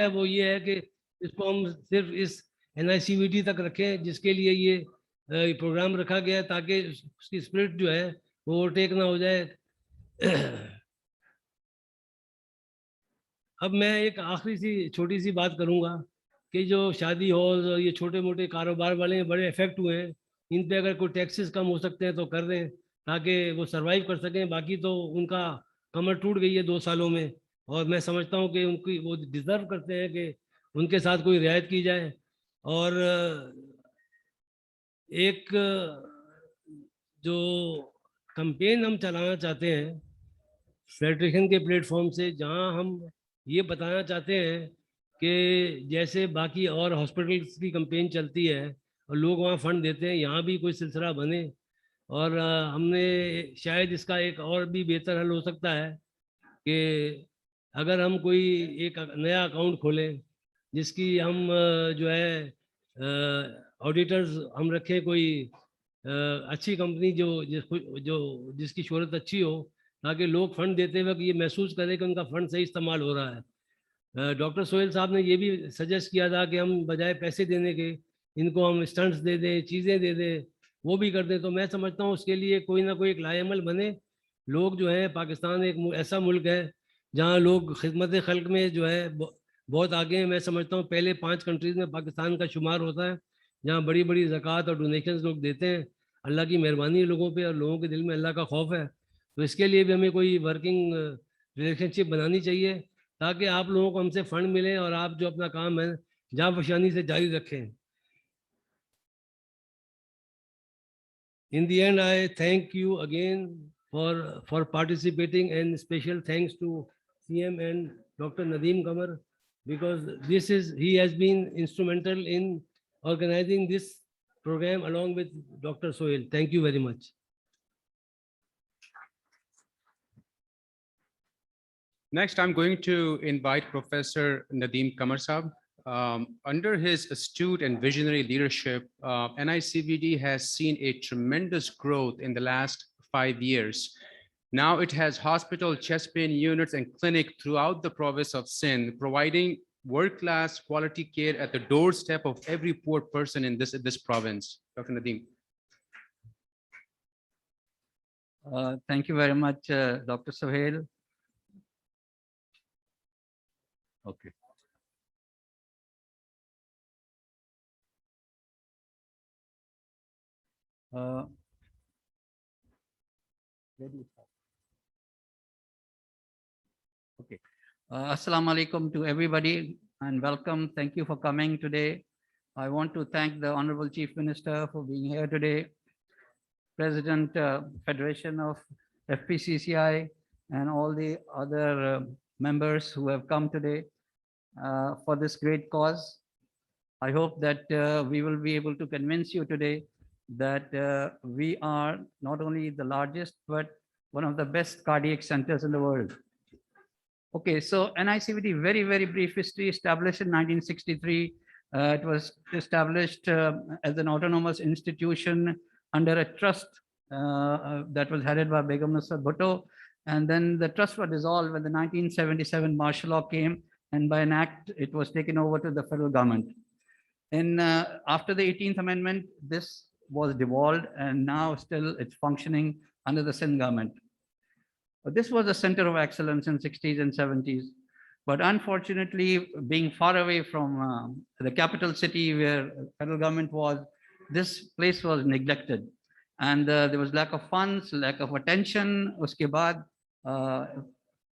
है वो ये है कि इसको हम सिर्फ इस NICVD तक रखें, जिसके लिए ये प्रोग्राम रखा गया है, ताकि उसकी स्पिरिट जो है वो ओवरटेक ना हो जाए। अब मैं एक आखिरी सी छोटी सी बात करूंगा कि जो शादी हॉल और ये छोटे मोटे कारोबार वाले हैं, बड़े इफेक्ट हुए हैं। इन पे अगर कोई टैक्सेस कम हो सकते हैं तो कर दें, ताकि वो सरवाइव कर सकें। बाकी तो उनका कमर टूट गई है 2 सालों में, और मैं समझता हूँ कि उनकी वो डिजर्व करते हैं कि उनके साथ कोई रियायत की जाए। और एक जो कंपेन हम चलाना चाहते हैं फेडरेशन के प्लेटफॉर्म से, जहां हम ये बताना चाहते हैं कि जैसे बाकी और हॉस्पिटल्स की कंपेन चलती है और लोग वहाँ फंड देते हैं, यहाँ भी कोई सिलसिला बने। और हमने शायद इसका एक और भी बेहतर हल हो सकता है कि अगर हम कोई एक नया अकाउंट खोलें, जिसकी हम जो है ऑडिटर्स हम रखें, कोई अच्छी कंपनी जिसकी शोहरत अच्छी हो, ताकि लोग फंड देते वक्त ये महसूस करें कि उनका फंड सही इस्तेमाल हो रहा है। डॉक्टर सोहेल साहब ने ये भी सजेस्ट किया था कि हम बजाय पैसे देने के इनको हम स्टंट्स दे दें, चीज़ें दे दें, वो भी कर दें। तो मैं समझता हूँ उसके लिए कोई ना कोई एक लाएमल बने। लोग जो है, पाकिस्तान एक ऐसा मुल्क है जहाँ लोग खिदमत खल्क में जो है बहुत आगे हैं। मैं समझता हूँ पहले 5 कंट्रीज़ में पाकिस्तान का शुमार होता है, जहाँ बड़ी बड़ी ज़कात और डोनेशन लोग देते हैं। अल्लाह की मेहरबानी है लोगों पे, और लोगों के दिल में अल्लाह का खौफ है। तो इसके लिए भी हमें कोई वर्किंग रिलेशनशिप बनानी चाहिए, ताकि आप लोगों को हमसे फंड मिले और आप जो अपना काम है जहाँ फशानी से जारी रखें। In the end, I thank you again for participating, and special thanks to CM and Dr. Nadeem Qamar, because he has been instrumental in organizing this program along with Dr. Sohail. Thank you very much. Next, I'm going to invite Professor Nadeem Qamar Saab. Under his astute and visionary leadership, NICVD has seen a tremendous growth in the last 5 years. Now it has hospital, chest pain units, and clinic throughout the province of Sindh, providing world-class quality care at the doorstep of every poor person in this province. Dr. Nadeem. Thank you very much, Dr. Sohail. Okay. Okay. Assalamu alaikum to everybody and welcome. Thank you for coming today. I want to thank the Honorable Chief Minister for being here today, President Federation of FPCCI, and all the other members who have come today for this great cause. I hope that we will be able to convince you today that we are not only the largest, but one of the best cardiac centers in the world. Okay, so NICVD, very, very brief history, established in 1963. It was established as an autonomous institution under a trust that was headed by Begum Nusrat Bhutto. And then the trust was dissolved when the 1977 martial law came, and by an act, it was taken over to the federal government. And after the 18th Amendment, this was devolved, and now still it's functioning under the Sindh government. But this was a center of excellence in 60s and 70s. But unfortunately, being far away from the capital city where federal government was, this place was neglected. And there was lack of funds, lack of attention. Uske baad,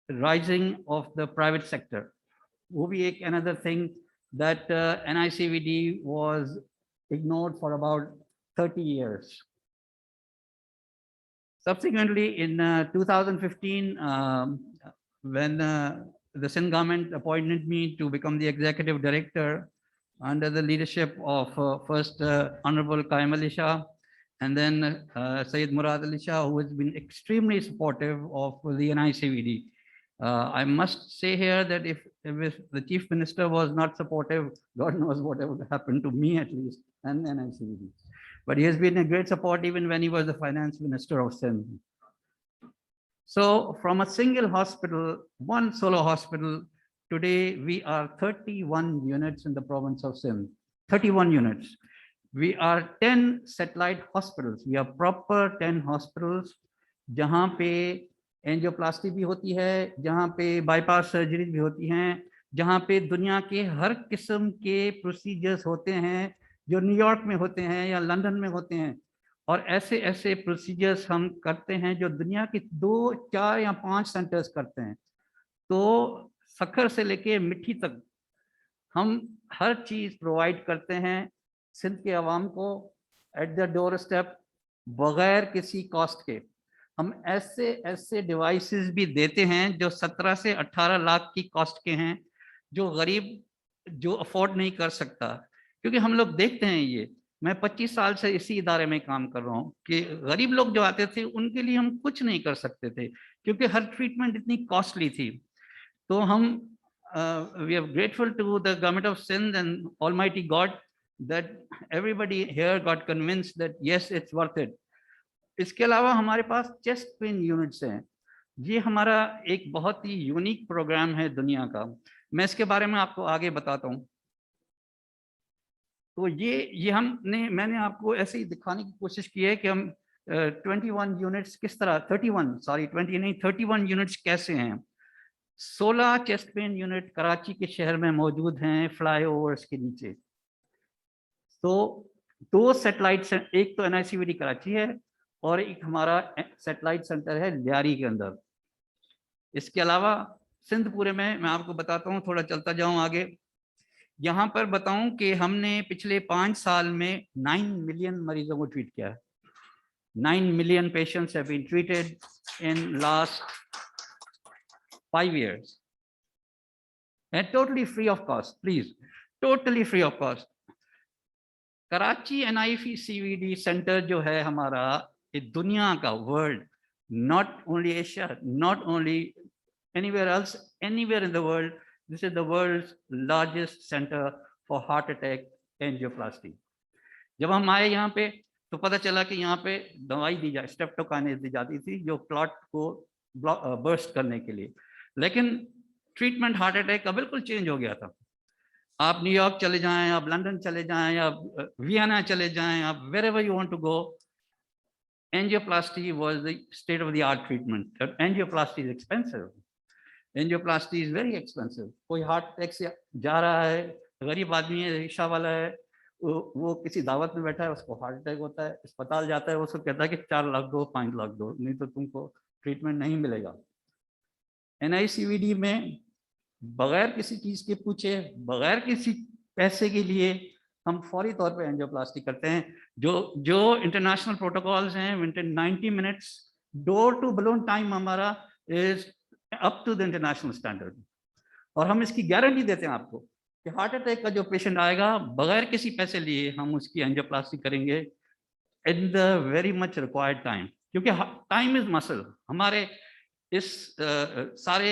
rising of the private sector. Wo bhi ek another thing that NICVD was ignored for about 30 years. Subsequently, in 2015, when the Sindh government appointed me to become the executive director under the leadership of first Honorable Qaim Ali Shah, and then Syed Murad Ali Shah, who has been extremely supportive of the NICVD. I must say here that if the Chief Minister was not supportive, God knows what would happen to me at least, and NICVD. But he has been a great support even when he was the finance minister of Sindh. So from a single hospital, one solo hospital, Today, we are 31 units in the province of Sindh, 31 units. We are 10 satellite hospitals. We are proper 10 hospitals, जहाँ पे angioplasty भी होती है, जहाँ पे bypass surgery भी होती हैं, जहाँ पे दुनिया के हर किस्म के प्रोसीजर्स होते हैं, जो न्यूयॉर्क में होते हैं या लंदन में होते हैं, और ऐसे ऐसे प्रोसीजर्स हम करते हैं जो दुनिया के 2, 4 या 5 सेंटर्स करते हैं। तो सखर से लेके मिट्टी तक हम हर चीज प्रोवाइड करते हैं सिंध के अवाम को एट द डोर स्टेप, बगैर किसी कॉस्ट के। हम ऐसे ऐसे डिवाइसेस भी देते हैं जो 17 से 18 लाख की कॉस्ट के हैं, जो गरीब जो अफोर्ड नहीं कर सकता। क्योंकि हम लोग देखते हैं, ये मैं 25 साल से इसी इदारे में काम कर रहा हूँ, कि गरीब लोग जो आते थे उनके लिए हम कुछ नहीं कर सकते थे, क्योंकि हर ट्रीटमेंट इतनी कॉस्टली थी। तो हम we are grateful to the government of Sindh and Almighty God that everybody here got convinced that yes, it's worth it. इसके अलावा हमारे पास चेस्ट पेन यूनिट्स हैं। ये हमारा एक बहुत ही यूनिक प्रोग्राम है दुनिया का। मैं इसके बारे में आपको आगे बताता हूँ। तो ये मैंने आपको ऐसे ही दिखाने की कोशिश की है कि हम 21 यूनिट्स किस तरह 20 नहीं 31 यूनिट्स कैसे हैं। 16 चेस्ट पेन यूनिट कराची के शहर में मौजूद हैं, फ्लाईओवर्स के नीचे। तो 2 सैटेलाइट, एक तो NICVD कराची है और एक हमारा सैटेलाइट सेंटर है लियारी के अंदर। इसके अलावा सिंधपुरे में मैं आपको बताता हूँ, थोड़ा चलता जाऊँ आगे। यहाँ पर बताऊं कि हमने पिछले 5 साल में 9 मिलियन मरीजों को ट्रीट किया है। 9 million patients have been treated in last 5 years and totally free of cost, please, totally free of cost. Karachi NICVD centre जो है हमारा, ये दुनिया का, world, not only Asia, not only anywhere else, anywhere in the world, this is the world's largest center for heart attack angioplasty. जब हम आए यहाँ पे तो पता चला कि यहाँ पे दवाई दी जाए, स्ट्रेप्टोकाइनेस दी जाती थी जो क्लॉट को बर्स्ट करने के लिए, लेकिन ट्रीटमेंट हार्ट अटैक का बिल्कुल चेंज हो गया था। आप न्यूयॉर्क चले जाएं, आप लंदन चले जाएं, आप वियना चले जाएं, आप wherever you want to go, angioplasty was the state of the art treatment. Angioplasty is expensive. Angioplasty is very expensive. कोई हार्ट अटैक से जा रहा है, गरीब आदमी है, रिक्शा वाला है, वो किसी दावत में बैठा है, उसको हार्ट अटैक होता है, अस्पताल जाता है, उसको कहता है कि 4 लाख दो, 5 लाख दो, नहीं तो तुमको ट्रीटमेंट नहीं मिलेगा। NICVD में बगैर किसी चीज के पूछे, बगैर किसी पैसे के लिए हम फौरी तौर पे एंजियोप्लास्टी करते हैं। जो इंटरनेशनल प्रोटोकॉल्स हैं, within 90 minutes door to balloon time हमारा is up to the international standard. और हम इसकी गारंटी देते हैं आपको कि हार्ट अटैक का जो पेशेंट आएगा, बगैर किसी पैसे लिए हम उसकी एंजियोप्लास्टी करेंगे in the very much required time, क्योंकि टाइम इज मसल। हमारे इस सारे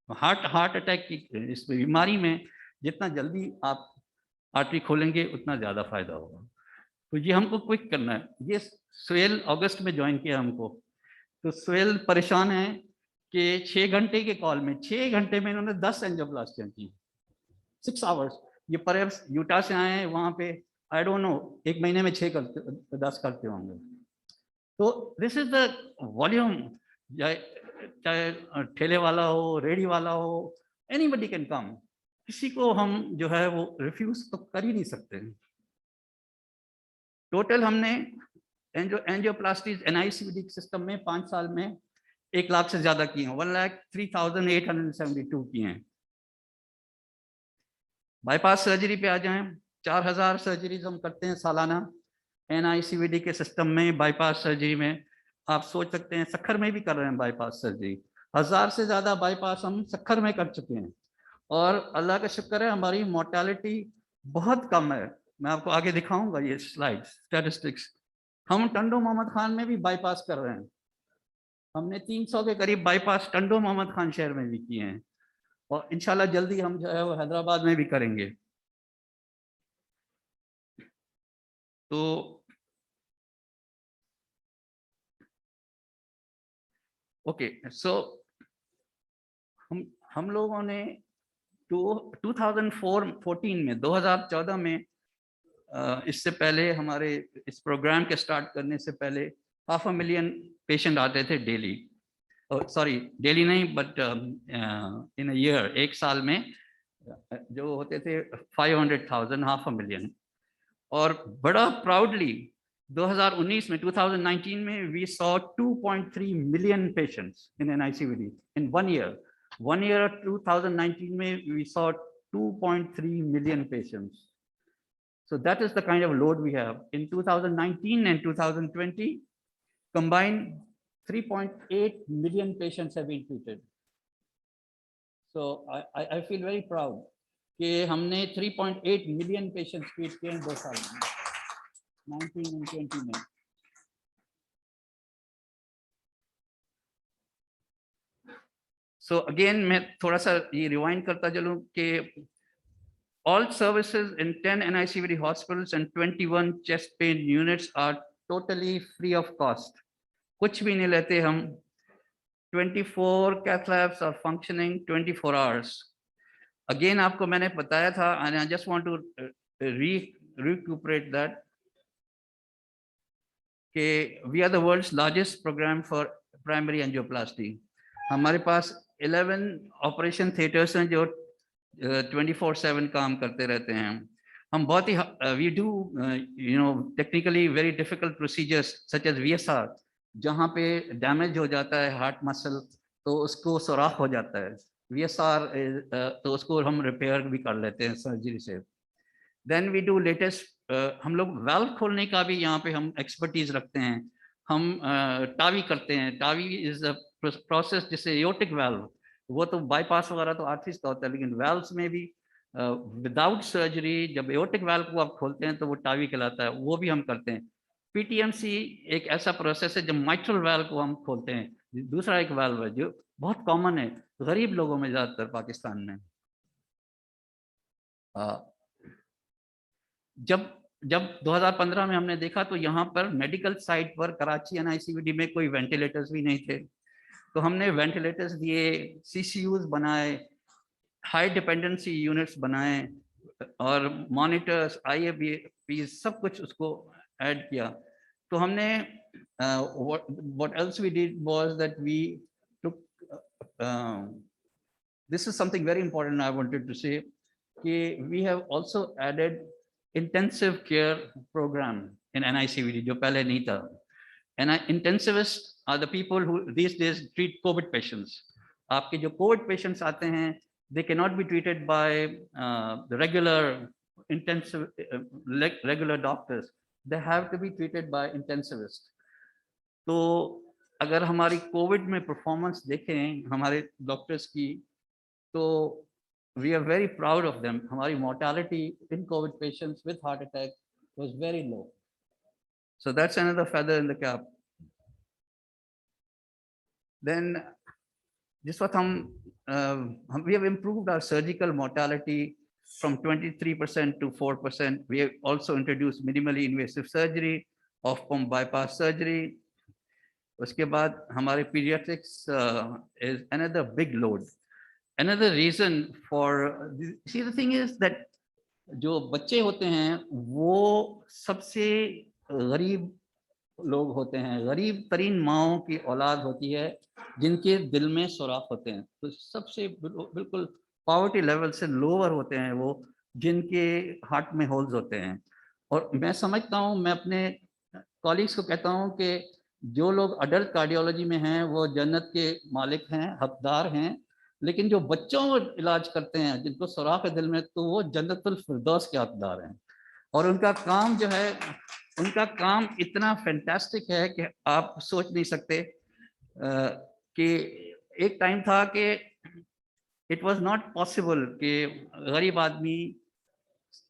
हार्ट अटैक की इस बीमारी में जितना जल्दी आप आर्टरी खोलेंगे उतना ज़्यादा फायदा होगा। तो ये हमको क्विक करना है। ये सोहेल अगस्त में ज्वाइन किया हमको, तो सोहेल परेशान है कि 6 घंटे के कॉल में 6 घंटे में इन्होंने 10 एंजियोप्लास्टियाँ की, 6 आवर्स। ये परहैप्स यूटा से आए हैं, वहाँ पे आई डोंट नो 1 महीने में 10 करते होंगे। तो दिस इज द वॉल्यूम। चाहे ठेले वाला हो, रेडी वाला हो, एनीबडी कैन कम। किसी को हम जो है वो रिफ्यूज तो कर ही नहीं सकते। टोटल हमने एंजियोप्लास्टीज NICVD सिस्टम में 5 साल में 1 लाख से ज्यादा की हैं, 1,03,872 की हैं। बाईपास सर्जरी पे आ जाएं, 4,000 सर्जरीज हम करते हैं सालाना NICVD के सिस्टम में। बाईपास सर्जरी में आप सोच सकते हैं, सखर में भी कर रहे हैं बाईपास सर्जरी। 1000 से ज्यादा बाईपास हम सखर में कर चुके हैं, और अल्लाह का शुक्र है हमारी मोर्टेलिटी बहुत कम है। मैं आपको आगे दिखाऊंगा ये स्लाइड स्टैटिस्टिक्स। हम टंडो मोहम्मद खान में भी बाईपास कर रहे हैं। हमने 300 के करीब बाईपास टंडो मोहम्मद खान शहर में भी किए हैं, और इंशाल्लाह जल्दी हम जो है वो हैदराबाद में भी करेंगे। तो ओके, सो हम लोगों ने 2014 में 2014 में इससे पहले हमारे इस प्रोग्राम के स्टार्ट करने से पहले 500,000 पेशेंट आते थे डेली, सॉरी डेली नहीं बट इन अ ईयर, एक साल में जो होते थे 500,000, 500,000। और बड़ा प्राउडली 2019 में 2019 में we saw 2.3 million patients in NICVD in 1 year 2019 में we saw 2.3 million patients. So that is the kind of load we have. In 2019 and 2020 combined, 3.8 million patients have been treated. So I feel very proud कि हमने 3.8 million patients treat किए 2 साल में, 19 and 20 में। So again मैं थोड़ा सा ये रिवाइंड करता चलूं कि all services in 10 NICVD hospitals and 21 chest pain units are totally free of cost. कुछ भी नहीं लेते हम। 24 cath labs are functioning 24 hours. Again आपको मैंने बताया था and I just want to recuperate that कि we are the world's largest program for primary angioplasty. हमारे पास 11 ऑपरेशन थिएटर्स हैं जो 24/7 काम करते रहते हैं। हम बहुत ही we do technically very difficult procedures such as VSR, जहाँ पे डैमेज हो जाता है हार्ट मसल तो उसको सुराख हो जाता है, VSR तो उसको हम रिपेयर भी कर लेते हैं सर्जरी से। Then we do latest हम लोग वाल्व खोलने का भी यहाँ पे हम एक्सपर्टीज रखते हैं। हम टावी करते हैं। टावी इज अ प्रोसेस जिससे एओर्टिक वाल्व, वो तो बाईपास वगैरह तो आर्टिस्ट का होता है, लेकिन वाल्व्स में भी विदाउट सर्जरी जब एओर्टिक वाल्व को आप खोलते हैं तो वो टावी कहलाता है, वो भी हम करते हैं। PTMC एक ऐसा प्रोसेस है जब माइट्रल वाल्व को हम खोलते हैं, दूसरा एक वाल्व है जो बहुत कॉमन है गरीब लोगों में ज्यादातर पाकिस्तान में। जब 2015 में हमने देखा तो यहाँ पर मेडिकल साइट पर कराची NICVD में कोई वेंटिलेटर्स भी नहीं थे, तो हमने वेंटिलेटर्स दिए, CCUs बनाए, हाई डिपेंडेंसी यूनिट्स बनाए और मॉनिटर्स, IAP सब कुछ उसको ऐड किया। तो हमने what else we did was that we took this is something very important I wanted to say कि we have also added intensive care program in NICVD जो पहले नहीं था। And intensivists are the people who these days treat COVID patients. आपके जो COVID patients आते हैं, they cannot be treated by the regular intensive regular doctors. They have to be treated by intensivists. तो अगर हमारी COVID में performance देखें हमारे doctors की, तो we are very proud of them. हमारी mortality in COVID patients with heart attack was very low. So that's another feather in the cap. Then this was we have improved our surgical mortality from 23% to 4%. We have also introduced minimally invasive surgery, off-pump bypass surgery. उसके बाद हमारे pediatrics is another big load. Another reason for see the thing is that जो बच्चे होते हैं वो सबसे गरीब लोग होते हैं, गरीब तरीन माओं की औलाद होती है जिनके दिल में सुराख होते हैं, तो सबसे बिल्कुल पॉवर्टी लेवल से लोअर होते हैं वो जिनके हार्ट में होल्स होते हैं। और मैं समझता हूँ, मैं अपने कॉलीग्स को कहता हूँ कि जो लोग अडल्ट कार्डियोलॉजी में हैं वो जन्नत के मालिक हैं, हकदार हैं, लेकिन जो बच्चों को इलाज करते हैं जिनको सुराख है दिल में, तो वो जन्नतुल फिरदौस के हकदार हैं। और उनका काम जो है, उनका काम इतना फैंटास्टिक है कि आप सोच नहीं सकते कि एक टाइम था कि इट वाज नॉट पॉसिबल कि गरीब आदमी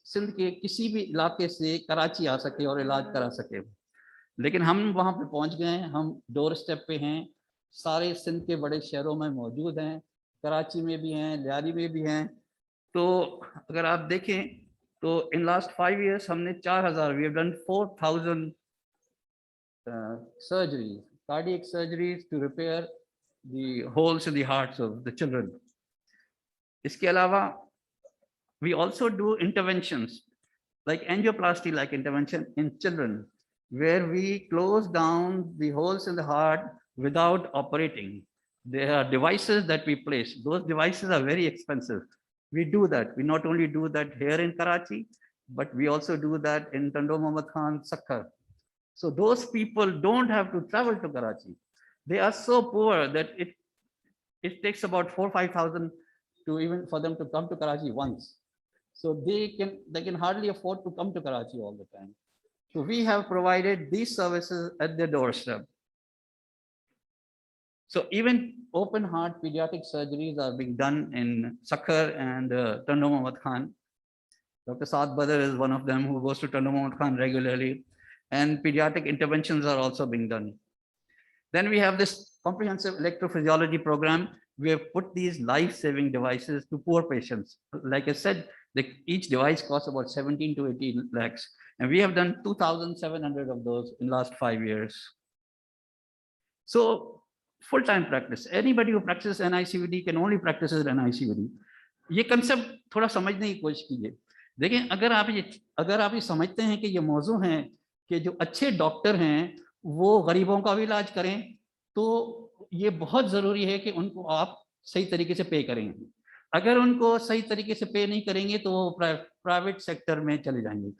सिंध के किसी भी इलाके से कराची आ सके और इलाज करा सके, लेकिन हम वहाँ पे पहुँच गए। हम डोर स्टेप पे हैं, सारे सिंध के बड़े शहरों में मौजूद हैं, कराची में भी हैं, लियारी में भी हैं। तो अगर आप देखें तो इन लास्ट 5 years हमने 4000 we have done 4000 surgeries, cardiac surgeries to repair the holes in the hearts of the children. इसके अलावा we also do interventions like angioplasty like intervention in children, where we close down the holes in the heart without operating. There are devices that we place. Those devices are very expensive. We do that. We not only do that here in Karachi, but we also do that in Tando Muhammad Khan, Sakkar. So those people don't have to travel to Karachi. They are so poor that it takes about 4,000 or 5,000 to even for them to come to Karachi once. So they can hardly afford to come to Karachi all the time. So we have provided these services at their doorstep. So even open heart pediatric surgeries are being done in Sakkar and Tando Muhammad Khan. Dr. Saad Badr is one of them who goes to Tando Muhammad Khan regularly, and pediatric interventions are also being done. Then we have this comprehensive electrophysiology program. We have put these life-saving devices to poor patients. Like I said, each device costs about 17 to 18 lakhs. And we have done 2,700 of those in the last 5 years. So full-time practice. Anybody who practices NICVD can only practice at NICVD. ये concept थोड़ा समझने की कोशिश कीजिए. देखिए, अगर आप ये समझते हैं कि ये मौजू है कि जो अच्छे डॉक्टर हैं वो गरीबों का भी इलाज करें, तो ये बहुत जरूरी है कि उनको आप सही तरीके से पे करेंगे. अगर उनको सही तरीके से पे नहीं करेंगे तो वो प्राइवेट सेक्टर में चले जाएंगे.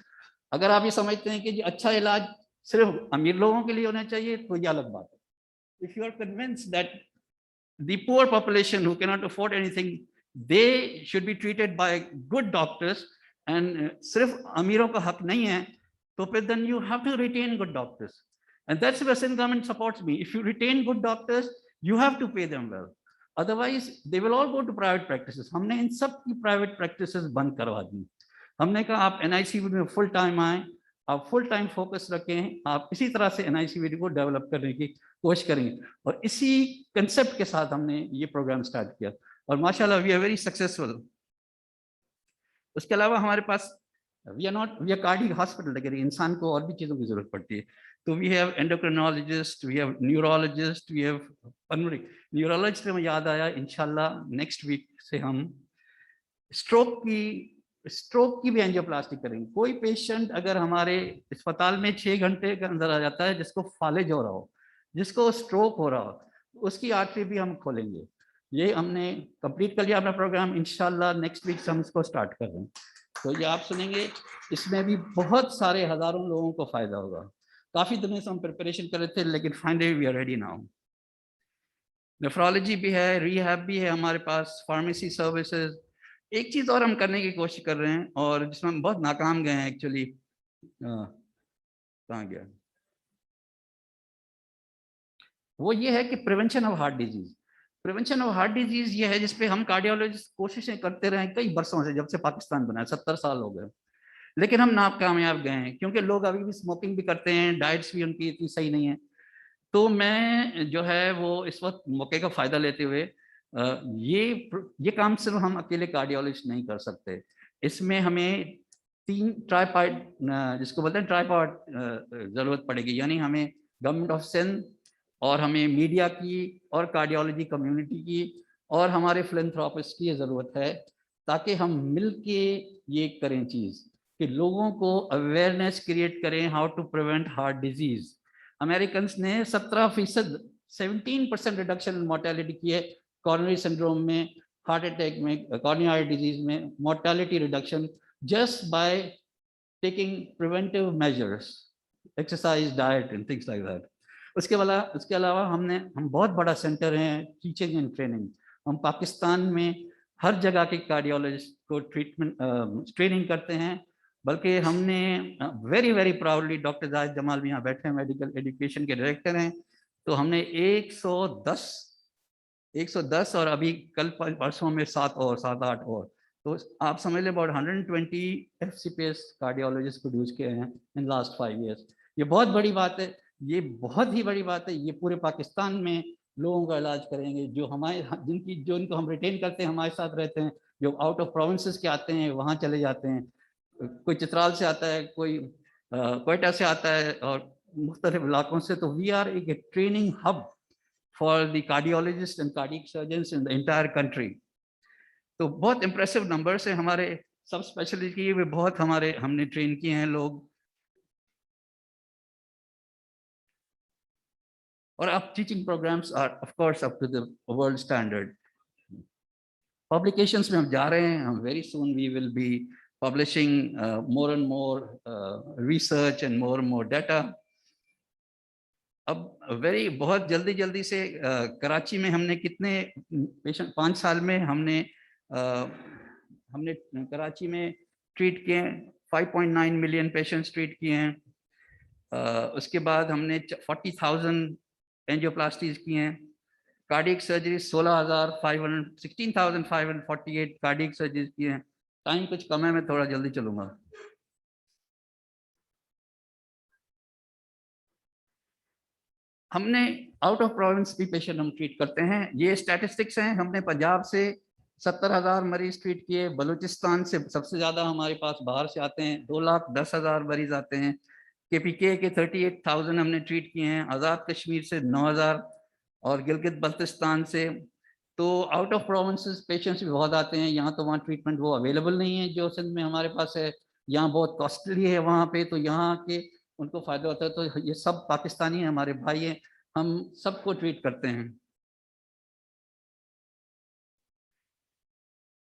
अगर आप ये समझते हैं कि अच्छा इलाज सिर्फ अमीर लोगों के लिए होना चाहिए तो ये अलग बात है. If you are convinced that the poor population who cannot afford anything, they should be treated by good doctors, and सिर्फ अमीरों का हक नहीं है, तो फिर then you have to retain good doctors. And that's where Sindh government supports me. If you retain good doctors, you have to pay them well. Otherwise, they will all go to private practices. हमने इन सब की private practices बंद करवा दी. हमने कहा आप NICVD में full time आए, आप full time focus रखें, आप इसी तरह से NICVD को develop करने की कोशिश करेंगे. और इसी concept के साथ हमने ये program start किया. और माशाल्लाह we are very successful. उसके अलावा हमारे पास we are cardiac hospital, लेकिन इंसान को और भी चीजों की जरूरत पड़ती है. तो we have endocrinologist, we have neurologist, we have pulmonary. Neurologist में याद आया, इंशाल्लाह next week से हम stroke की भी एंजियोप्लास्टी करेंगे. कोई पेशेंट अगर हमारे अस्पताल में 6 घंटे के अंदर आ जाता है, जिसको फालिज हो रहा हो, जिसको स्ट्रोक हो रहा हो, उसकी आर्टरी भी हम खोलेंगे. ये हमने कंप्लीट कर लिया अपना प्रोग्राम. इंशाल्लाह नेक्स्ट वीक से हम इसको स्टार्ट कर रहे हैं. तो ये आप सुनेंगे, इसमें भी बहुत सारे हजारों लोगों को फायदा होगा. काफी दिनों से हम प्रिपरेशन कर रहे थे, लेकिन finally we are ready now. Nephrology भी है, रिहैब भी है हमारे पास, फार्मेसी सर्विसेज. एक चीज और हम करने की कोशिश कर रहे हैं और जिसमें हम बहुत नाकाम गए हैं एक्चुअली. कहाँ गया वो, ये है कि prevention of heart disease. Prevention of heart disease ये है जिसपे हम कार्डियोलॉजिस्ट कोशिशें करते रहे कई बरसों से, जब से पाकिस्तान बना है. 70 साल हो गए, लेकिन हम नाकामयाब गए हैं क्योंकि लोग अभी भी स्मोकिंग भी करते हैं, डाइट्स भी उनकी इतनी सही नहीं है. तो मैं जो है वो इस वक्त मौके का फायदा लेते हुए ये काम सिर्फ हम अकेले कार्डियोलॉजिस्ट नहीं कर सकते. इसमें हमें 3 ट्राइपार्ट, जिसको बोलते हैं ट्राइपार्ट, जरूरत पड़ेगी. यानी हमें गवर्नमेंट ऑफ सिंध और हमें मीडिया की और कार्डियोलॉजी कम्युनिटी की और हमारे फिलैंथ्रोपिस्ट की ज़रूरत है, ताकि हम मिल के ये करें चीज़ कि लोगों को अवेयरनेस क्रिएट करें how to prevent heart disease. American ने 17% रिडक्शन इन मोर्टेलिटी की है कॉर्नरी सिंड्रोम में, हार्ट अटैक में, कॉर्निया डिजीज में mortality reduction just by taking preventive measures, exercise, diet and things like that. उसके अलावा हम बहुत बड़ा सेंटर है टीचिंग एंड ट्रेनिंग. हम पाकिस्तान में हर जगह के कार्डियोलॉजिस्ट को ट्रेनिंग करते हैं. बल्कि हमने very very proudly, doctor Zahid Jamal भी यहाँ बैठे हैं, मेडिकल एजुकेशन के डायरेक्टर हैं, तो हमने 110 और अभी कल परसों में 7 और 7-8 और, तो आप समझ लें अबाउट 120 FCPS कार्डियोलॉजिस्ट प्रोड्यूस किए हैं इन लास्ट 5 years. ये बहुत बड़ी बात है, ये बहुत ही बड़ी बात है. ये पूरे पाकिस्तान में लोगों का इलाज करेंगे जो इनको हम रिटेन करते हैं, हमारे साथ रहते हैं. जो आउट ऑफ प्रोविंसेस के आते हैं वहाँ चले जाते हैं. कोई चित्राल से आता है, कोई कोयटा से आता है और मुख्तलिफ इलाकों से. तो we are a training hub for the cardiologists and cardiac surgeons in the entire country. तो बहुत इम्प्रेसिव नंबर्स है। हमारे सब स्पेशलिटी में बहुत हमारे हमने ट्रेन किए हैं लोग, और अब teaching programs are of course up to the world standard. Publications में हम जा रहे हैं, हम very soon we will be publishing more and more research and more data. अब बहुत जल्दी जल्दी से कराची में हमने कितने पेशेंट 5 साल में हमने कराची में ट्रीट किए 5.9 मिलियन पेशेंट्स ट्रीट किए हैं। उसके बाद हमने 40,000 एंजियोप्लास्टीज किए हैं। कार्डियक सर्जरी 16,548 कार्डियक सर्जरीज किए हैं। टाइम कुछ कम है, मैं थोड़ा जल्दी चलूंगा। हमने आउट ऑफ प्रोविंस भी पेशेंट हम ट्रीट करते हैं। ये स्टैटिस्टिक्स हैं। हमने पंजाब से 70,000 मरीज ट्रीट किए। बलूचिस्तान से सबसे ज्यादा हमारे पास बाहर से आते हैं, 2,10,000 मरीज आते हैं। KPK के 38,000 हमने ट्रीट किए हैं। आज़ाद कश्मीर से 9,000 और गिलगित बल्तिस्तान से। तो आउट ऑफ प्रोविंसेस पेशेंट्स भी बहुत आते हैं। यहाँ तो वहाँ ट्रीटमेंट वो अवेलेबल नहीं है जो सिंध में हमारे पास है। यहाँ बहुत कॉस्टली है वहाँ पे, तो यहाँ के उनको फायदा होता है। तो ये सब पाकिस्तानी हैं, हमारे भाई हैं, हम सबको ट्रीट करते हैं।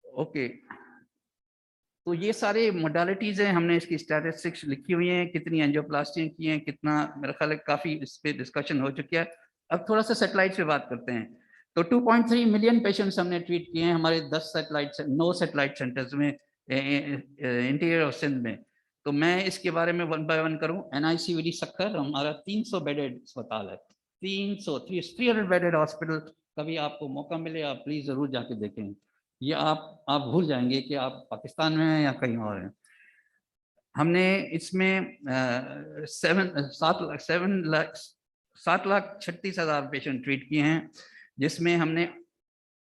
ओके, तो ये सारे मोडालिटीज हैं। हमने इसकी स्टैटिस्टिक्स लिखी हुई हैं, कितनी एंजियोप्लास्टियां की हैं, कितना, मेरा ख्याल है काफी इस पे डिस्कशन हो चुकी है। अब थोड़ा सा सैटेलाइट पे बात करते हैं। तो 2.3 मिलियन पेशेंट्स हमने ट्रीट किए हैं हमारे 9 सैटेलाइट सेंटर्स में इंटीरियर ऑफ सिंध में। तो मैं इसके बारे में 1 बाय 1 करूं। NICVD सक्खर हमारा 300 बेडेड अस्पताल है। 300 बेडेड हॉस्पिटल। कभी आपको मौका मिले आप प्लीज जरूर जाके देखें। ये आप भूल जाएंगे कि आप पाकिस्तान में हैं या कहीं और हैं। हमने इसमें 7,36,000 पेशेंट ट्रीट किए हैं, जिसमें हमने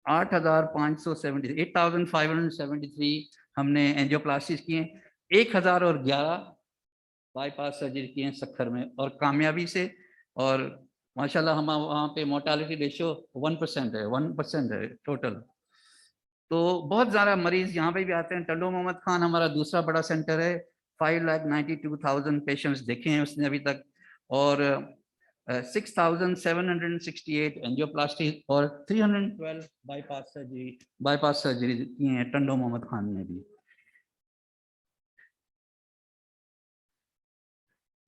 8,573 हमने एंजियोप्लास्टीज किए, 1,011 बाईपास सर्जरी किए हैं सक्खर में और कामयाबी से। और माशाल्लाह हम वहाँ पे मोर्टालिटी रेशियो 1% है, 1% है टोटल। तो बहुत ज़्यादा मरीज यहाँ पे भी आते हैं। टंडो मोहम्मद खान हमारा दूसरा बड़ा सेंटर है। 5,92,000 पेशेंट्स देखे हैं उसने अभी तक, और 6,768 एंजियोप्लास्टी और 312 बाईपास सर्जरी की हैं टंडो मोहम्मद खान में भी।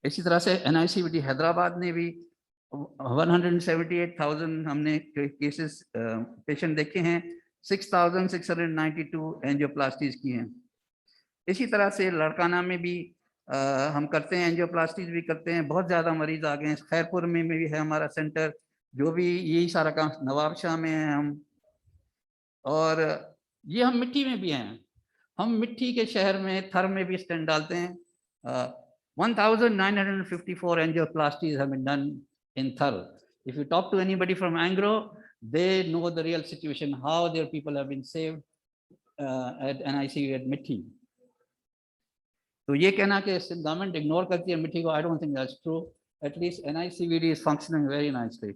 इसी तरह से NICVD हैदराबाद ने भी 178,000 हमने केसेस पेशेंट देखे हैं। 6,692 एंजियोप्लास्टीज की हैं। इसी तरह से लड़काना में भी हम करते हैं, एंजियोप्लास्टीज भी करते हैं। बहुत ज़्यादा मरीज आ गए हैं। खैरपुर में भी है हमारा सेंटर, जो भी यही सारा काम। नवाबशाह में हैं हम, और ये हम मिट्टी में भी हैं। हम मिट्टी के शहर में थर में भी स्टैंड डालते हैं। 1,954 angioplasties have been done in Thar. If you talk to anybody from Angro, they know the real situation, how their people have been saved at NICU at Mithi. तो ये कहना कि गवर्नमेंट इग्नोर करती है मिट्टी को, I don't think that's true. At least NICVD is functioning very nicely.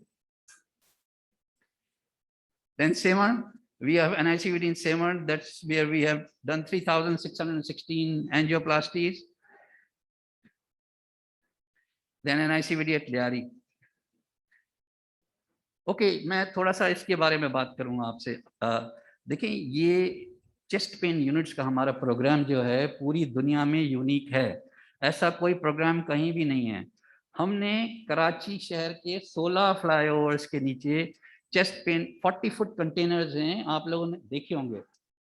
Then Semar, we have NICVD in Semar. That's where we have done 3,616 angioplasties. Then NICVD at Lyari. Okay, मैं थोड़ा सा इसके बारे में बात करूंगा आपसे। देखिए, ये चेस्ट पेन यूनिट्स का हमारा प्रोग्राम जो है पूरी दुनिया में यूनिक है। ऐसा कोई प्रोग्राम कहीं भी नहीं है। हमने कराची शहर के 16 फ्लाईओवर्स के नीचे चेस्ट पेन 40 फुट कंटेनर्स हैं, आप लोगों ने देखे होंगे।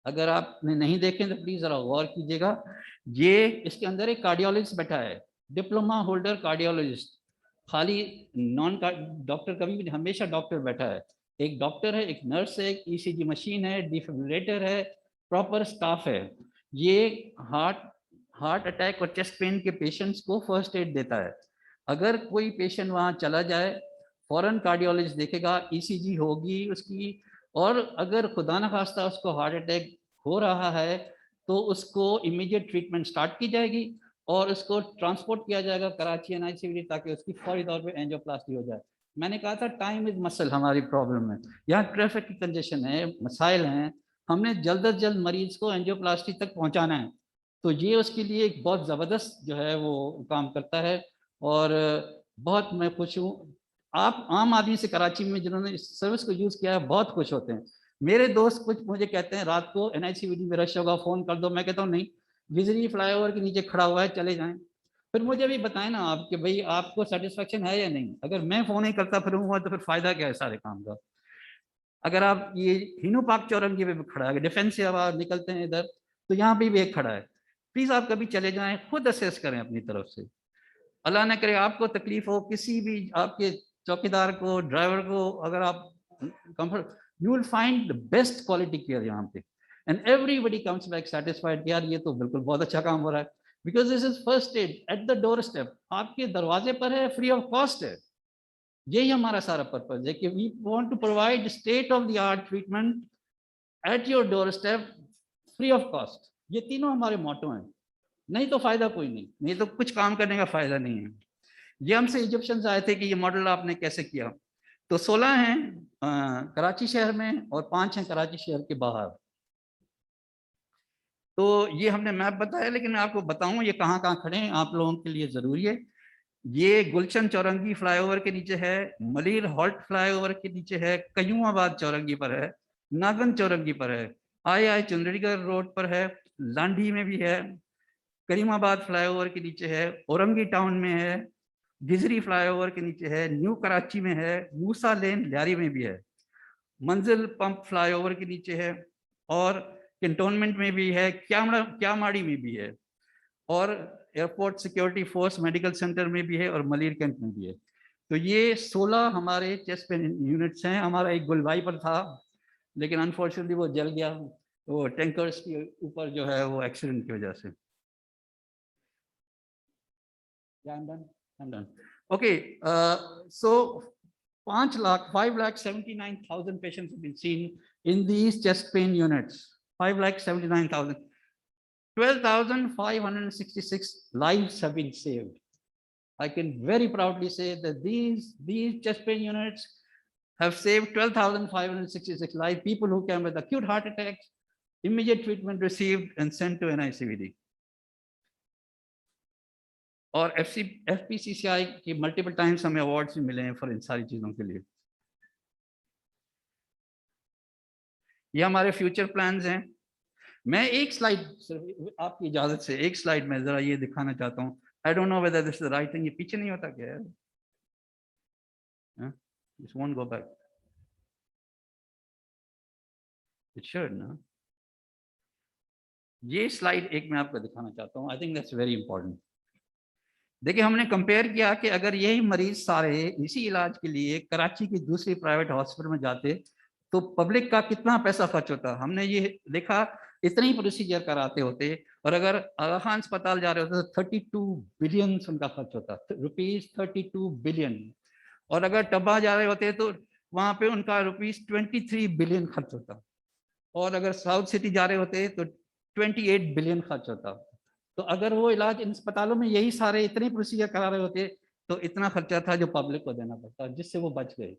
अगर आपने नहीं देखे तो प्लीज जरा गौर कीजिएगा। ये इसके अंदर एक कार्डियोलॉजिस्ट बैठा है, डिप्लोमा होल्डर कार्डियोलॉजिस्ट। खाली नॉन डॉक्टर कभी भी, हमेशा डॉक्टर बैठा है। एक डॉक्टर है, एक नर्स है, एक ECG मशीन है, डिफिब्रिलेटर है, प्रॉपर स्टाफ है। ये हार्ट अटैक और चेस्ट पेन के पेशेंट्स को फर्स्ट एड देता है। अगर कोई पेशेंट वहाँ चला जाए, फॉरेन कार्डियोलॉजिस्ट देखेगा, ECG होगी उसकी, और अगर खुदा न खास्ता उसको हार्ट अटैक हो रहा है तो उसको इमीडिएट ट्रीटमेंट स्टार्ट की जाएगी और उसको ट्रांसपोर्ट किया जाएगा कराची NICVD, ताकि उसकी फौरी तौर पे एंजियोप्लास्टी हो जाए। मैंने कहा था टाइम इज मसल हमारी प्रॉब्लम है। यहाँ ट्रैफिक की कंजेशन है, मसाइल हैं, हमने जल्द अज जल्द मरीज को एंजियोप्लास्टी तक पहुंचाना है। तो ये उसके लिए एक बहुत ज़बरदस्त जो है वो काम करता है। और बहुत मैं खुश हूँ, आप आम आदमी से कराची में जिन्होंने इस सर्विस को यूज़ किया है बहुत खुश होते हैं। मेरे दोस्त कुछ मुझे कहते हैं रात को NICVD में रश होगा, फ़ोन कर दो। मैं कहता हूँ नहीं, बिजली फ्लाईओवर के नीचे खड़ा हुआ है, चले जाएं। फिर मुझे भी बताएं ना आप कि भाई आपको सेटिस्फेक्शन है या नहीं। अगर मैं फ़ोन नहीं करता फिर हुआ तो फिर फ़ायदा क्या है सारे काम का। अगर आप ये हिनू पार्क चौरंगी पे भी खड़ा है, डिफेंस से अब आप निकलते हैं इधर तो यहाँ पे भी एक खड़ा है। प्लीज़ आप कभी चले जाएं, खुद असेस करें अपनी तरफ से। अल्लाह न करे आपको तकलीफ हो, किसी भी आपके चौकीदार को, ड्राइवर को, अगर आप comfort, you will find the best quality care यहाँ पे, and everybody comes back satisfied. यार ये तो बिल्कुल बहुत अच्छा काम हो रहा है, because this is first aid at the door step, आपके दरवाजे पर है, फ्री ऑफ कॉस्ट है। यही हमारा सारा पर्पज है कि we want to provide state of the art treatment at your door step, free of cost. ये तीनों हमारे मोटो हैं, नहीं तो फायदा कोई नहीं तो कुछ काम करने का फायदा नहीं है। ये हमसे इजिप्शियंस आए थे कि ये मॉडल आपने कैसे किया। तो 16 हैं कराची शहर में और 5 हैं कराची शहर के बाहर। तो ये हमने मैप बताया, लेकिन मैं आपको बताऊं ये कहाँ कहाँ खड़े हैं, आप लोगों के लिए जरूरी है। ये गुलशन चौरंगी फ्लाईओवर के नीचे है, मलिर हॉल्ट फ्लाईओवर के नीचे है, कयूमाबाद चौरंगी पर है, नागन चौरंगी पर है, आई चंडीगढ़ रोड पर है, लांडी में भी है, करीमाबाद फ्लाईओवर के नीचे है, औरंगी टाउन में है, गिजरी फ्लाईओवर के नीचे है, न्यू कराची में है, मूसा लेन लियारी में भी है, मंजिल पंप फ्लाईओवर के नीचे है, और कैंटोनमेंट में भी है, क्यामाड़ी में भी है, और airport security force medical centre में भी है, और मलिर कैंट में भी है। तो ये 16 हमारे चेस्ट पेन यूनिट्स हैं। हमारा एक गुलवाई पर था, लेकिन अनफॉर्चुनेटली वो जल गया, वो टैंकर्स के ऊपर जो है वो एक्सीडेंट की वजह से। Yeah, I'm done. I'm done. Okay, so 5,79,000 patients have been seen in these chest pain units. 5,79,000. 12,566 lives have been saved. I can very proudly say that these chest pain units have saved 12,566 lives. People who came with acute heart attacks, immediate treatment received and sent to NICVD. और FPCCI की multiple times हमें awards भी मिले हैं for in सारी चीज़ों के लिए। ये हमारे फ्यूचर प्लान्स हैं। मैं एक स्लाइड, आपकी इजाज़त से एक स्लाइड में ज़रा ये दिखाना चाहता हूँ। आई don't know whether this is the right thing. ये पीछे नहीं होता क्या है? This won't go back. It should ना। ये स्लाइड एक मैं आपको दिखाना चाहता हूँ। I think that's very important. देखिए हमने कंपेयर किया कि अगर यही मरीज सारे इसी इलाज के लिए कराची की दूसरी प्राइवेट हॉस्पिटल में जाते तो पब्लिक का कितना पैसा खर्च होता। हमने ये देखा इतने ही प्रोसीजर कराते होते, और अगर आगा खान अस्पताल जा रहे होते तो 32 बिलियन उनका खर्च होता, ₹32 बिलियन। और अगर टब्बा जा रहे होते तो वहां पे उनका ₹23 बिलियन खर्च होता, और अगर साउथ सिटी जा रहे होते तो 28 बिलियन खर्च होता। तो अगर वो इलाज इन अस्पतालों में यही सारे इतने प्रोसीजर करा रहे होते तो इतना खर्चा था जो पब्लिक को देना पड़ता, जिससे वो बच गए।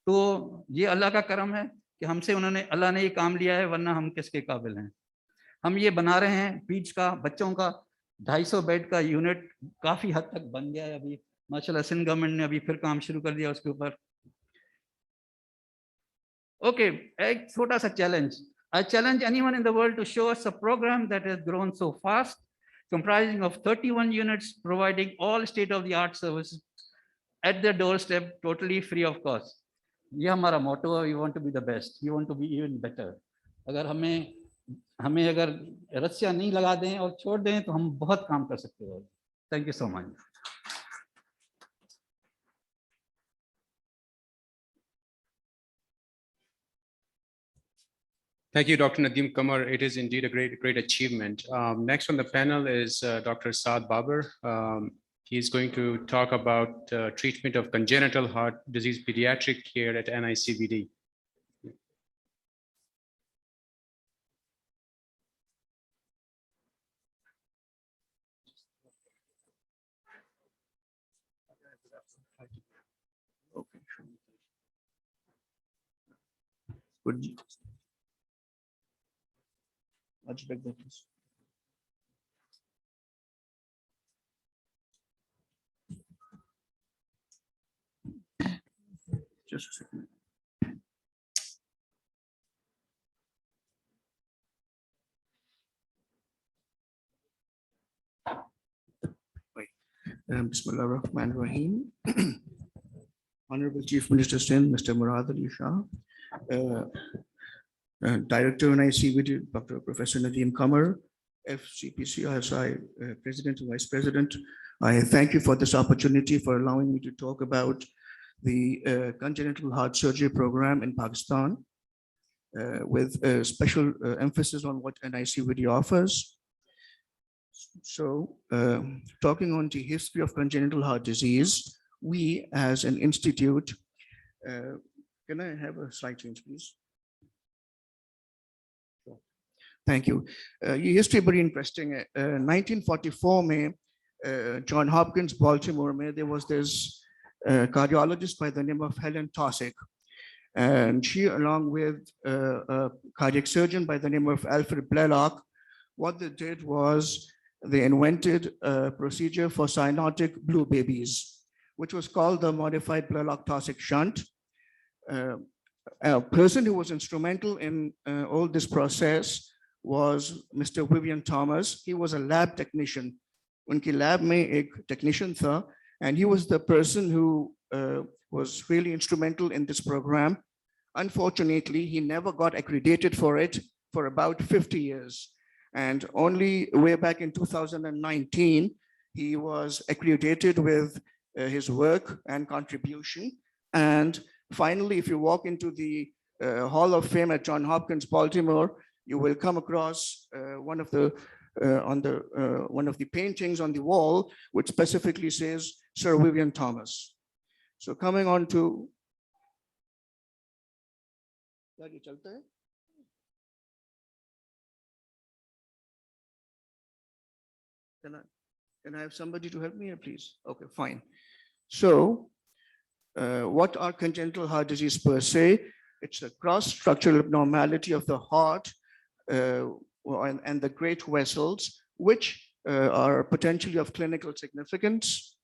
तो ये अल्लाह का करम है कि हमसे उन्होंने, अल्लाह ने ये काम लिया है, वरना हम किसके काबिल हैं। हम ये बना रहे हैं पीच का, बच्चों का 250 बेड का यूनिट काफी हद तक बन गया है अभी माशाल्लाह। सिंध गवर्नमेंट ने अभी फिर काम शुरू कर दिया उसके ऊपर। ओके, एक छोटा सा challenge. I challenge anyone in the world to show us a program that has grown so fast, comprising of 31 units, providing all state-of-the-art services at their doorstep, totally free of cost. ये हमारा मोटो है, we want to be the best, we want to be even better. अगर हमें अगर रस्सियाँ नहीं लगा दें और छोड़ दें तो हम बहुत काम कर सकते हैं। Thank you so much. Thank you, Dr. Nadeem Qamar. It is indeed a great achievement. Next on the panel is Dr. Saad Babar. He's going to talk about treatment of congenital heart disease pediatric care at NICVD. Ajbek, please. Just a second. Bismillah ar-Rahman ar-Rahim. Honorable Chief Minister Sindh, Mr. Murad Ali Shah, Director NICVD, Dr. Professor Nadeem Qamar, FCPC ISI President and Vice President. I thank you for this opportunity for allowing me to talk about the congenital heart surgery program in Pakistan with a special emphasis on what NICVD offers. So talking on the history of congenital heart disease, we as an institute, can I have a slide change, please? Thank you. ये history very interesting है. 1944 में John Hopkins, Baltimore में there was this cardiologist by the name of Helen Taussig, and she, along with a cardiac surgeon by the name of Alfred Blalock, what they did was they invented a procedure for cyanotic blue babies, which was called the modified Blalock-Taussig shunt. A person who was instrumental in all this process was Mr. Vivian Thomas. He was a lab technician. उनकी lab में एक technician था, and he was the person who was really instrumental in this program. Unfortunately, he never got accredited for it for about 50 years. And only way back in 2019, he was accredited with his work and contribution. And finally, if you walk into the Hall of Fame at Johns Hopkins, Baltimore, you will come across one of the paintings on the wall, which specifically says Sir Vivian Thomas. So coming on to, can I have somebody to help me here, please? Okay, fine. So what are congenital heart disease per se? It's a cross-structural abnormality of the heart and the great vessels, which are potentially of clinical significance.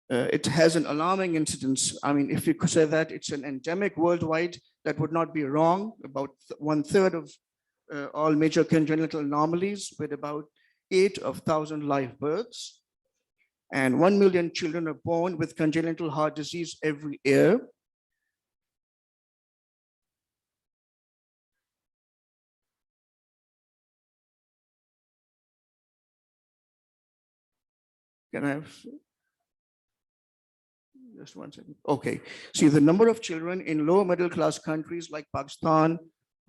It has an alarming incidence. I mean, if you could say that it's an endemic worldwide, that would not be wrong. About 1/3 of all major congenital anomalies, with about 8 of 1,000 live births. And 1 million children are born with congenital heart disease every year. Can I have just one second? Okay. See, the number of children in low middle class countries like Pakistan,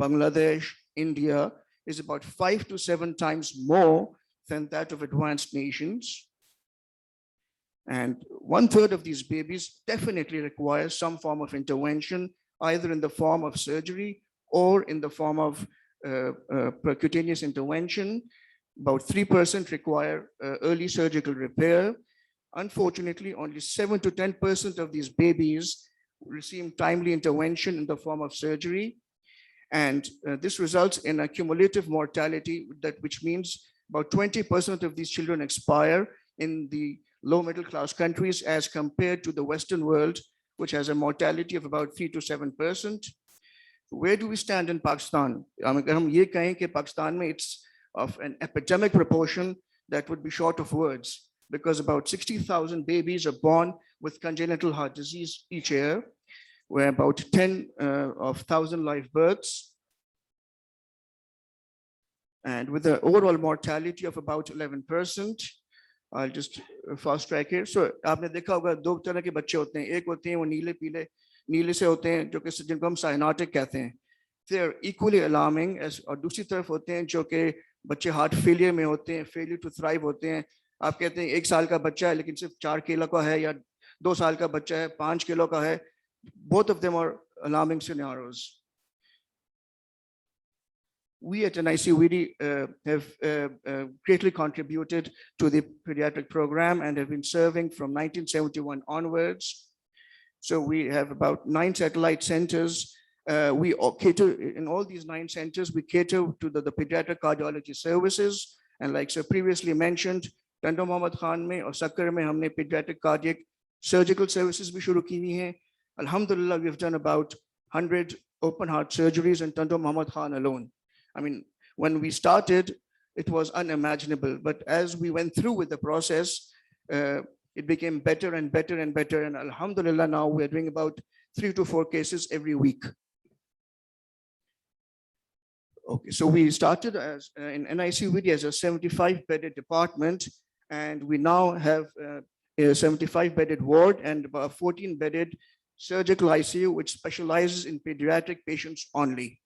Bangladesh, India is about 5 to 7 times more than that of advanced nations. And 1/3 of these babies definitely require some form of intervention, either in the form of surgery or in the form of percutaneous intervention. About 3% require early surgical repair. Unfortunately, only 7 to 10% of these babies receive timely intervention in the form of surgery. And this results in a cumulative mortality, which means about 20% of these children expire in the low middle class countries as compared to the Western world, which has a mortality of about 3 to 7%. Where do we stand in Pakistan? Pakistan it's of an epidemic proportion that would be short of words, because about 60,000 babies are born with congenital heart disease each year, where about 10 of 1,000 live births, and with an overall mortality of about 11%. I'll just fast track here. So आपने देखा होगा 2 तरह के बच्चे होते हैं. एक होते हैं वो नीले से होते हैं, जो कि जिनको हम cyanotic कहते हैं. They're equally alarming as, और दूसरी तरफ होते हैं जो कि बच्चे heart failure में होते हैं, failure to thrive होते हैं. आप कहते हैं 1 साल का बच्चा है लेकिन सिर्फ 4 किलो का है, या 2 साल का बच्चा है 5 किलो का है. Both of them are alarming scenarios. We at NICVD have greatly contributed to the pediatric program and have been serving from 1971 onwards. So we have about 9 satellite centers We cater in all these 9 centers, we cater to the pediatric cardiology services. And like sir previously mentioned, Tando Mohammad Khan mein aur Sakkar mein humne pediatric cardiac surgical services bhi shuru ki hai. Alhamdulillah, we've done about 100 open heart surgeries in Tando Mohammad Khan alone. I mean, when we started, it was unimaginable, but as we went through with the process, it became better and better and better. And alhamdulillah, now we're doing about 3 to 4 cases every week. Okay, so we started as in NICVD as a 75-bedded department, and we now have a 75-bedded ward and about 14-bedded surgical ICU, which specializes in pediatric patients only.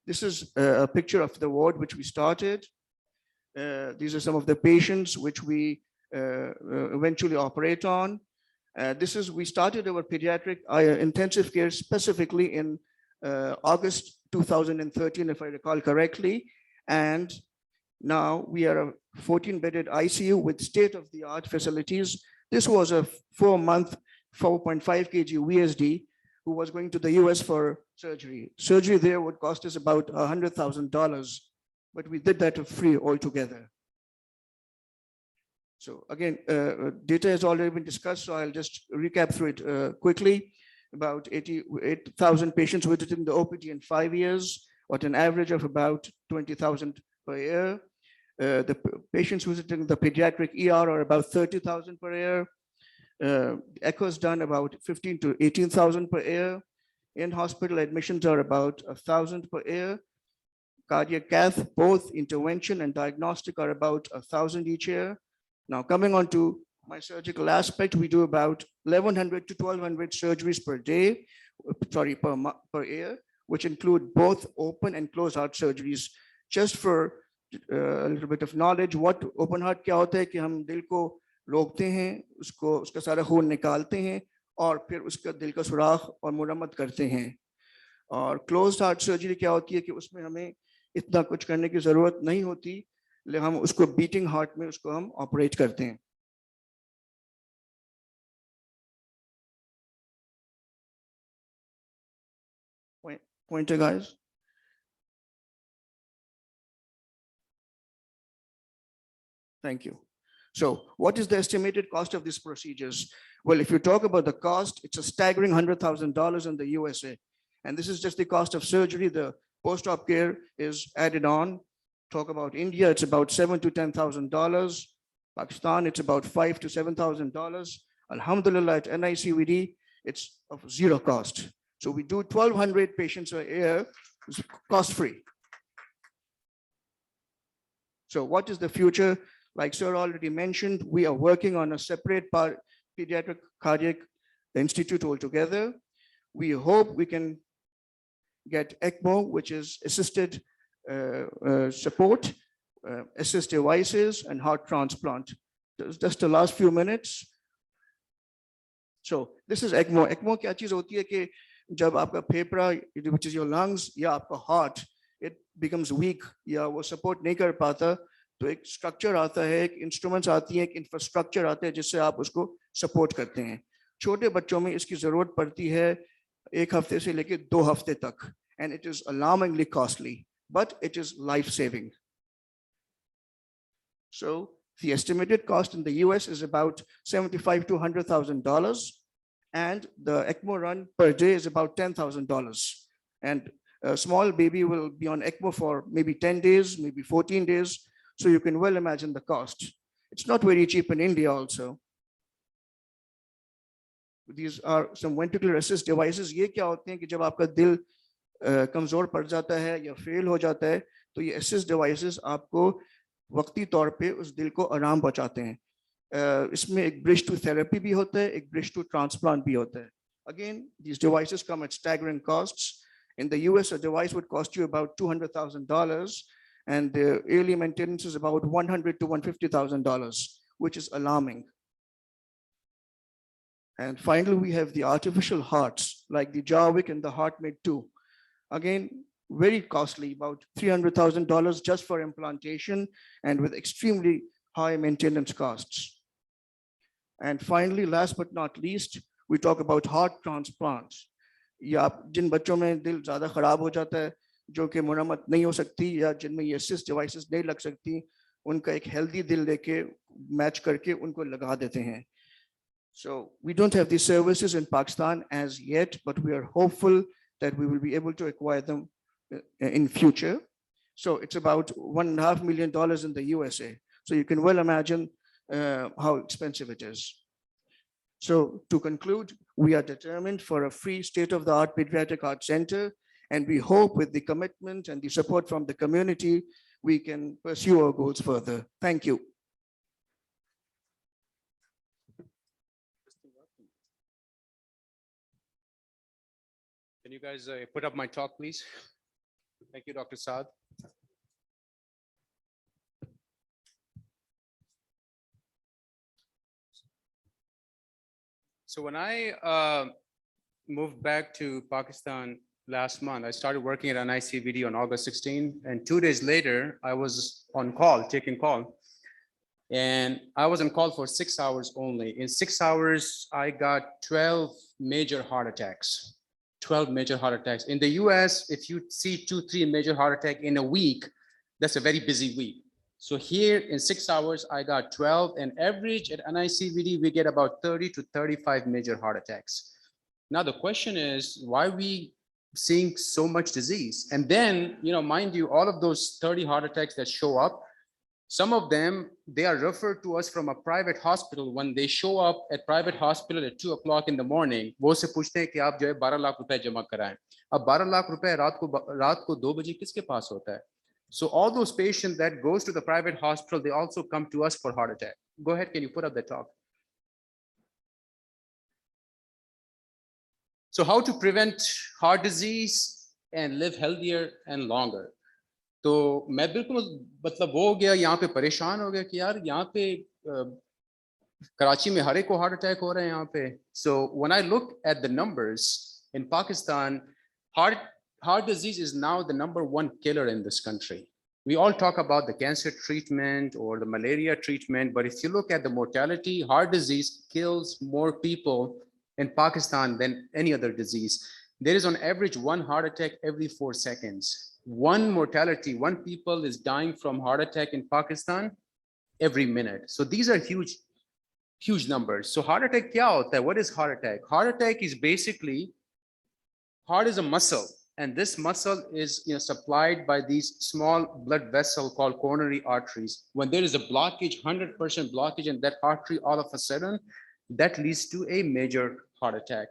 This is a picture of the ward which we started. These are some of the patients which we eventually operate on. We started our pediatric intensive care specifically in August 2013, if I recall correctly. And now we are a 14-bedded ICU with state-of-the-art facilities. This was a 4-month, 4.5 kg VSD who was going to the US for surgery. Surgery there would cost us about $100,000, but we did that for free altogether. So again, data has already been discussed, so I'll just recap through it quickly. About 88,000 patients visiting the OPD in 5 years, at an average of about 20,000 per year. The patients visiting the pediatric ER are about 30,000 per year. Echoes done about 15 to 18,000 per year. In-hospital admissions are about 1,000 per year. Cardiac cath, both intervention and diagnostic, are about 1,000 each year. Now, coming on to my surgical aspect, we do about 1,100 to 1,200 surgeries per day, per year, which include both open and closed heart surgeries. Just for a little bit of knowledge, what open heart क्या होता है कि हम दिल को रोकते हैं, उसका सारा खून निकालते हैं और फिर उसका दिल का सुराख और मुरम्मत करते हैं. और closed heart surgery क्या होती है कि उसमें हमें इतना कुछ करने की जरूरत नहीं होती, लेकिन हम उसको बीटिंग हार्ट में उसको हम ऑपरेट करते हैं. Pointer, guys. Thank you. So what is the estimated cost of these procedures? Well, if you talk about the cost, it's a staggering $100,000 in the USA. And this is just the cost of surgery. The post-op care is added on. Talk about India, it's about $7,000 to $10,000. Pakistan, it's about $5,000 to $7,000. Alhamdulillah, at NICVD, it's of zero cost. So we do 1,200 patients a year, it's cost-free. So what is the future? Like sir already mentioned, we are working on a separate pediatric cardiac institute altogether. We hope we can get ECMO, which is assisted support, assist devices, and heart transplant. Just the last few minutes. So this is ECMO. ECMO क्या चीज होती है कि जब आपका फेफड़ा, which is your lungs, या आपका heart, it becomes weak या वो support नहीं कर पाता, तो एक structure आता है, एक instruments आती हैं, एक infrastructure आता है जिससे आप उसको support करते हैं. छोटे बच्चों में इसकी जरूरत पड़ती है 1 हफ्ते से लेके 2 हफ्ते तक, and it is alarmingly costly, but it is life-saving. So the estimated cost in the US is about $75,000 to $100,000, and the ECMO run per day is about $10,000. And a small baby will be on ECMO for maybe 10 days, maybe 14 days. So you can well imagine the cost. It's not very cheap in India also. These are some ventricular assist devices. ये क्या होते हैं कि जब आपका दिल कमजोर पड़ जाता है या फेल हो जाता है, तो ये assist devices आपको वक्ती तौर पे उस दिल को आराम पहुंचाते हैं. इसमें एक bridge to therapy भी होता है, एक bridge to transplant भी होता है. Again, these devices come at staggering costs. In the US, a device would cost you about $200,000, and the yearly maintenance is about $100,000 to $150,000, which is alarming. And finally, we have the artificial hearts, like the Jarvik and the HeartMate 2. Again, very costly, about $300,000 just for implantation, and with extremely high maintenance costs. And finally, last but not least, we talk about heart transplants. या जिन बच्चों में दिल ज़्यादा खराब हो जाता है, जो कि मुरम्मत नहीं हो सकती, या जिनमें ये assist devices नहीं लग सकती, उनका एक healthy दिल लेके मैच करके उनको लगा देते हैं. So we don't have these services in Pakistan as yet, but we are hopeful that we will be able to acquire them in future. So it's about $1.5 million in the USA. So you can well imagine how expensive it is. So to conclude, we are determined for a free state-of-the-art pediatric heart center, and we hope with the commitment and the support from the community, we can pursue our goals further. Thank you. Can you guys put up my talk, please? Thank you, Dr. Saad. So when I moved back to Pakistan last month, I started working at NICVD on August 16, and 2 days later, I was on call, taking call. And I was on call for 6 hours only. In 6 hours, I got 12 major heart attacks. 12 major heart attacks. In the US, if you see 2-3 major heart attack in a week, that's a very busy week. So here in 6 hours, I got 12, and average at NICVD, we get about 30 to 35 major heart attacks. Now the question is, why are we seeing so much disease? And then, mind you, all of those 30 heart attacks that show up, some of them, they are referred to us from a private hospital. When they show up at private hospital at 2 o'clock in the morning, वो से पूछते हैं कि आप जो है 12 लाख रुपए जमा कराएं. अब 12 लाख रुपए रात को 2 बजे किसके पास होता है? So all those patients that goes to the private hospital, they also come to us for heart attack. Go ahead, can you put up the talk? So how to prevent heart disease and live healthier and longer? तो मैं बिल्कुल मतलब वो हो गया, यहाँ पे परेशान हो गया कि यार यहाँ पे कराची में हर एक को हार्ट अटैक हो रहे हैं यहाँ पे. So when I look at the numbers in Pakistan, heart disease is now the #1 killer in this country. We all talk about the cancer treatment or the malaria treatment, but if you look at the mortality, heart disease kills more people in Pakistan than any other disease. There is on average 1 heart attack every 4 seconds. One mortality, 1 people is dying from heart attack in Pakistan every minute. So these are huge numbers. So heart attack kya hota hai? What is heart attack? Heart attack is basically, heart is a muscle, and this muscle is supplied by these small blood vessels called coronary arteries. When there is a blockage, 100% blockage in that artery, all of a sudden, that leads to a major heart attack.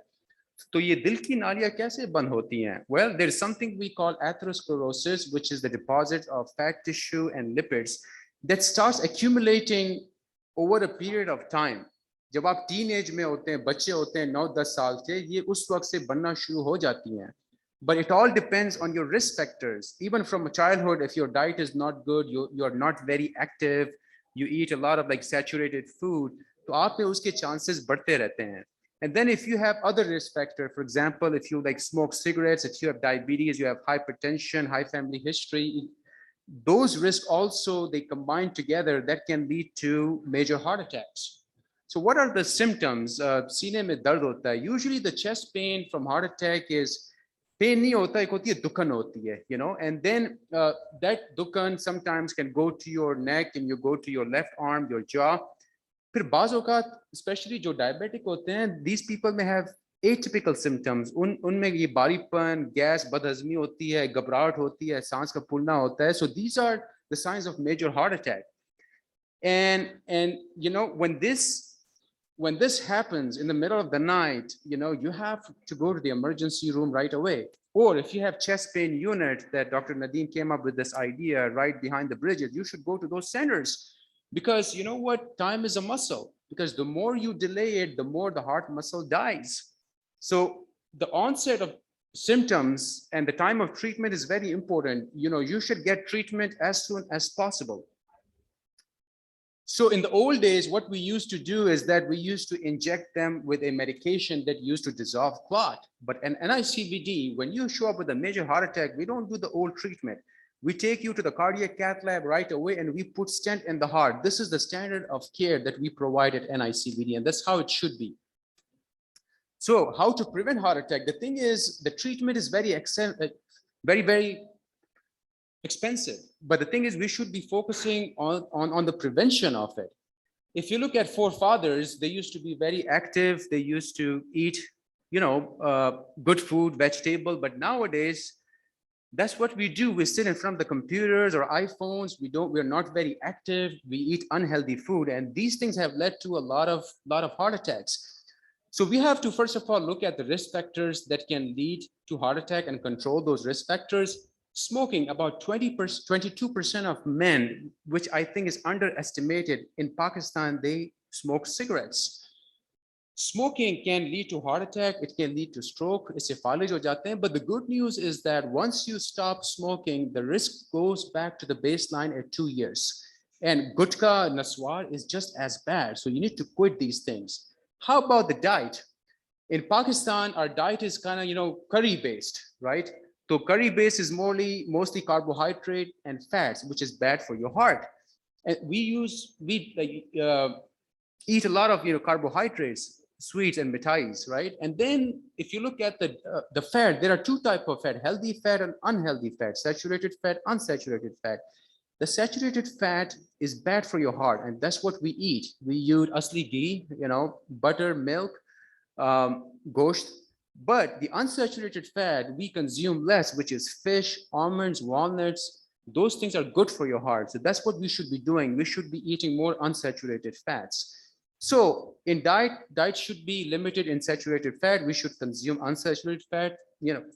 तो ये दिल की नालियां कैसे बंद होती हैं? Well, there is something we call atherosclerosis, which is the deposit of fat tissue and lipids that starts accumulating over a period of time. जब आप टीनेज में होते हैं, बच्चे होते हैं 9-10 साल के, ये उस वक्त से बनना शुरू हो जाती हैं. But it all depends on your risk factors. Even from childhood, if your diet is not good, you're not very active, you eat a lot of like saturated food, तो आप में उसके chances बढ़ते रहते हैं. And then if you have other risk factor, for example, if you like smoke cigarettes, if you have diabetes, you have hypertension, high family history, those risks also, they combine together, that can lead to major heart attacks. So what are the symptoms? सीने में दर्द होता है. Usually the chest pain from heart attack is pain नहीं होता, एक होती है दुखन होती है, and then that Dukhan sometimes can go to your neck and you go to your left arm, your jaw. फिर बाज़ औक़ात especially जो diabetic होते हैं, these people may have atypical symptoms. उनमें ये बारीपन, गैस, बदहज़मी होती है, घबराहट होती है, सांस का फूलना होता है. So these are the signs of major heart attack. And when this happens in the middle of the night, you have to go to the emergency room right away. Or if you have chest pain unit that Dr. Nadeem came up with this idea right behind the bridges, you should go to those centers. Because you know what, time is a muscle, because the more you delay it, the more the heart muscle dies. So the onset of symptoms and the time of treatment is very important. You should get treatment as soon as possible. So in the old days, what we used to do is that we used to inject them with a medication that used to dissolve clot. But in NICVD, when you show up with a major heart attack, we don't do the old treatment. We take you to the cardiac cath lab right away and we put stent in the heart. This is the standard of care that we provide at NICVD, and that's how it should be. So how to prevent heart attack? The thing is, the treatment is very expensive. But the thing is, we should be focusing on the prevention of it. If you look at forefathers, they used to be very active. They used to eat, good food, vegetable. But nowadays, that's what we do. We sit in front of the computers or iPhones. We're not very active. We eat unhealthy food. And these things have led to a lot of heart attacks. So we have to, first of all, look at the risk factors that can lead to heart attack and control those risk factors. Smoking, about 22% of men, which I think is underestimated in Pakistan, they smoke cigarettes. Smoking can lead to heart attack, it can lead to stroke, but the good news is that once you stop smoking, the risk goes back to the baseline at 2 years. And gutka, naswar is just as bad. So you need to quit these things. How about the diet? In Pakistan, our diet is kind of, curry based, right? So curry base is mostly carbohydrate and fats, which is bad for your heart. And we eat a lot of carbohydrates, sweets and mithais, right? And then if you look at the fat, there are two types of fat: healthy fat and unhealthy fat, saturated fat, unsaturated fat. The saturated fat is bad for your heart, and that's what we eat. We use asli ghee, butter, milk, gosht. But the unsaturated fat we consume less, which is fish, almonds, walnuts. Those things are good for your heart. So that's what we should be doing. We should be eating more unsaturated fats. So in diet should be limited in saturated fat. We should consume unsaturated fat,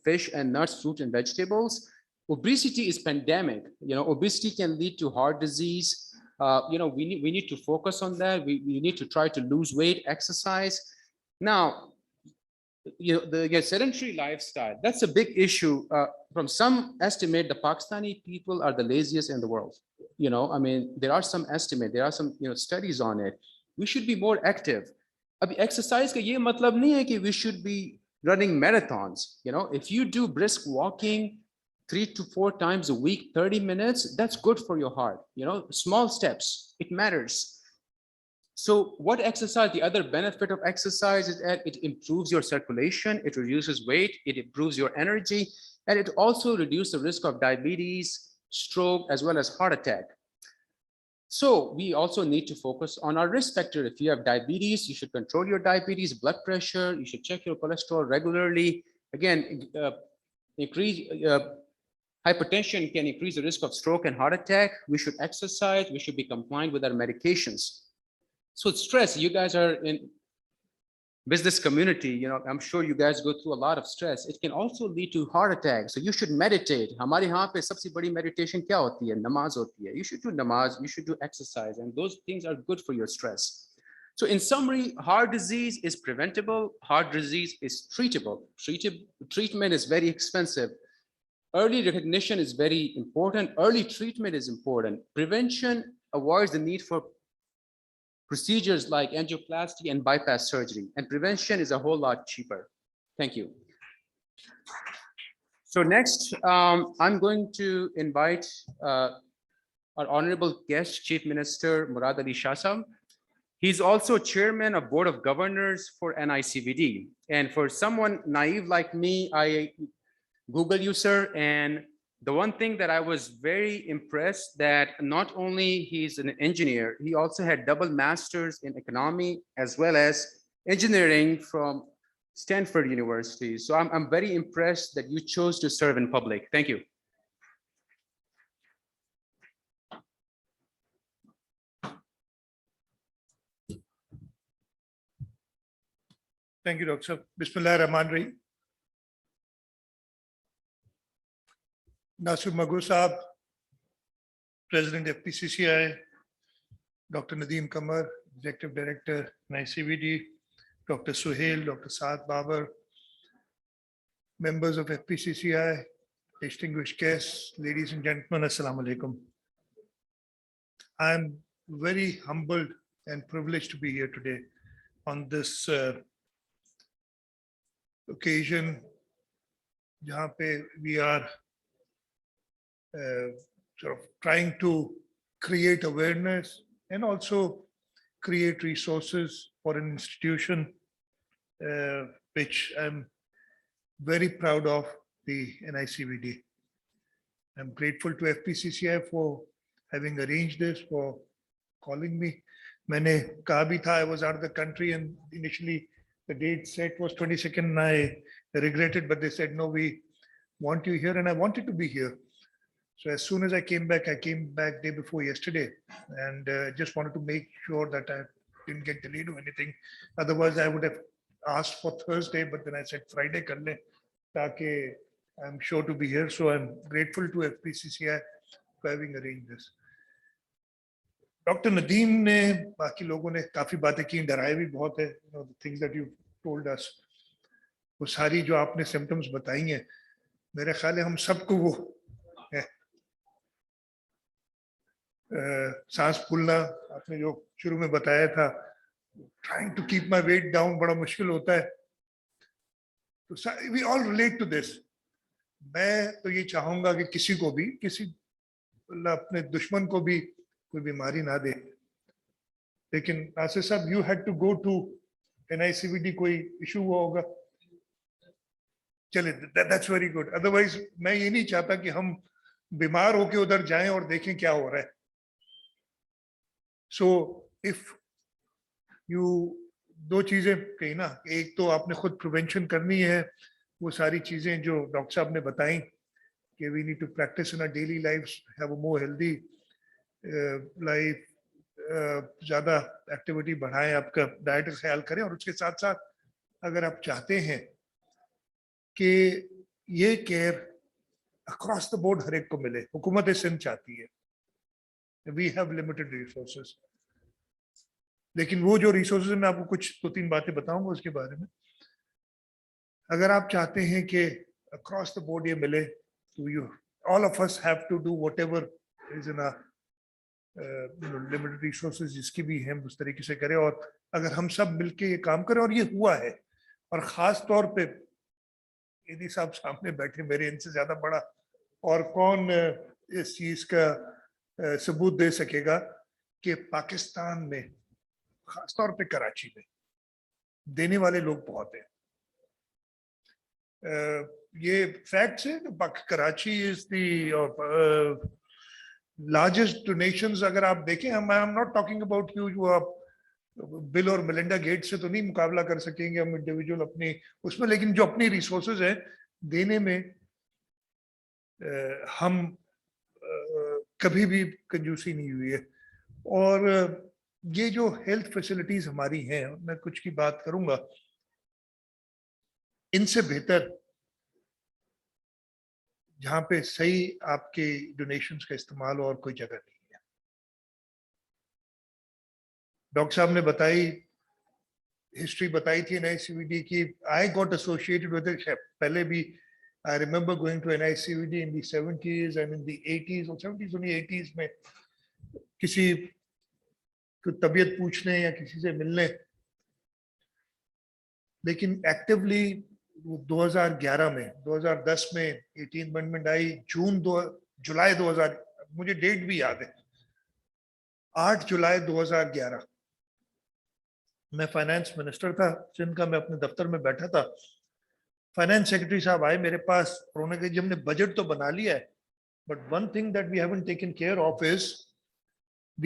fish and nuts, fruit and vegetables. Obesity is pandemic. Obesity can lead to heart disease. We need to focus on that. We need to try to lose weight, exercise. Now, the sedentary lifestyle, that's a big issue. From some estimate, the Pakistani people are the laziest in the world. There are some estimate, there are some studies on it. We should be more active. Exercise ka ye matlab nahi hai ki we should be running marathons. If you do brisk walking 3 to 4 times a week, 30 minutes, that's good for your heart. Small steps, it matters. So what exercise, the other benefit of exercise is that it improves your circulation, it reduces weight, it improves your energy, and it also reduces the risk of diabetes, stroke, as well as heart attack. So we also need to focus on our risk factor. If you have diabetes, you should control your diabetes, blood pressure, you should check your cholesterol regularly. Again, hypertension can increase the risk of stroke and heart attack. We should exercise, we should be compliant with our medications. So stress, you guys are in business community, I'm sure you guys go through a lot of stress. It can also lead to heart attack. So you should meditate. Hamare yahan pe sabse badi meditation kya hoti hai? Namaz hoti hai. You should do namaz, you should do exercise, and those things are good for your stress. So in summary, heart disease is preventable, heart disease is treatable. Treatment is very expensive. Early recognition is very important. Early treatment is important. Prevention avoids the need for procedures like angioplasty and bypass surgery, and prevention is a whole lot cheaper. Thank you. So next, I'm going to invite our honorable guest, Chief Minister Murad Ali Shah Sahab. He's also chairman of Board of Governors for NICVD. And for someone naive like me, I Google you, sir, and the one thing that I was very impressed that not only he's an engineer, he also had double masters in economy as well as engineering from Stanford University. So I'm very impressed that you chose to serve in public. Thank you. Thank you, Dr. Bismillah Rahman Rahim. Nasir Magoo Saab, President FPCCI, Dr. Nadeem Qamar, Executive Director, NICVD, Dr. Suhail, Dr. Saad Babar, members of FPCCI, distinguished guests, ladies and gentlemen, Assalamu alaikum. I'm very humbled and privileged to be here today on this occasion, jahan pe we are sort of trying to create awareness and also create resources for an institution which I'm very proud of the NICVD. I'm grateful to FPCCI for having arranged this, for calling me. मैंने कहा भी था I was out of the country and initially the date set was 22nd and I regretted, but they said, no, we want you here and I wanted to be here. So as soon as I came back day before yesterday and just wanted to make sure that I didn't get delayed or anything. Otherwise I would have asked for Thursday, but then I said Friday kar le, taaki I'm sure to be here. So I'm grateful to FPCCI for having arranged this. Dr. Nadeem ने बाकी लोगों ने काफी बातें की, डराए भी बहुत है, the things that you told us, वो सारी जो आपने symptoms बताई हैं, मेरे ख्याल है हम सबको वो है, सांस फूलना आपने जो शुरू में बताया था, trying to keep my weight down बड़ा मुश्किल होता है, तो we all relate to this. मैं तो ये चाहूंगा कि किसी को भी, किसी अपने दुश्मन को भी कोई बीमारी ना दे, लेकिन नासिर साहब you had to go to NICVD, कोई इशू हुआ होगा, चले, that's very good. Otherwise मैं ये नहीं चाहता कि हम बीमार होके उधर जाएं और देखें क्या हो रहा है. So if you, दो चीजें कही ना, एक तो आपने खुद प्रिवेंशन करनी है, वो सारी चीजें जो डॉक्टर साहब ने बताई कि we need to practice in our daily lives, have a more healthy life, ज़्यादा एक्टिविटी बढ़ाएं, आपका डाइट का ख्याल करें, और उसके साथ साथ अगर आप चाहते हैं कि ये केयर अक्रॉस द बोर्ड हर एक को मिले, हुकूमत सिंध चाहती है, वी हैव लिमिटेड रिसोर्सेज, लेकिन वो जो रिसोर्सेज मैं आपको कुछ दो तीन बातें बताऊंगा उसके बारे में. अगर आप चाहते हैं कि अक्रॉस द बोर्ड ये मिले, तो you all of us have to do whatever is in limited resources जिसकी भी हैं उस तरीके से करें, और अगर हम सब मिलके ये काम करें, और ये हुआ है, और खास तौर पे ईदी साहब सामने बैठे, मेरे इनसे ज्यादा बड़ा और कौन इस चीज का सबूत दे सकेगा कि पाकिस्तान में, खास तौर पे कराची में, देने वाले लोग बहुत हैं. ये फैक्ट्स है, Karachi is the largest donations. अगर आप देखें, I'm not talking about huge, वो आप बिल और मेलिंडा गेट्स से तो नहीं मुकाबला कर सकेंगे हम इंडिविजुअल अपनी उसमें, लेकिन जो अपनी रिसोर्सेज है देने में हम कभी भी कंजूसी नहीं हुई है. और ये जो हेल्थ फैसिलिटीज हमारी हैं, मैं कुछ की बात करूंगा, इनसे बेहतर जहां पे सही आपके डोनेशंस का इस्तेमाल हो और कोई जगह नहीं है. डॉक्टर साहब ने बताई, हिस्ट्री बताई थी NICVD की. I got associated with it पहले भी. I remember going to NICVD in the 70s and in the 80s, और 70s और 80s में किसी को तबीयत पूछने या किसी से मिलने, लेकिन एक्टिवली 2011 में, 2010 में 18th अमेंडमेंट आई, जुलाई 2000, मुझे डेट भी याद है, 8 जुलाई 2011, मैं फाइनेंस मिनिस्टर था सिंध का, मैं अपने दफ्तर में बैठा था, फाइनेंस सेक्रेटरी साहब आए मेरे पास, उन्होंने कहा जी हमने बजट तो बना लिया है, but one thing that we haven't taken care of is the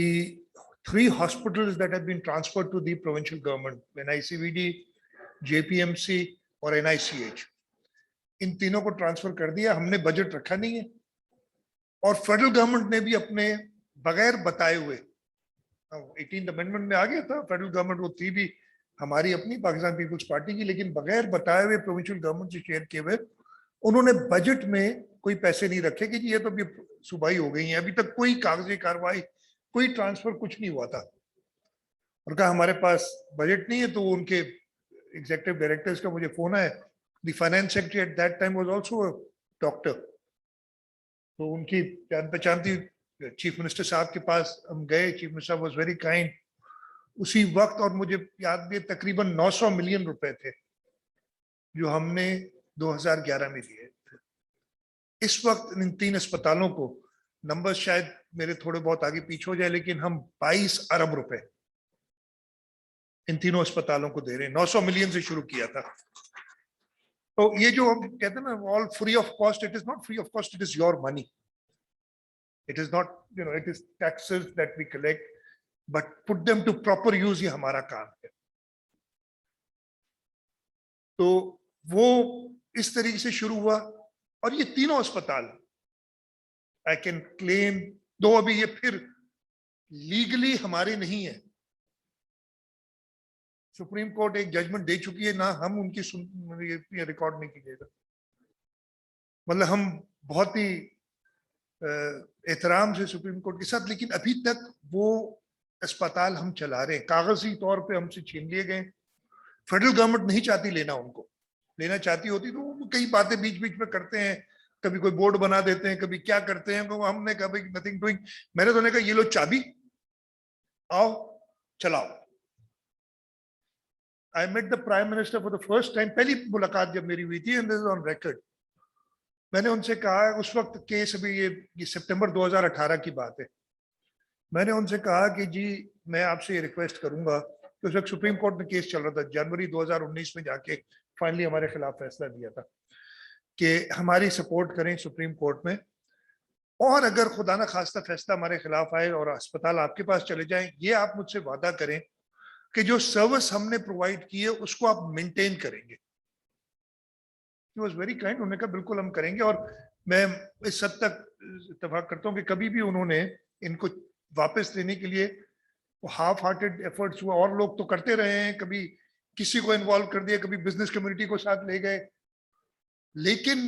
3 hospitals that have been transferred to the provincial government, NICVD, JPMC और NICH. इन तीनों को ट्रांसफर कर दिया, हमने बजट रखा नहीं है, और फेडरल गवर्नमेंट ने भी अपने बगैर बताए हुए, 18th अमेंडमेंट में आ गया था, फेडरल गवर्नमेंट वो थी भी हमारी अपनी पाकिस्तान पीपल्स पार्टी की, लेकिन बगैर बताए हुए प्रोविंशियल गवर्नमेंट से शेयर किए हुए उन्होंने बजट में कोई पैसे नहीं रखे कि ये तो अभी सूबाई हो गई है, अभी तक कोई कागजी कार्रवाई, कोई ट्रांसफर कुछ नहीं हुआ था. और कहा हमारे पास बजट नहीं है, तो उनके एग्जीक्यूटिव डायरेक्टर्स का मुझे फोन आया. The finance secretary at that time was also a doctor, तो उनकी जान पहचान थी. चीफ मिनिस्टर साहब के पास हम गए, chief minister was very kind उसी वक्त, और मुझे याद है तकरीबन 900 मिलियन रुपए थे जो हमने 2011 में दिए थे. इस वक्त इन 3 अस्पतालों को, नंबर शायद मेरे थोड़े बहुत आगे पीछे हो जाए, लेकिन हम 22 अरब रुपए इन तीनों अस्पतालों को दे रहे हैं, 900 मिलियन से शुरू किया था। तो ये जो हम कहते हैं ना all free of cost, it is not free of cost, it is your money, it is not it is taxes that we collect, but put them to proper use, ये हमारा काम है। तो वो इस तरीके से शुरू हुआ। और ये तीनों अस्पताल आई कैन क्लेम, दो अभी ये फिर लीगली हमारे नहीं है, सुप्रीम कोर्ट एक जजमेंट दे चुकी है, ना हम उनकी ये रिकॉर्ड नहीं कीजिएगा। मतलब हम बहुत ही एहतराम से सुप्रीम कोर्ट के साथ, लेकिन अभी तक वो अस्पताल हम चला रहे हैं, कागजी तौर पे हमसे छीन लिए गए। फेडरल गवर्नमेंट नहीं चाहती लेना, उनको लेना चाहती होती तो वो कई बातें बीच बीच में करते हैं, कभी कोई बोर्ड बना देते हैं, कभी क्या करते हैं। तो हमने कहा भाई नथिंग डूइंग, मैंने तो कहा ये लो चाबी, आओ चलाओ। I met the prime minister for the first time, पहली मुलाकात जब मेरी हुई थी, and this is on record. मैंने उनसे कहा, उस वक्त केस अभी ये सितंबर 2018 की बात है, मैंने उनसे कहा कि जी मैं आपसे ये रिक्वेस्ट करूंगा, कि उस वक्त सुप्रीम कोर्ट में केस चल रहा था, जनवरी 2019 में जाके फाइनली हमारे खिलाफ फैसला दिया था कि हमारी सपोर्ट करें सुप्रीम कोर्ट में, और अगर खुदा ना खास्ता फैसला हमारे खिलाफ आए और अस्पताल आपके पास चले जाएं, ये आप मुझसे वादा करें कि जो सर्विस हमने प्रोवाइड की है उसको आप मेंटेन करेंगे। He was very kind, उन्होंने कहा बिल्कुल हम करेंगे। और मैं इस हद तक इत्तेफाक करता हूँ कि कभी भी उन्होंने इनको वापस लेने के लिए हाफ हार्टेड एफर्ट्स हुआ, और लोग तो करते रहे हैं, कभी किसी को इन्वॉल्व कर दिया, कभी बिजनेस कम्युनिटी को साथ ले गए, लेकिन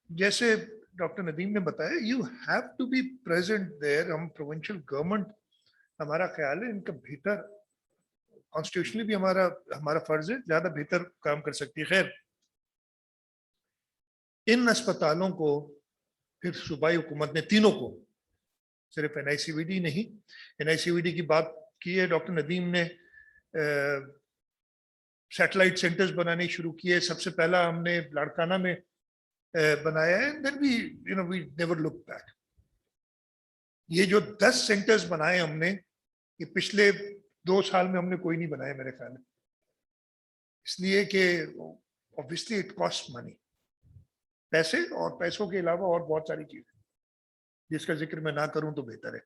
जैसे डॉक्टर नदीम ने बताया, you have to be present there. हम प्रोविंशियल गवर्नमेंट, हमारा ख्याल है इनका बेहतर, कॉन्स्टिट्यूशनली भी हमारा फर्ज है, ज्यादा बेहतर काम कर सकती है। खैर, इन अस्पतालों को फिर सूबाई हुकूमत ने तीनों को, सिर्फ NICVD नहीं, NICVD की बात की है डॉक्टर नदीम ने, सैटेलाइट सेंटर्स बनाने शुरू किए। सबसे पहला हमने लाड़काना में बनाया है, then we never look back. ये जो 10 सेंटर्स बनाए हमने, ये पिछले 2 साल में हमने कोई नहीं बनाया मेरे ख्याल में, इसलिए कि ऑब्वियसली इट कॉस्ट मनी, पैसे, और पैसों के अलावा और बहुत सारी चीजें जिसका जिक्र मैं ना करूं तो बेहतर है।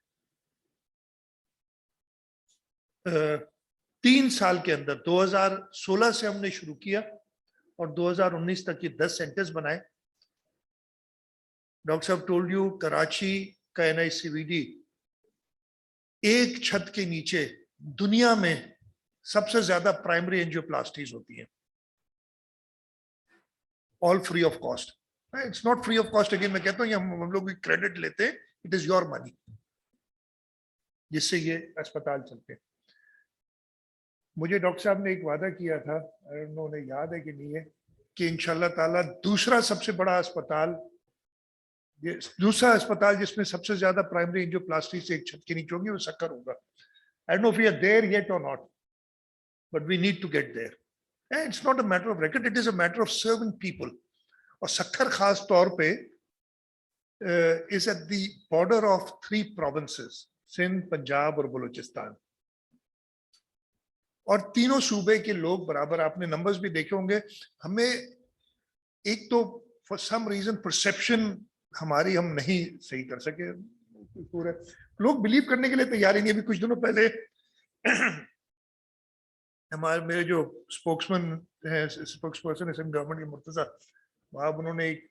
3 साल के अंदर 2016 से हमने शुरू किया और 2019 तक ये 10 सेंटर्स बनाए। डॉक्टर साहब टोल्ड यू, कराची का NICVD एक छत के नीचे दुनिया में सबसे ज्यादा प्राइमरी एंजियोप्लास्टीज होती है, all free of cost. It's not free of cost, again मैं कहता हूँ, हम लोग क्रेडिट लेते हैं, इट इज योर मनी जिससे ये अस्पताल चलते हैं। मुझे डॉक्टर साहब ने एक वादा किया था, उन्होंने याद है कि नहीं है, कि इंशाल्लाह ताला दूसरा सबसे बड़ा अस्पताल, दूसरा अस्पताल जिसमें सबसे ज्यादा प्राइमरी एंजियोप्लास्टी से एक छत के नीचे होंगे, वो सक्कर होगा। I don't know if we are there yet और not, but we need to get there. It's not a matter of record, it is a matter of serving people. और सक्कर खास तौर पे is at the border of 3 provinces, Sindh, Punjab और बलूचिस्तान, और तीनों सूबे के लोग बराबर, आपने नंबर्स भी देखे होंगे। हमें एक तो फॉर सम रीजन परसेप्शन हमारी हम नहीं सही कर सके, पूरे लोग बिलीव करने के लिए तैयार ही नहीं। अभी कुछ दिनों पहले मेरे जो स्पोक्समैन है, स्पोक्सपर्सन है गवर्नमेंट के, मुर्तजा वहाब, उन्होंने एक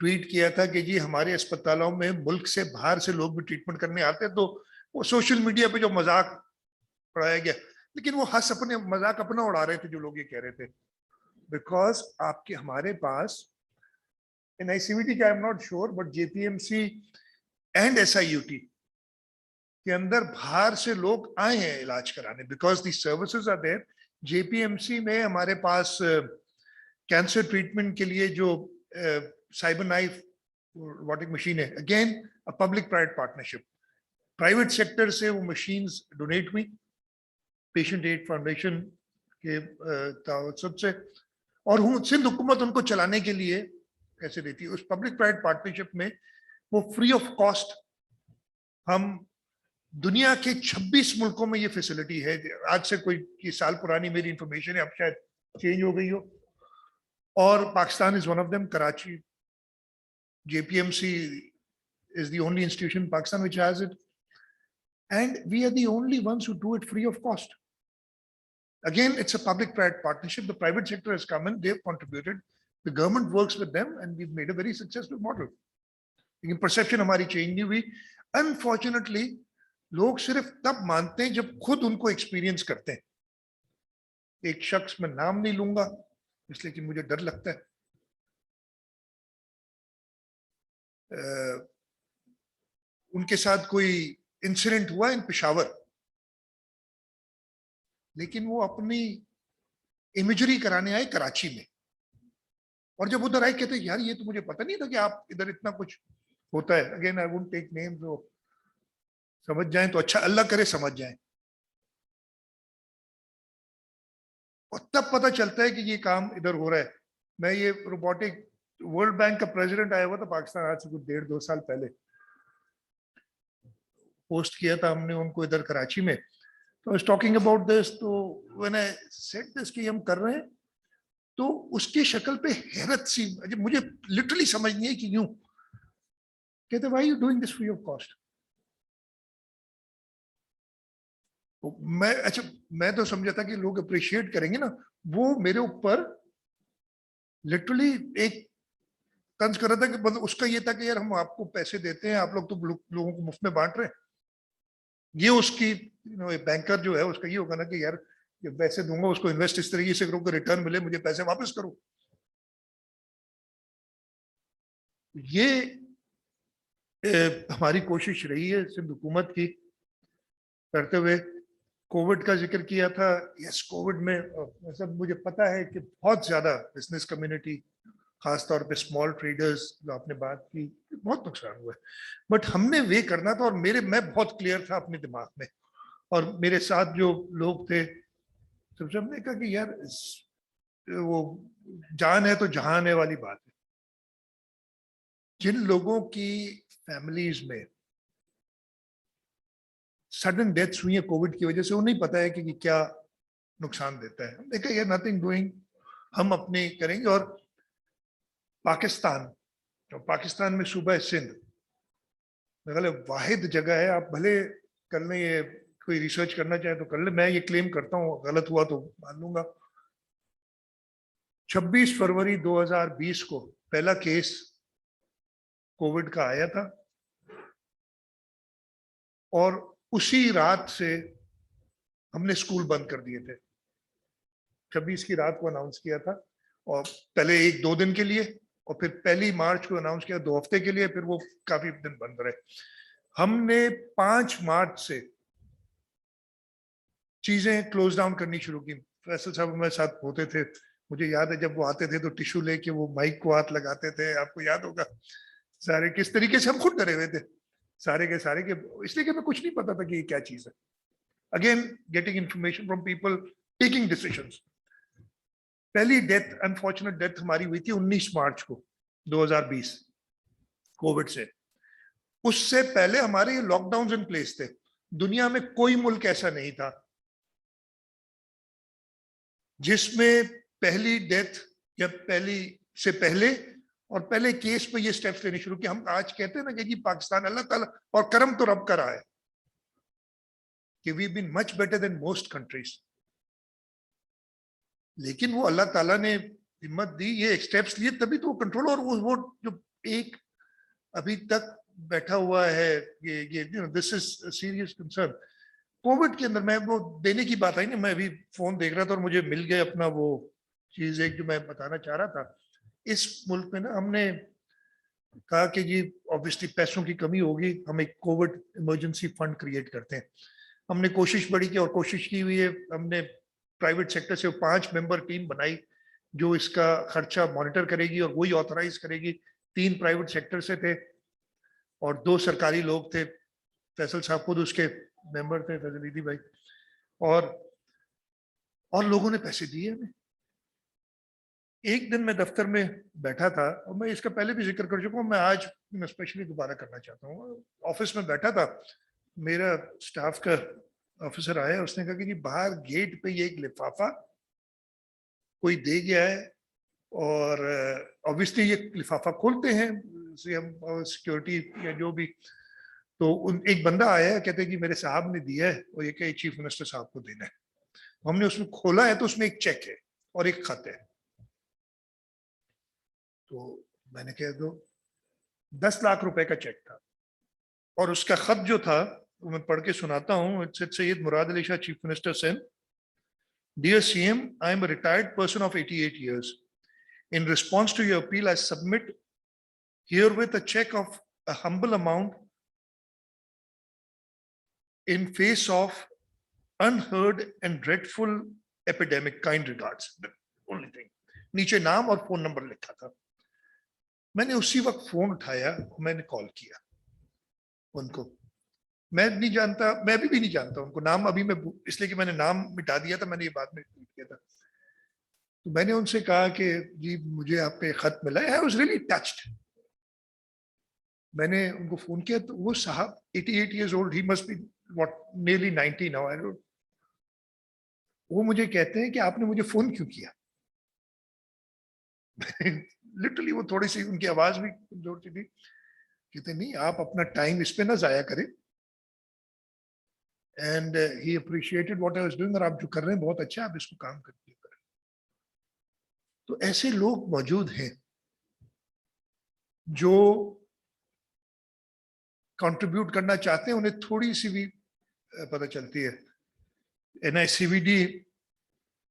ट्वीट किया था कि जी हमारे अस्पतालों में मुल्क से बाहर से लोग भी ट्रीटमेंट करने आते हैं। तो वो सोशल मीडिया पे जो मजाक उड़ाया गया, लेकिन वो मजाक अपना उड़ा रहे थे जो लोग ये कह रहे थे, बिकॉज आपके हमारे पास NICVD का I am not sure, but JPMC and SIUT के अंदर बाहर से लोग आए हैं इलाज कराने, because the services are there. JPMC में हमारे पास कैंसर ट्रीटमेंट के लिए जो साइबर नाइफ रोबोटिक मशीन है, again a public private partnership, private sector से वो मशीन्स डोनेट हुई पेशेंट एड फाउंडेशन के तावसत से, और सिंध हुकूमत उनको चलाने के लिए कैसे देती है। उस पब्लिक प्राइवेट पार्टनरशिप में वो फ्री ऑफ कॉस्ट हम दुनिया के 26 मुल्कों में ये फैसिलिटी है। आज से कोई साल पुरानी मेरी इंफॉर्मेशन है, अब शायद चेंज हो गई हो। और Pakistan is one of them. Karachi JPMC is the only institution in Pakistan which has it, and we are the only ones who do it free of cost. Again, it's a public-private partnership. The private sector has come in, they've contributed. The government works with them, and we've made a very successful model. लेकिन perception हमारी change नहीं हुई। Unfortunately, लोग सिर्फ तब मानते हैं जब खुद उनको experience करते हैं। एक शख्स में नाम नहीं लूंगा इसलिए कि मुझे डर लगता है। उनके साथ कोई इंसिडेंट हुआ इन पेशावर, लेकिन वो अपनी इमेजरी कराने आए कराची में, और जब उधर आए कहते यार ये तो मुझे पता नहीं था कि आप इधर इतना कुछ होता है। Again I won't take names, वो समझ जाएं तो अच्छा, अल्लाह करे समझ जाएं। और तब पता चलता है कि ये काम इधर हो रहा है। मैं ये रोबोटिक, वर्ल्ड बैंक का प्रेसिडेंट आया हुआ था पाकिस्तान आज से कुछ 1.5-2 साल पहले, पोस्ट किया था हमने उनको इधर कराची में। तो I was talking about this, तो व्हेन आई सेड दिस कि हम कर रहे हैं, तो उसकी शक्ल पे हैरत सी, मुझे लिटरली समझ नहीं है कि यूं कहते why you doing this free of cost. मैं तो समझा था कि लोग अप्रिशिएट करेंगे ना। वो मेरे ऊपर लिटरली एक तंज कर रहा था कि मतलब उसका ये था कि यार हम आपको पैसे देते हैं, आप लोग तो लोगों को मुफ्त में बांट रहे हैं। ये उसकी बैंकर जो है उसका ये होगा ना कि यार ये पैसे दूंगा उसको इन्वेस्ट इस तरीके से करो कि रिटर्न मिले, मुझे पैसे वापस करो। ये हमारी कोशिश रही है सिंध हुकूमत की करते हुए। कोविड का जिक्र किया था, यस कोविड में सब मुझे पता है कि बहुत ज्यादा बिजनेस कम्युनिटी, खासतौर पे स्मॉल ट्रेडर्स जो आपने बात की, बहुत नुकसान हुआ है। बट हमने वे करना था, और मैं बहुत क्लियर था अपने दिमाग में, और मेरे साथ जो लोग थे सबने कहा कि यार वो जान है तो जहान है वाली बात है। जिन लोगों की फैमिलीज में सडन डेथ्स हुई है कोविड की वजह से, उन्हें पता है कि क्या नुकसान देता है। हमने कहा यार नथिंग डूइंग, हम अपने करेंगे। और पाकिस्तान में सूबा है सिंध, मेरे वाहिद जगह है, आप भले कर लें, ये कोई रिसर्च करना चाहे तो कर ले, मैं ये क्लेम करता हूँ, गलत हुआ तो मान लूंगा। 26 फरवरी 2020 को पहला केस कोविड का आया था, और उसी रात से हमने स्कूल बंद कर दिए थे। 26 की रात को अनाउंस किया था, और पहले 1-2 दिन के लिए, और फिर 1 मार्च को अनाउंस किया 2 हफ्ते के लिए, फिर वो काफी दिन बंद रहे। हमने 5 मार्च से चीजें क्लोज डाउन करनी शुरू की। फैसल साहब हमारे साथ होते थे, मुझे याद है जब वो आते थे तो टिश्यू लेके वो माइक को हाथ लगाते थे, आपको याद होगा सारे किस तरीके से हम खुद डरे हुए थे सारे के, इसलिए कि हमें कुछ नहीं पता था कि ये क्या चीज है। Again getting information from people, taking decisions. पहली डेथ, अनफॉर्चुनेट डेथ हमारी हुई थी 19 मार्च को 2020 कोविड से। उससे पहले हमारे ये लॉकडाउन इन प्लेस थे। दुनिया में कोई मुल्क ऐसा नहीं था जिसमें पहली डेथ या पहली से पहले और पहले केस पे ये स्टेप्स लेने शुरू किए। हम आज कहते हैं ना कि जी पाकिस्तान अल्लाह ताला, और करम तो रब का रहा है कि we been much better than most countries, लेकिन वो अल्लाह ताला ने हिम्मत दी, ये स्टेप्स लिए तभी तो वो कंट्रोल। और वो जो एक अभी तक बैठा हुआ है, ये this is serious concern. Covid के अंदर मैं वो देने की बात आई ना, मैं अभी फोन देख रहा था और मुझे मिल गया अपना वो चीज एक जो मैं बताना चाह रहा था। इस मुल्क में ना हमने कहा कि जी ऑब्वियसली पैसों की कमी होगी, हम एक कोविड इमरजेंसी फंड क्रिएट करते हैं। हमने कोशिश बड़ी की, और कोशिश की हुई है। हमने प्राइवेट सेक्टर से 5 मेंबर टीम बनाई जो इसका खर्चा मॉनिटर करेगी और वही ऑथराइज करेगी। 3 प्राइवेट सेक्टर से थे और 2 सरकारी लोग थे। फैसल साहब खुद उसके मेंबर थे, फैजल भाई, और लोगों ने पैसे दिए हमें। एक दिन मैं दफ्तर में बैठा था, और मैं इसका पहले भी जिक्र कर चुका हूँ, मैं आज स्पेशली दोबारा करना चाहता हूँ। ऑफिस में बैठा था मेरा स्टाफ का ऑफिसर आया, उसने कहा कि जी बाहर गेट पे ये एक लिफाफा कोई दे गया है, और ऑब्वियसली ये लिफाफा खोलते हैं सीएम सिक्योरिटी या जो भी, तो एक बंदा आया है, कहते हैं कि मेरे साहब ने दिया है और ये कहे चीफ मिनिस्टर साहब को देना है। हमने उसमें खोला है तो उसमें एक चेक है और एक खत है। तो मैंने कह दो 10 लाख रुपए का चेक था, और उसका खत जो था वो मैं पढ़ के सुनाता हूँ। It's Syed Murad Ali Shah, chief minister Sindh. Dear CM, I am a retired person of 88 years. In response to your appeal, I submit herewith a check of a humble amount in face of unheard and dreadful epidemic. Kind regards. The only thing. नीचे नाम और phone number लिखा था। मैंने उसी वक्त phone उठाया, मैंने कॉल किया उनको। मैं नहीं जानता, मैं भी नहीं जानता उनको नाम अभी, मैं इसलिए कि मैंने नाम मिटा दिया था, मैंने ये बाद में ट्वीट किया था। तो मैंने उनसे कहा कि जी मुझे आप पे खत मिला है। I was really touched. मैंने उनको फोन किया तो वो साहब 88 years old, he must be what nearly 90 now, I don't. वो मुझे कहते हैं कि आपने मुझे फोन क्यों किया। लिटरली वो थोड़ी सी उनकी आवाज भी कमजोर थी। कहते नहीं, आप अपना टाइम इस पे ना जाया करें, and he appreciated what I was doing, और आप जो कर रहे हैं बहुत अच्छा है, आप इसको काम करते करें। तो ऐसे लोग मौजूद हैं जो कंट्रीब्यूट करना चाहते हैं, उन्हें थोड़ी सी भी पता चलती है। NICVD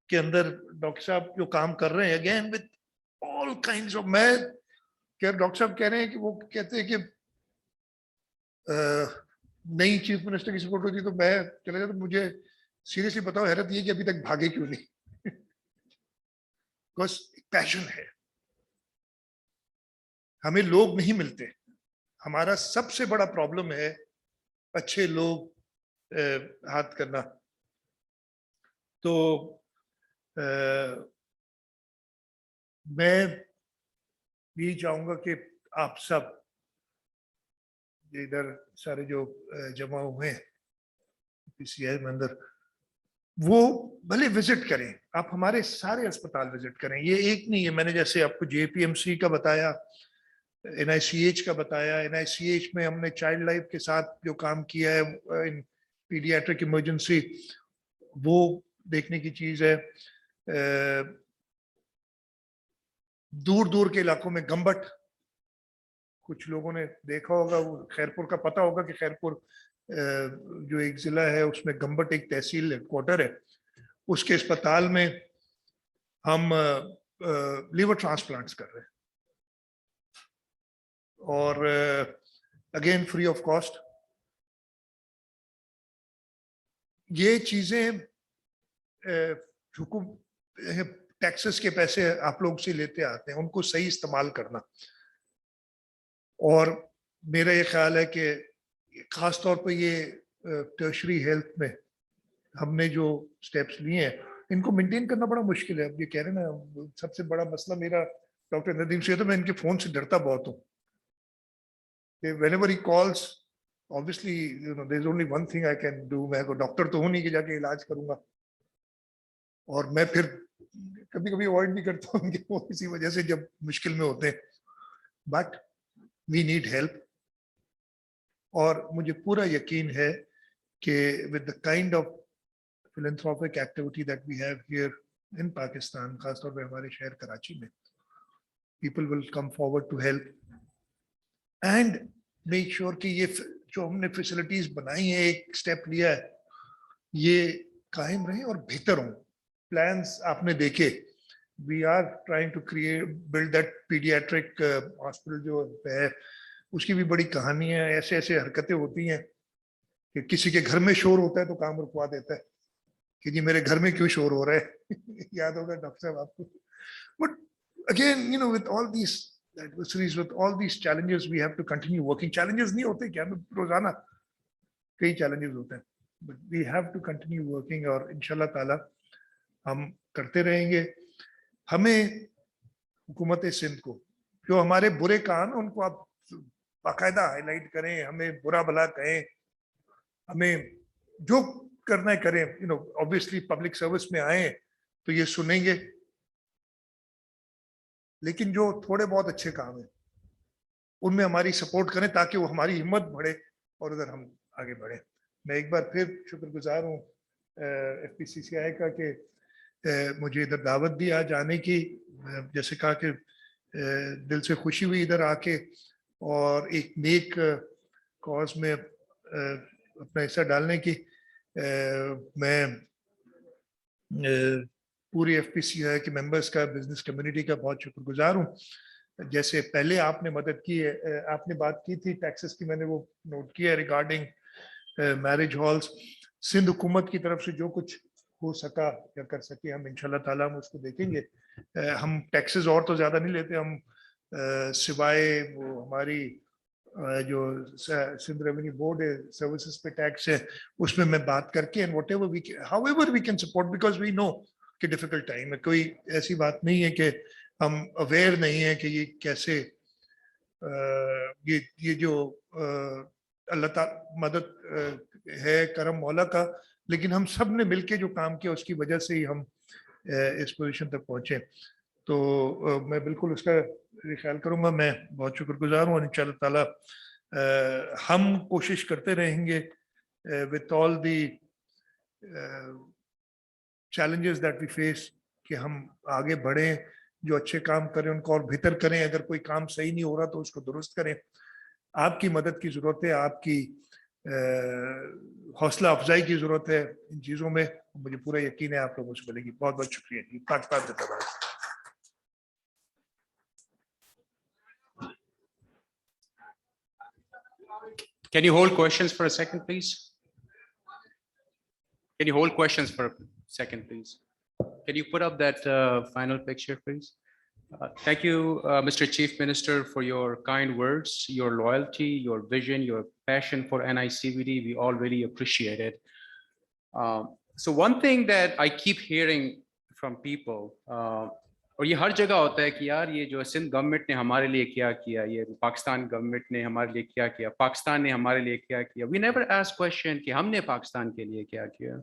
के अंदर डॉक्टर साहब जो काम कर रहे हैं, again with all kinds of, मैं डॉक्टर साहब कह रहे हैं कि वो कहते हैं कि नई चीफ मिनिस्टर की सपोर्ट होती तो मैं चले जाता। तो मुझे सीरियसली बताओ, हैरत ये कि अभी तक भागे क्यों नहीं। बिकॉज पैशन है। हमें लोग नहीं मिलते। हमारा सबसे बड़ा प्रॉब्लम है अच्छे लोग हाथ करना। तो मैं भी चाहूंगा कि आप सब इधर सारे जो जमा हुए हैं PCI में अंदर, वो भले विजिट करें। आप हमारे सारे अस्पताल विजिट करें। ये एक नहीं है, मैंने जैसे आपको JPMC का बताया, NICH का बताया। NICH में हमने चाइल्ड लाइफ के साथ जो काम किया है इन पीडियाट्रिक इमरजेंसी, वो देखने की चीज है। दूर दूर के इलाकों में गंबट, कुछ लोगों ने देखा होगा, वो खैरपुर का पता होगा कि खैरपुर जो एक जिला है उसमें गंबट एक तहसील हेडक्वार्टर है। उसके अस्पताल में हम लीवर ट्रांसप्लांट्स कर रहे हैं, और अगेन फ्री ऑफ कॉस्ट। ये चीजें टैक्सेस के पैसे आप लोग से लेते आते हैं, उनको सही इस्तेमाल करना। और मेरा ये ख्याल है कि खास तौर पे ये टर्शरी हेल्थ में हमने जो स्टेप्स लिए हैं, इनको मेंटेन करना बड़ा मुश्किल है। अब ये कह रहे हैं ना, सबसे बड़ा मसला मेरा डॉक्टर नदीम से, तो मैं इनके फोन से डरता बहुत हूँ। Whenever he calls, obviously, you know, there's only one thing I can do. मैं को डॉक्टर तो हूँ नहीं कि जाके इलाज करूंगा, और मैं फिर कभी कभी अवॉइड भी करता हूँ कि वो इसी वजह से जब मुश्किल में होते हैं। बट वी नीड हेल्प, और मुझे पूरा यकीन है कि with the kind of philanthropic activity that we have here in Pakistan, खासतौर पे हमारे शहर कराची में, people will come forward to help and make sure कि ये जो हमने फैसिलिटीज बनाई है, एक स्टेप लिया है, ये कायम रहे और बेहतर हों। प्लान्स आपने देखे, we are trying to build that pediatric hospital जो है, उसकी भी बड़ी कहानी है। ऐसे ऐसे हरकतें होती हैं कि किसी के घर में शोर होता है तो काम रुकवा देता है कि जी मेरे घर में क्यों शोर हो रहा है। याद होगा डॉक्टर साहब आपको। But again, you know, with all these adversaries, with all these challenges, we have to continue working. Challenges नहीं होते क्या, रोजाना कई challenges होते हैं, but we have to continue working, और इंशाल्लाह ताला हम करते रहेंगे। हमें हुकूमत सिंध को जो हमारे बुरे काम, उनको आप बाकायदा हाईलाइट करें, हमें बुरा भला कहें, हमें जो करना है करें, ऑब्वियसली पब्लिक सर्विस में आए तो ये सुनेंगे, लेकिन जो थोड़े बहुत अच्छे काम है उनमें हमारी सपोर्ट करें ताकि वो हमारी हिम्मत बढ़े और उधर हम आगे बढ़े। मैं एक बार फिर शुक्रगुजार हूँ FPCCI का कि मुझे इधर दावत दी आज आने की। जैसे कहा कि दिल से खुशी हुई इधर आके और एक नेक कॉज में अपना हिस्सा डालने की। मैं पूरी FPCCI के मेंबर्स का, बिजनेस कम्युनिटी का बहुत शुक्रगुजार हूँ। जैसे पहले आपने मदद की है, आपने बात की थी टैक्सेस की, मैंने वो नोट किया है रिगार्डिंग मैरिज हॉल्स। सिंध हुकूमत की तरफ से जो कुछ हो सका या कर सके हम इंशाल्लाह ताला हम उसको देखेंगे। हम टैक्सेस और तो ज़्यादा नहीं लेते, हम सिवाय वो हमारी जो सिंध रेवेन्यू बोर्ड है सर्विसेज पे टैक्स है उसमें मैं बात करके and whatever we however we can support, because we know कि डिफिकल्ट टाइम है। कोई ऐसी बात नहीं है कि हम अवेयर नहीं है कि ये कैसे ये जो अल्लाह ताला मदद है करम मौला का, लेकिन हम सब ने मिलके जो काम किया उसकी वजह से ही हम इस पोजीशन तक पहुंचे। तो मैं बिल्कुल उसका ख्याल करूंगा। मैं बहुत शुक्रगुजार हूँ। इंशाल्लाह ताला हम कोशिश करते रहेंगे with all the challenges that we face कि हम आगे बढ़ें, जो अच्छे काम करें उनको और बेहतर करें, अगर कोई काम सही नहीं हो रहा तो उसको दुरुस्त करें। आपकी मदद की जरूरत है, आपकी हौसला अफजाई की जरूरत है इन चीजों में। मुझे पूरा यकीन है आप लोगों से मिलेगी। बहुत बहुत शुक्रिया जी। पाकिस्तान जिंदाबाद। Can you hold questions for a second, please? Can you hold questions for a second, please? Can you put up that final picture, please? Thank you, Mr. Chief Minister, for your kind words, your loyalty, your vision, your passion for NICVD. We all really appreciate it. So one thing that I keep hearing from people, और ये हर जगह होता है कि यार ये जो Sindh government ने हमारे लिए क्या किया, ये पाकिस्तान गवर्नमेंट ने हमारे लिए क्या किया, पाकिस्तान ने हमारे लिए क्या किया। We never ask question कि हमने पाकिस्तान के लिए क्या किया।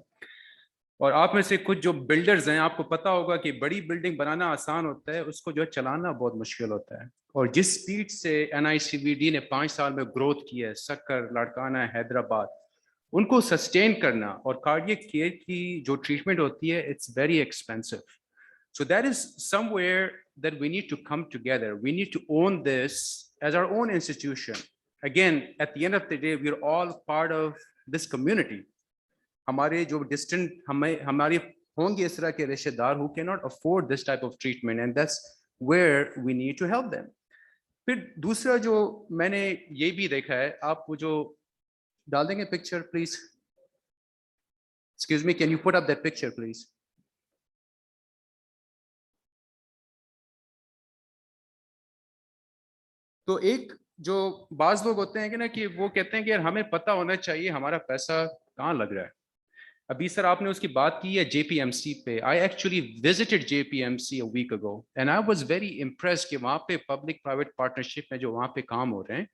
और आप में से कुछ जो बिल्डर्स हैं, आपको पता होगा कि बड़ी बिल्डिंग बनाना आसान होता है, उसको जो है चलाना बहुत मुश्किल होता है। और जिस स्पीड से NICVD ने 5 साल में ग्रोथ की है, सक्कर, लाड़काना, हैदराबाद, उनको सस्टेन करना, और कार्डियक केयर की जो ट्रीटमेंट होती है, it's very expensive. So that is somewhere that we need to come together. We need to own this as our own institution. Again, at the end of the day, we're all part of this community. हमारे जो distant हमारे होंगे इस तरह के रिश्तेदार who cannot afford this type of treatment, and that's where we need to help them. फिर दूसरा जो मैंने ये भी देखा है, आप वो जो डाल देंगे picture please. Excuse me, can you put up that picture please? तो एक जो बाज लोग होते हैं कि ना कि वो कहते हैं कि यार हमें पता होना चाहिए हमारा पैसा कहाँ लग रहा है। अभी सर आपने उसकी बात की है JPMC पे। I actually visited JPMC a week ago and I was very impressed कि वहाँ पे public private partnership में जो वहाँ पे काम हो रहे हैं।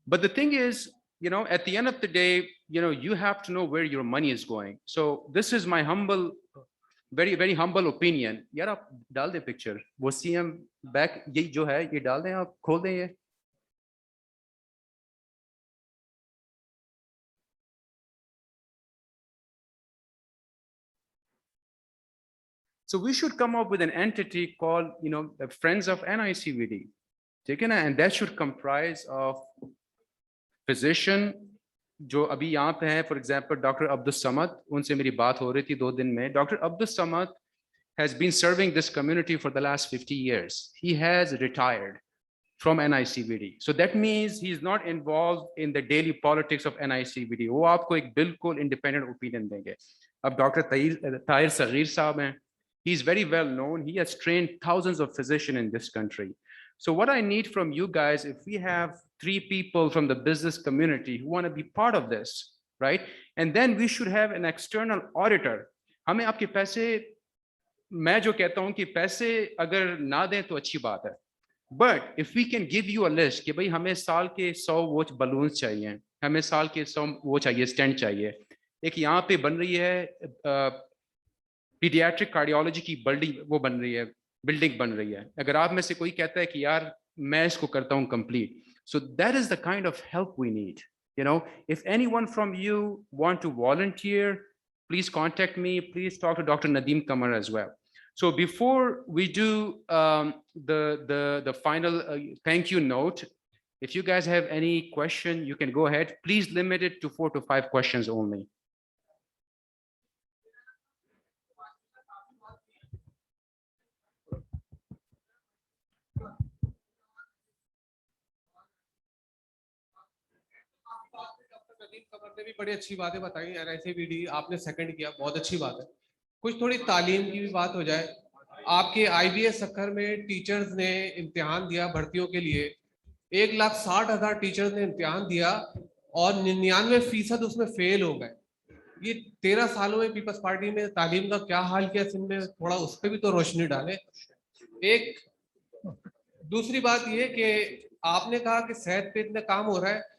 But the thing is, you know, at the end of the day, you know, you have to know where your money is going. So this is my humble, very very humble opinion. यार आप डाल दें picture, वो CM back ये जो है ये डाल दें, आप खोल दें ये। So we should come up with an entity called, you know, the Friends of NICVD. ठीक है ना? And that should comprise of physician जो अभी यहाँ पे हैं, for example, Dr. Abdul Samad, उनसे मेरी बात हो रही थी 2 दिन में। Dr. Abdul Samad has been serving this community for the last 50 years. He has retired from NICVD. So that means he's not involved in the daily politics of NICVD. वो आपको एक बिल्कुल independent opinion देंगे। अब Dr. Tahir Saghir साहब हैं, he's very well known. He has trained thousands of physicians in this country. So what I need from you guys, if we have 3 people from the business community who want to be part of this, right? And then we should have an external auditor. हमें आपके पैसे, मैं जो कहता हूँ कि पैसे अगर ना दें तो अच्छी बात है। But if we can give you a list कि भाई हमें साल के 100 वॉच बलून्स चाहिए, हमें साल के 100 वो चाहिए, स्टेंट चाहिए। एक यहाँ पे बन रही है पीडियाट्रिक कार्डियोलॉजी की बिल्डिंग बन रही है। अगर आप में से कोई कहता है कि यार मैं इसको करता हूँ complete, so that is the kind of help we need. You know, if anyone from you want to volunteer, please contact me. Please talk to Dr. Nadeem Qamar as well. So before we do the final thank you note, if you guys have any question, you can go ahead. Please limit it to 4 to 5 questions only. Nadeem कमर ने भी बड़ी अच्छी बातें बताई, NICVD आपने second किया, बहुत अच्छी बात है। कुछ थोड़ी तालीम की भी बात हो जाए। आपके IBS सक्खर में टीचर्स ने इम्तिहान दिया भर्तियों के लिए, 1,60,000 टीचर्स ने इम्तिहान दिया और 99% उसमें फेल हो गए। ये 13 सालों में पीपल्स पार्टी में तालीम का क्या हाल किया सिंध में, थोड़ा उस पर भी तो रोशनी डालें। एक दूसरी बात ये कि आपने कहा कि सेहत पे इतना काम हो रहा है,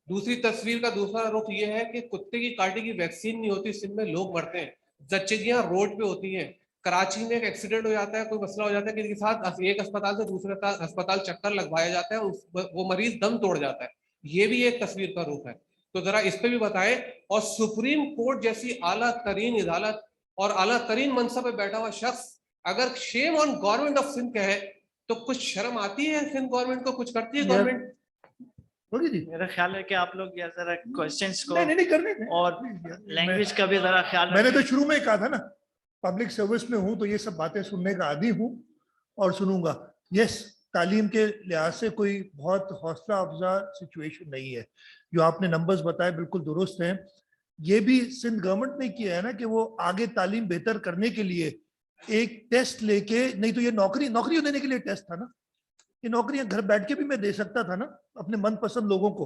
दूसरी तस्वीर का दूसरा रुख ये है कि कुत्ते की काटी की वैक्सीन नहीं होती, सिंध में लोग मरते हैं, जच्चियां रोड पे होती हैं। कराची में एक एक्सीडेंट हो जाता है, कोई मसला हो जाता है, किसी के साथ एक अस्पताल से दूसरे अस्पताल चक्कर लगवाया जाता है, वो मरीज दम तोड़ जाता है। ये भी एक तस्वीर का रुख है, तो जरा इस पे भी बताएं। और सुप्रीम कोर्ट जैसी आला तरीन अदालत और आला तरीन मनसब पे बैठा हुआ शख्स अगर shame on government of Sindh कहे तो कुछ शर्म आती है सिंध गवर्नमेंट को? कुछ करती है गवर्नमेंट? होगी जी। मेरा ख्याल है कि आप लोग यार जरा क्वेश्चंस को नहीं करने दें। और लैंग्वेज का भी जरा ख्याल मैंने तो रखें। शुरू में ही कहा था ना, पब्लिक सर्विस में हूं तो ये सब बातें सुनने का आदी हूं और सुनूंगा। यस, तालीम के लिहाज से कोई बहुत हौसला अफजा सिचुएशन नहीं है। जो आपने नंबर्स बताए बिल्कुल दुरुस्त हैं। ये भी सिंध गवर्नमेंट ने किया है ना कि वो आगे तालीम बेहतर करने के लिए एक टेस्ट लेके, नहीं तो ये नौकरी देने के लिए टेस्ट था ना, ये नौकरियां घर बैठ के भी मैं दे सकता था ना अपने मनपसंद लोगों को।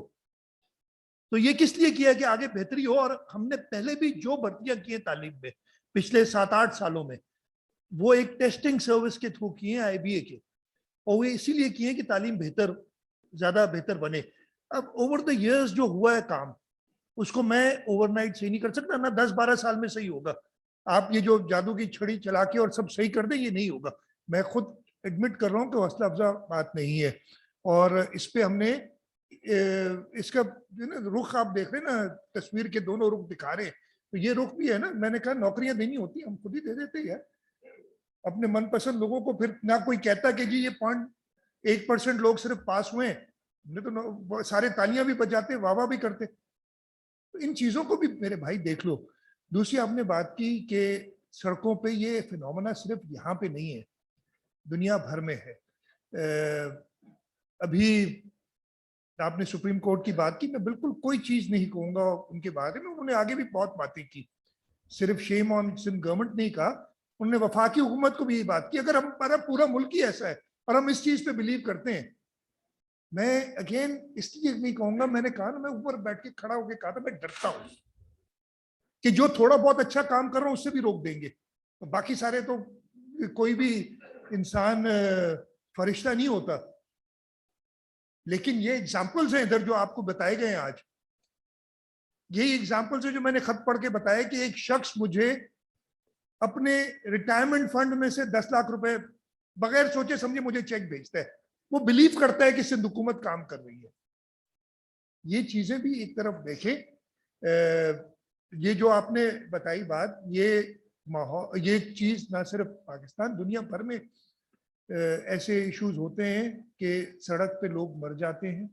तो ये किस लिए किया कि आगे बेहतरी हो। और हमने पहले भी जो भर्तियां की हैं तालीम में पिछले 7-8 सालों में, वो एक टेस्टिंग सर्विस के थ्रू किए हैं, IBA के, और वो इसीलिए किए हैं कि तालीम ज्यादा बेहतर बने। अब ओवर द इयर्स जो हुआ है काम, उसको मैं ओवरनाइट सही नहीं कर सकता ना, 10-12 साल में सही होगा। आप ये जो जादू की छड़ी चला के और सब सही कर दें, ये नहीं होगा। मैं खुद एडमिट कर रहा हूँ कि हौसला अफजा बात नहीं है। और इस पे हमने इसका रुख आप देख रहे हैं ना, तस्वीर के दोनों रुख दिखा रहे हैं, तो ये रुख भी है ना। मैंने कहा नौकरियां देनी होती, हम खुद ही दे देते हैं अपने मनपसंद लोगों को। फिर ना कोई कहता कि जी ये 0.1% लोग सिर्फ पास हुए हैं, हमने तो सारे तालियां भी बजाते, वाह भी करते। तो इन चीजों को भी मेरे भाई देख लो। दूसरी आपने बात की कि सड़कों पे ये फिनोमेना सिर्फ यहाँ पे नहीं है, दुनिया भर में है। अभी आपने सुप्रीम कोर्ट की बात की, मैं बिल्कुल कोई चीज नहीं कहूंगा उनके बारे में, उन्होंने आगे भी बहुत बातें की। सिर्फ शेम ऑन सिंध गवर्नमेंट नहीं कहा, उन्होंने वफाकी हुकूमत को भी यही बात की। अगर हमारा पूरा मुल्क ही ऐसा है और हम इस चीज पे बिलीव करते हैं, मैं अगेन इसलिए नहीं कहूंगा, मैंने कहा ना, मैं ऊपर बैठ के खड़ा होकर कहा था, मैं डरता हूं कि जो थोड़ा बहुत अच्छा काम कर रहा हूं उससे भी रोक देंगे, तो बाकी सारे तो, कोई भी इंसान फरिश्ता नहीं होता। लेकिन ये एग्जाम्पल्स हैं इधर जो आपको बताए गए हैं आज, यही एग्जाम्पल्स है जो मैंने खत पढ़ के बताया कि एक शख्स मुझे अपने रिटायरमेंट फंड में से 10 लाख रुपए बगैर सोचे समझे मुझे चेक भेजता है। वो बिलीव करता है कि सिंध हुकूमत काम कर रही है। ये चीजें भी एक तरफ देखें। ये जो आपने बताई बात, ये चीज ना सिर्फ पाकिस्तान, दुनिया भर में ऐसे इश्यूज होते हैं कि सड़क पे लोग मर जाते हैं।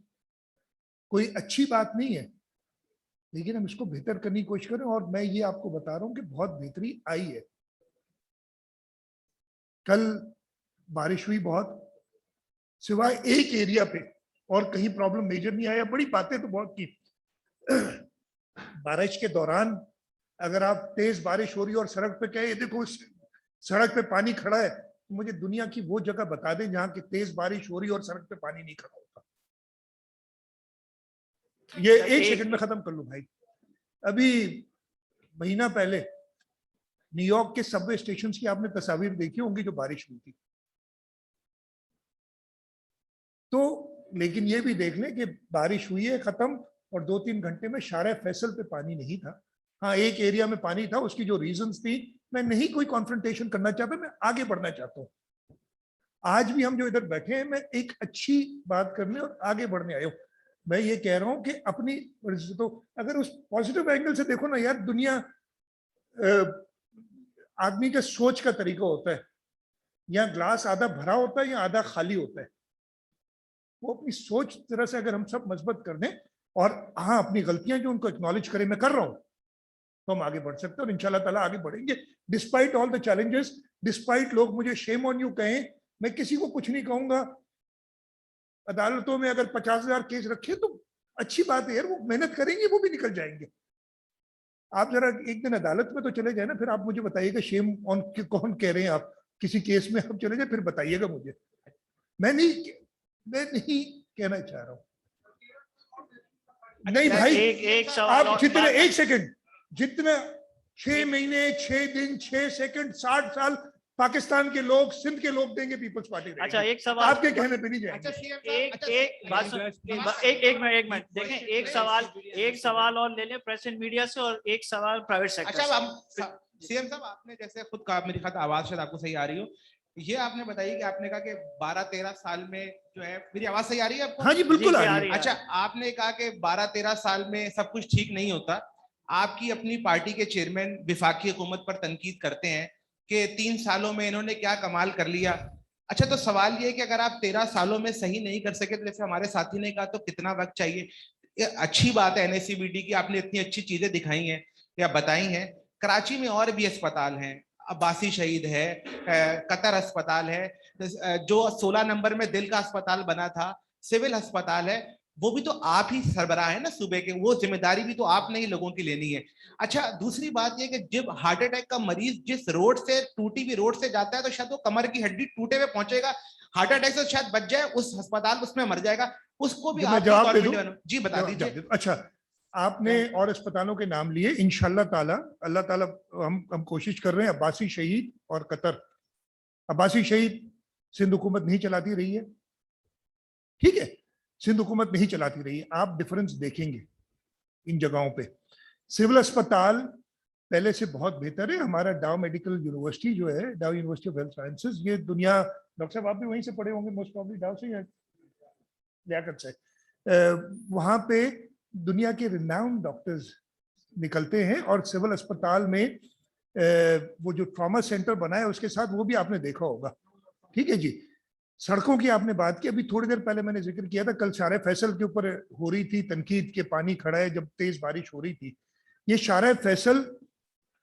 कोई अच्छी बात नहीं है, लेकिन हम इसको बेहतर करने की कोशिश करें। और मैं ये आपको बता रहा हूं कि बहुत बेहतरी आई है। कल बारिश हुई बहुत, सिवाय एक एरिया पे, और कहीं प्रॉब्लम मेजर नहीं आया। बड़ी बातें तो बहुत की। बारिश के दौरान अगर आप तेज बारिश हो रही है और सड़क पे कहे देखो सड़क पे पानी खड़ा है, तो मुझे दुनिया की वो जगह बता दें जहां की तेज बारिश हो रही है और सड़क पे पानी नहीं खड़ा होता। ये एक सेकंड में खत्म कर लूं भाई। अभी महीना पहले न्यूयॉर्क के सबवे स्टेशंस की आपने तस्वीर देखी होंगी जो बारिश हुई थी। तो लेकिन ये भी देख लें कि बारिश हुई है, खत्म, और 2-3 घंटे में शारे फैसल पे पानी नहीं था। हाँ, एक एरिया में पानी था, उसकी जो रीजंस थी, मैं नहीं कोई कॉन्फ्रंटेशन करना चाहता, मैं आगे बढ़ना चाहता हूँ। आज भी हम जो इधर बैठे हैं, मैं एक अच्छी बात करने और आगे बढ़ने आया हूँ। मैं ये कह रहा हूँ कि अपनी, तो अगर उस पॉजिटिव एंगल से देखो ना यार, दुनिया आदमी के सोच का तरीका होता है, या ग्लास आधा भरा होता है या आधा खाली होता है। वो अपनी सोच तरह से अगर हम सब मजबूत कर दें और हाँ अपनी गलतियां जो उनको एक्नॉलेज करें, मैं कर रहा हूं, तो हम आगे बढ़ सकते हैं और इंशाल्लाह ताला आगे बढ़ेंगे despite all the challenges, despite लोग मुझे शेम ऑन यू कहें, मैं किसी को कुछ नहीं कहूंगा। अदालतों में अगर 50,000 केस रखे तो अच्छी बात है यार, वो मेहनत करेंगे, वो भी निकल जाएंगे। आप जरा एक दिन अदालत में तो चले जाए ना, फिर आप मुझे बताइएगा शेम ऑन कौन कह रहे हैं आप, किसी केस में आप चले जाए फिर बताइएगा मुझे। मैं नहीं कहना चाह रहा हूं। नहीं भाई, एक सवाल आप और जितने, बात- एक सेकंड, जितना 6 महीने 6 दिन 6 सेकंड 60 साल पाकिस्तान के लोग, सिंध के लोग देंगे, पीपल्स पार्टी रहेगी। अच्छा, एक सवाल आपके कहने पे नहीं जाएंगे। एक बात सुन, एक मिनट देखें, एक सवाल और ले लें प्रेस एंड मीडिया से और एक सवाल प्राइवेट सेक्टर अच्छा, से। अब सीएम साहब, आपने जैसे खुद कहा, मेरी खातिर आवाज शायद आपको सही आ रही हो, ये आपने बताई कि आपने कहा कि 12-13 साल में जो है, मेरी आवाज सही आ रही है आपको? हाँ जी, बिल्कुल जी, आ आ रही रही है। अच्छा, आपने कहा कि 12-13 साल में सब कुछ ठीक नहीं होता। आपकी अपनी पार्टी के चेयरमैन विफाकी हुकूमत पर तनकीद करते हैं कि 3 सालों में इन्होंने क्या कमाल कर लिया। अच्छा, तो सवाल ये है कि अगर आप 13 सालों में सही नहीं कर सके, तो जैसे हमारे साथी ने कहा, तो कितना वक्त चाहिए? ये अच्छी बात है NACBD की, आपने इतनी अच्छी चीजें दिखाई हैं या बताई हैं। कराची में और भी अस्पताल हैं, अब्बासी शहीद है, कतर अस्पताल है, जो 16 नंबर में दिल का अस्पताल बना था, सिविल अस्पताल है, वो भी तो आप ही सरबराह है ना सूबे के, वो जिम्मेदारी भी तो आपने ही लोगों की लेनी है। अच्छा, दूसरी बात ये कि जब हार्ट अटैक का मरीज जिस रोड से, टूटी हुई रोड से जाता है, तो शायद वो कमर की हड्डी टूटे हुए पहुंचेगा, हार्ट अटैक से शायद बच जाए, उस अस्पताल उसमें मर जाएगा, उसको भी मैं आपकी जवाब दे गवर्नमेंट दूं? जी बता जवाब दीजिए। दे दूं। अच्छा, आपने और अस्पतालों के नाम लिए, इंशाल्लाह ताला, अल्लाह ताला, हम कोशिश कर रहे हैं। अब्बासी शहीद और कतर, अब्बासी शहीद सिंध हुकूमत नहीं चलाती रही है, ठीक है, सिंध हुकूमत नहीं चलाती रही है, आप डिफरेंस देखेंगे इन जगहों पे। सिविल अस्पताल पहले से बहुत बेहतर है। हमारा डाउ मेडिकल यूनिवर्सिटी जो है, डाउ यूनिवर्सिटी ऑफ हेल्थ साइंसेज, ये दुनिया, डॉक्टर साहब आप भी वहीं से पढ़े होंगे मोस्ट प्रॉब्ली, डाउ से या लियाकत से, वहां पे दुनिया के रिनाउंड डॉक्टर्स निकलते हैं। और सिविल अस्पताल में वो जो ट्रॉमा सेंटर बना है उसके साथ, वो भी आपने देखा होगा, ठीक है जी। सड़कों की आपने बात की, अभी थोड़ी देर पहले मैंने जिक्र किया था, कल शारे फैसल के ऊपर हो रही थी तनकीद के, पानी खड़ा है, जब तेज बारिश हो रही थी। ये शारे फैसल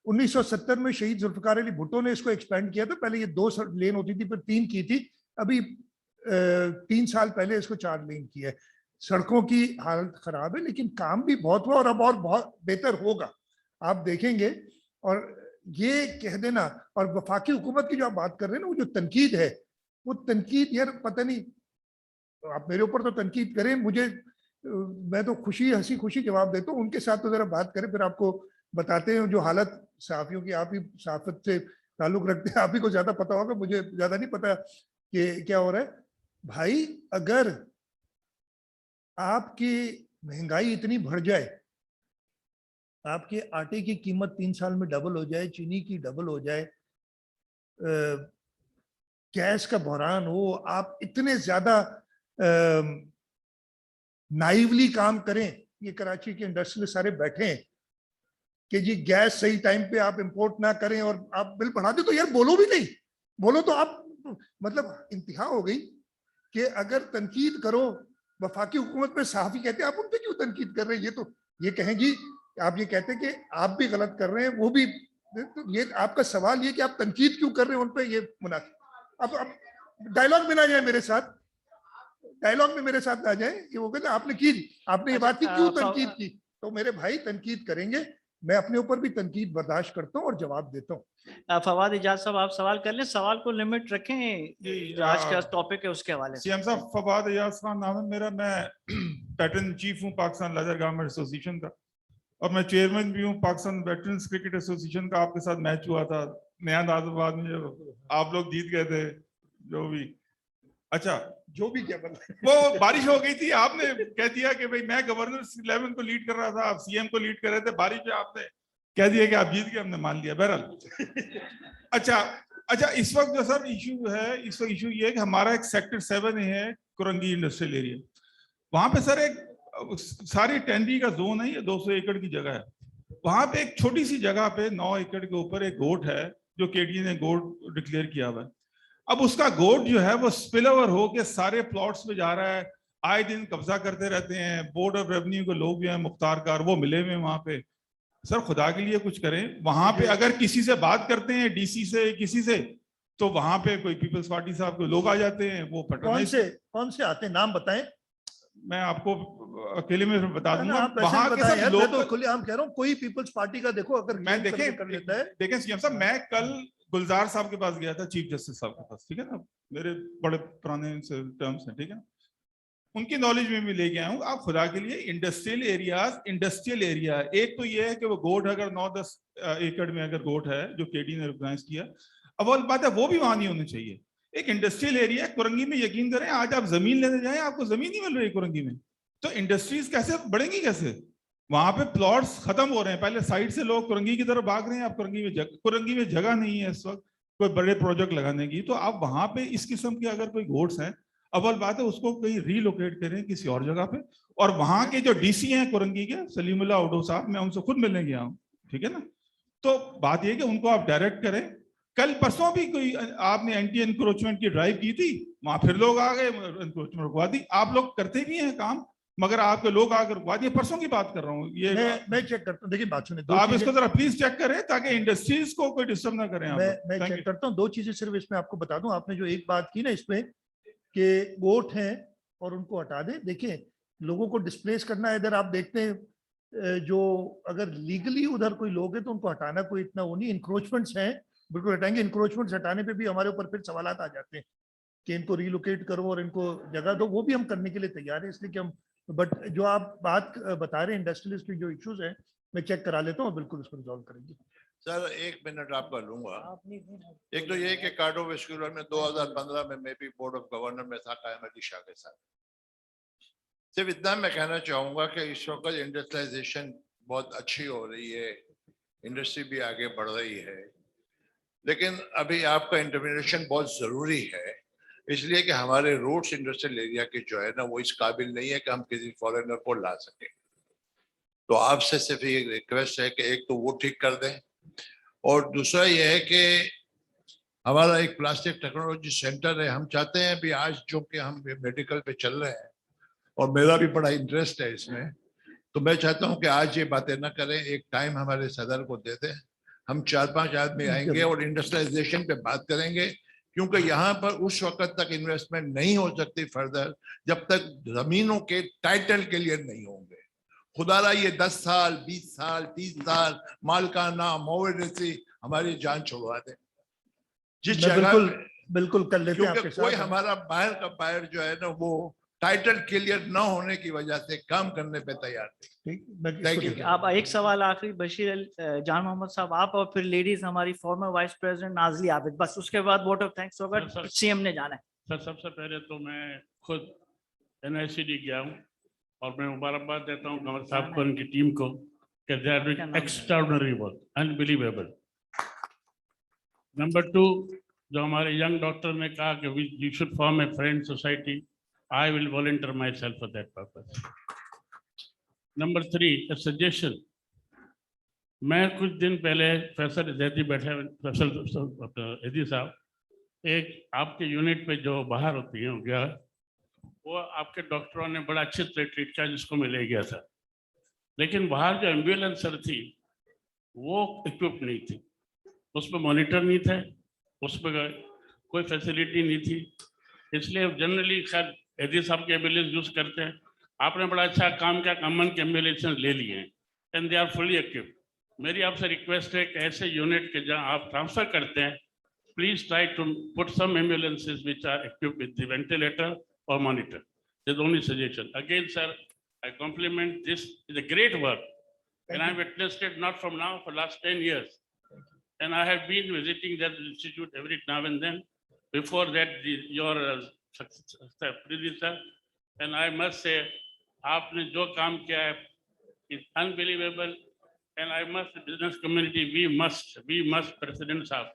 1970 में शहीद जुल्फकार अली भुट्टो ने इसको एक्सपेंड किया था। पहले ये 2 लेन होती थी, फिर 3 की थी, अभी 3 साल पहले इसको 4 लेन किया है। सड़कों की हालत खराब है, लेकिन काम भी बहुत हुआ और अब और बहुत बेहतर होगा, आप देखेंगे। और ये कह देना, और वफाकी हुकूमत की जो आप बात कर रहे हैं ना, वो जो तनकीद है, वो तनकीद यार पता नहीं, आप मेरे ऊपर तो तनकीद करें, मुझे मैं तो खुशी, हंसी खुशी जवाब देता हूँ, उनके साथ तो जरा बात करें, फिर आपको बताते हैं जो हालत सहाफियों की, आप ही सहाफत से ताल्लुक रखते हैं, आप ही को ज्यादा पता होगा, मुझे ज्यादा नहीं पता कि क्या हो रहा है। भाई, अगर आपकी महंगाई इतनी बढ़ जाए, आपके आटे की कीमत 3 साल में डबल हो जाए, चीनी की डबल हो जाए, गैस का बहरान हो, आप इतने ज्यादा नाइवली काम करें, ये कराची के इंडस्ट्रियल सारे बैठे हैं कि जी गैस सही टाइम पे आप इंपोर्ट ना करें और आप बिल बढ़ा दे, तो यार बोलो भी नहीं, बोलो तो आप, मतलब इंतहा हो गई कि अगर तनकीद करो, वफाकी हुकूमत में सहाफी कहते हैं, आप उन पे क्यों तनकीद कर रहे हैं? ये तो ये कहें जी, आप ये कहते हैं कि आप भी गलत कर रहे हैं, वो भी, तो ये आपका सवाल ये कि आप तनकीद क्यों कर रहे हैं उन पे, ये मुनासिब। अब डायलॉग में ना जाए मेरे साथ, डायलॉग में मेरे साथ आ जाए कि वो कहते आपने की, आपने ये बात की, क्यों तनकीद की? तो मेरे भाई तनकीद करेंगे, मैं अपने ऊपर भी तनकीद बर्दाश्त करता हूँ और जवाब देता हूँ। फवाद इजाज साहब, आप सवाल कर लें, सवाल को लिमिट रखें, जो आज का टॉपिक है उसके हवाले से। सीएम साहब, फवाद इजाज खान नाम है मेरा, मैं पैटर्न चीफ हूँ पाकिस्तान लेदर गारमेंट एसोसिएशन का, और मैं चेयरमैन भी हूँ पाकिस्तान वेटरन्स क्रिकेट एसोसिएशन का। आपके साथ मैच हुआ था नया नाजाबाद में, जब आप लोग जीत गए थे, जो भी अच्छा, जो भी केवल वो बारिश हो गई थी, आपने कह दिया कि भाई मैं गवर्नर 11 को लीड कर रहा था, आप सीएम को लीड कर रहे थे, बारिश में आपने कह दिया कि आप जीत गए, हमने मान लिया। बहरहाल अच्छा अच्छा, इस वक्त जो सर इशू है, इस वक्त इशू ये है कि हमारा एक सेक्टर 7 है कुरंगी इंडस्ट्रियल एरिया, वहां पे सर एक सारी 10D का जोन है, ये 200 एकड़ की जगह है। वहां पे एक छोटी सी जगह पे 9 एकड़ के ऊपर एक गोट है जो केडी ने गोट डिक्लेयर किया हुआ है। अब उसका गोट जो है वो स्पिल ओवर होके सारे प्लॉट्स में जा रहा है, आए दिन कब्जा करते रहते हैं। बोर्ड ऑफ रेवेन्यू के लोग जो है मुख्तार कार, वो मिले हुए वहां पे। सर खुदा के लिए कुछ करें वहां पे, अगर किसी से बात करते हैं डीसी से किसी से, तो वहां पे कोई पीपल्स पार्टी साहब के लोग आ जाते हैं, वो कौन से आते हैं, नाम बताएं। मैं आपको अकेले में फिर बता दूंगा। आप ऐसे वहां के बताएं सब यार, लोग मैं तो खुलेआम कह रहा हूँ, कोई पीपल्स पार्टी का देखो अगर मैं claim करके देखें कर लेता है। देखें सीएम साहब, मैं कल गुलजार साहब के पास गया था, चीफ जस्टिस साहब के पास, ठीक है ना, मेरे बड़े पुराने टर्म्स हैं, ठीक है, उनकी नॉलेज में भी ले गया हूँ। आप खुदा के लिए इंडस्ट्रियल एरिया, एक तो ये है कि वो गोट अगर 9-10 एकड़ में अगर गोट है जो केडी ने रिकॉग्नाइज किया, अब वो बात है वो भी वहां नहीं होने चाहिए। एक इंडस्ट्रियल एरिया कुरंगी में, यकीन करें आज आप जमीन लेने जाएं आपको जमीन नहीं मिल रही कुरंगी में, तो इंडस्ट्रीज कैसे बढ़ेंगी, कैसे वहां पे प्लॉट्स खत्म हो रहे हैं। पहले साइड से लोग कुरंगी की तरफ भाग रहे हैं, अब कुरंगी में जगह नहीं है इस वक्त कोई बड़े प्रोजेक्ट लगाने की। तो आप वहां पे इस किस्म के अगर कोई गोट्स हैं, अव्वल बात है उसको कहीं रीलोकेट करें किसी और जगह पे। और वहां के जो डीसी हैं कुरंगी के, सलीमुल्लाह उडो साहब, मैं उनसे खुद मिलने गया हूँ, ठीक है ना, तो बात यह कि उनको आप डायरेक्ट करें। कल परसों भी कोई आपने एंटी एनक्रोचमेंट की ड्राइव की थी, वहां फिर लोग आ गए, एनक्रोचमेंट रुकवा दी। आप लोग करते भी हैं काम, मगर आपके लोग आकर रुकवा दिए। परसों की बात कर रहा हूँ ये, मैं चेक करता हूँ, देखिए बात सुनिए, तो आप इसको जरा प्लीज चेक करें ताकि इंडस्ट्रीज को कोई डिस्टर्ब ना करें। मैं चेक करता हूँ। 2 चीजें सिर्फ इसमें आपको बता दूं। आपने जो एक बात की ना इसमें कि गोट हैं और उनको हटा दें, देखिए लोगों को डिस्प्लेस करना है, इधर आप देखते हैं जो अगर लीगली उधर कोई लोग हैं तो उनको हटाना कोई इतना वो नहीं। इंक्रोचमेंट्स हैं, बिल्कुल हटाएंगे। इंक्रोचमेंट्स हटाने पे भी हमारे ऊपर फिर सवालात आ जाते हैं कि इनको रिलोकेट करो और इनको जगह दो, वो भी हम करने के लिए तैयार है, इसलिए कि हम, बट जो आप बात बता रहे हैं इंडस्ट्रियलिस्ट के जो इश्यूज हैं, मैं चेक करा लेता हूँ, बिल्कुल उसको रिजॉल्व करेंगे। सर 1 मिनट आपका लूंगा। एक तो ये कि कार्डियोवैस्कुलर में 2015 में मैं भी बोर्ड ऑफ गवर्नर में था कायम अली शाह के साथ। सिर्फ इतना मैं कहना चाहूंगा कि इस वक्त इंडस्ट्रियलाइजेशन बहुत अच्छी हो रही है, इंडस्ट्री भी आगे बढ़ रही है, लेकिन अभी आपका इंटरवेंशन बहुत जरूरी है, इसलिए कि हमारे रूट्स इंडस्ट्रियल एरिया के जो है ना वो इस काबिल नहीं है कि हम किसी फॉरेनर को ला सकें। तो आपसे सिर्फ ये रिक्वेस्ट है कि एक तो वो ठीक कर दें, और दूसरा ये है कि हमारा एक प्लास्टिक टेक्नोलॉजी सेंटर है। हम चाहते हैं भी आज जो कि हम मेडिकल पे चल रहे हैं और मेरा भी बड़ा इंटरेस्ट है इसमें, तो मैं चाहता हूं कि आज ये बातें ना करें, एक टाइम हमारे सदर को दे दें, हम 4-5 आदमी आएंगे और इंडस्ट्रियलाइजेशन पे बात करेंगे, क्योंकि यहाँ पर उस वक्त तक इन्वेस्टमेंट नहीं हो सकती फर्दर जब तक जमीनों के टाइटल क्लियर नहीं होंगे। खुदारा ये 10 साल 20 साल 30 साल मालकाना मोवेसी हमारी जान छुड़वा दे जिस जगह, बिल्कुल कर लेते हैं आपके साथ। कोई हमारा बाहर का बायर जो है ना वो टाइटल क्लियर न होने की वजह से काम करने पे तैयार नहीं। Thank you. आप एक सवाल आखिरी, बशीर जान मोहम्मद साहब आप, और फिर लेडीज हमारी farmer vice president Nazli Abid, बस उसके बाद वोट ऑफ थैंक्स होगा, सीएम ने जाना है। सर सबसे पहले तो मैं खुद NICD गया हूँ और मैं मुबारकबाद देता हूँ कंवर साहब को, उनकी टीम को, कि they are doing extraordinary work, unbelievable. Number 2, जो हमारे यंग डॉक्टर ने कहा कि we should form a friend society, I will volunteer myself for that purpose. Number 3, a suggestion. मैं कुछ दिन पहले प्रोफेसर जैदी बैठे, प्रोफेसर एदी साहब, एक आपके यूनिट पे जो बाहर होती है गया, वो आपके डॉक्टरों ने बड़ा अच्छे से ट्रीट किया जिसको मैं ले गया था, लेकिन बाहर जो एम्बुलेंस थी वो इक्विप नहीं थी, उसमें मॉनिटर नहीं थे, उसमें कोई फैसिलिटी नहीं थी, इसलिए जनरली खैर एदी साहब के एम्बुलेंस यूज करते हैं। आपने बड़ा अच्छा काम किया, कॉमन के एम्बुलेंस ले लिए हैं and they are fully equipped. मेरी आपसे रिक्वेस्ट है कि ऐसे यूनिट के जहां आप ट्रांसफर करते हैं, please try to put some ambulances which are equipped with the ventilator और monitor. This only suggestion. Again sir, I compliment this, is a great work and I witnessed it not from now, for last 10 years, and I have been visiting that institute every now and then. Before that, your predecessor, and I must say, आपने जो काम किया है is unbelievable, and I must, business community, we must, President साहब.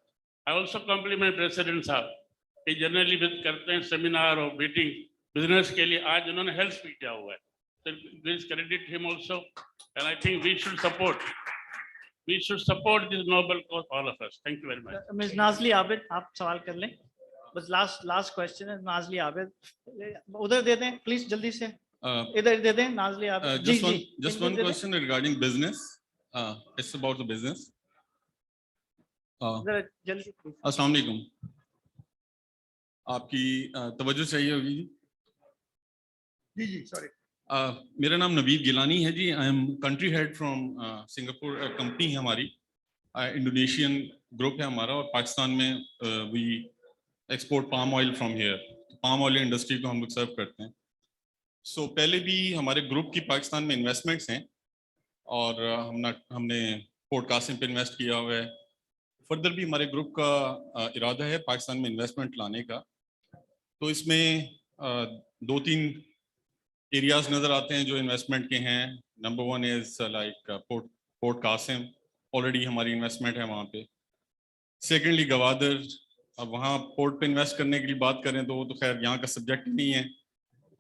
I also compliment President साहब. कि generally करते हैं सेमिनार और मीटिंग बिजनेस के लिए, आज उन्होंने हेल्थ स्पीच किया हुआ है. So please credit him also, and I think we should support this noble cause, all of us. Thank you very much. Miss Nazli Abid, आप सवाल कर लें. बस लास्ट क्वेश्चन है नाजली आबिद. उधर दे दें प्लीज, जल्दी से इधर दे दें Nazli Abid. Just one question regarding business. It's about the business. जल्दी प्लीज. अस्सलाम वालेकुम. आपकी तवज्जो चाहिए होगी जी. जी सॉरी. मेरा नाम नवीद गिलानी है ji. I am country head from Singapore. Company है हमारी, इंडोनेशियन ग्रुप है हमारा, और पाकिस्तान में we export palm oil from here. Palm oil industry को हम लोग सर्व करते हैं. सो पहले भी हमारे ग्रुप की पाकिस्तान में इन्वेस्टमेंट्स हैं, और हमने पोर्ट कासिम पे इन्वेस्ट किया हुआ है. फर्दर भी हमारे ग्रुप का इरादा है पाकिस्तान में इन्वेस्टमेंट लाने का. तो इसमें 2-3 एरियाज नजर आते हैं जो इन्वेस्टमेंट के हैं. Number 1 is like port Qasim, already हमारी इन्वेस्टमेंट है वहाँ पे. सेकेंडली गवादर. अब वहाँ पोर्ट पे इन्वेस्ट करने की बात करें तो वो तो खैर यहाँ का सब्जेक्ट नहीं है.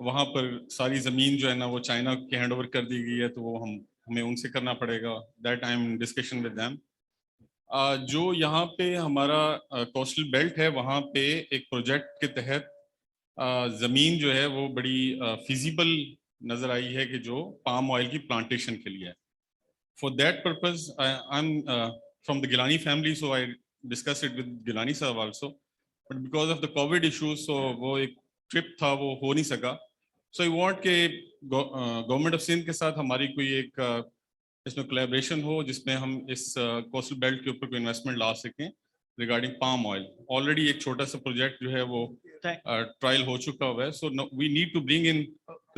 वहाँ पर सारी ज़मीन जो है ना वो चाइना के हैंड ओवर कर दी गई है, तो वो हमें उनसे करना पड़ेगा. That I am in discussion with them. जो यहाँ पे हमारा कोस्टल बेल्ट है, वहाँ पे एक प्रोजेक्ट के तहत ज़मीन जो है वो बड़ी फिजिबल नज़र आई है कि जो पाम ऑयल की प्लांटेशन के लिए है. For that purpose I am from the Gilani family, so I discuss it with Gilani साहब also, but because of the covid issues so वो एक ट्रिप था वो हो नहीं सका. सो आई वांट के गवर्नमेंट ऑफ सिंध के साथ हमारी कोई एक इसमें कोलैबोरेशन हो जिसमें हम इस कोस्टल बेल्ट के ऊपर कोई इन्वेस्टमेंट ला सकें रिगार्डिंग पाम ऑयल. ऑलरेडी एक छोटा सा प्रोजेक्ट जो है वो ट्रायल हो चुका हुआ है. So we need to bring in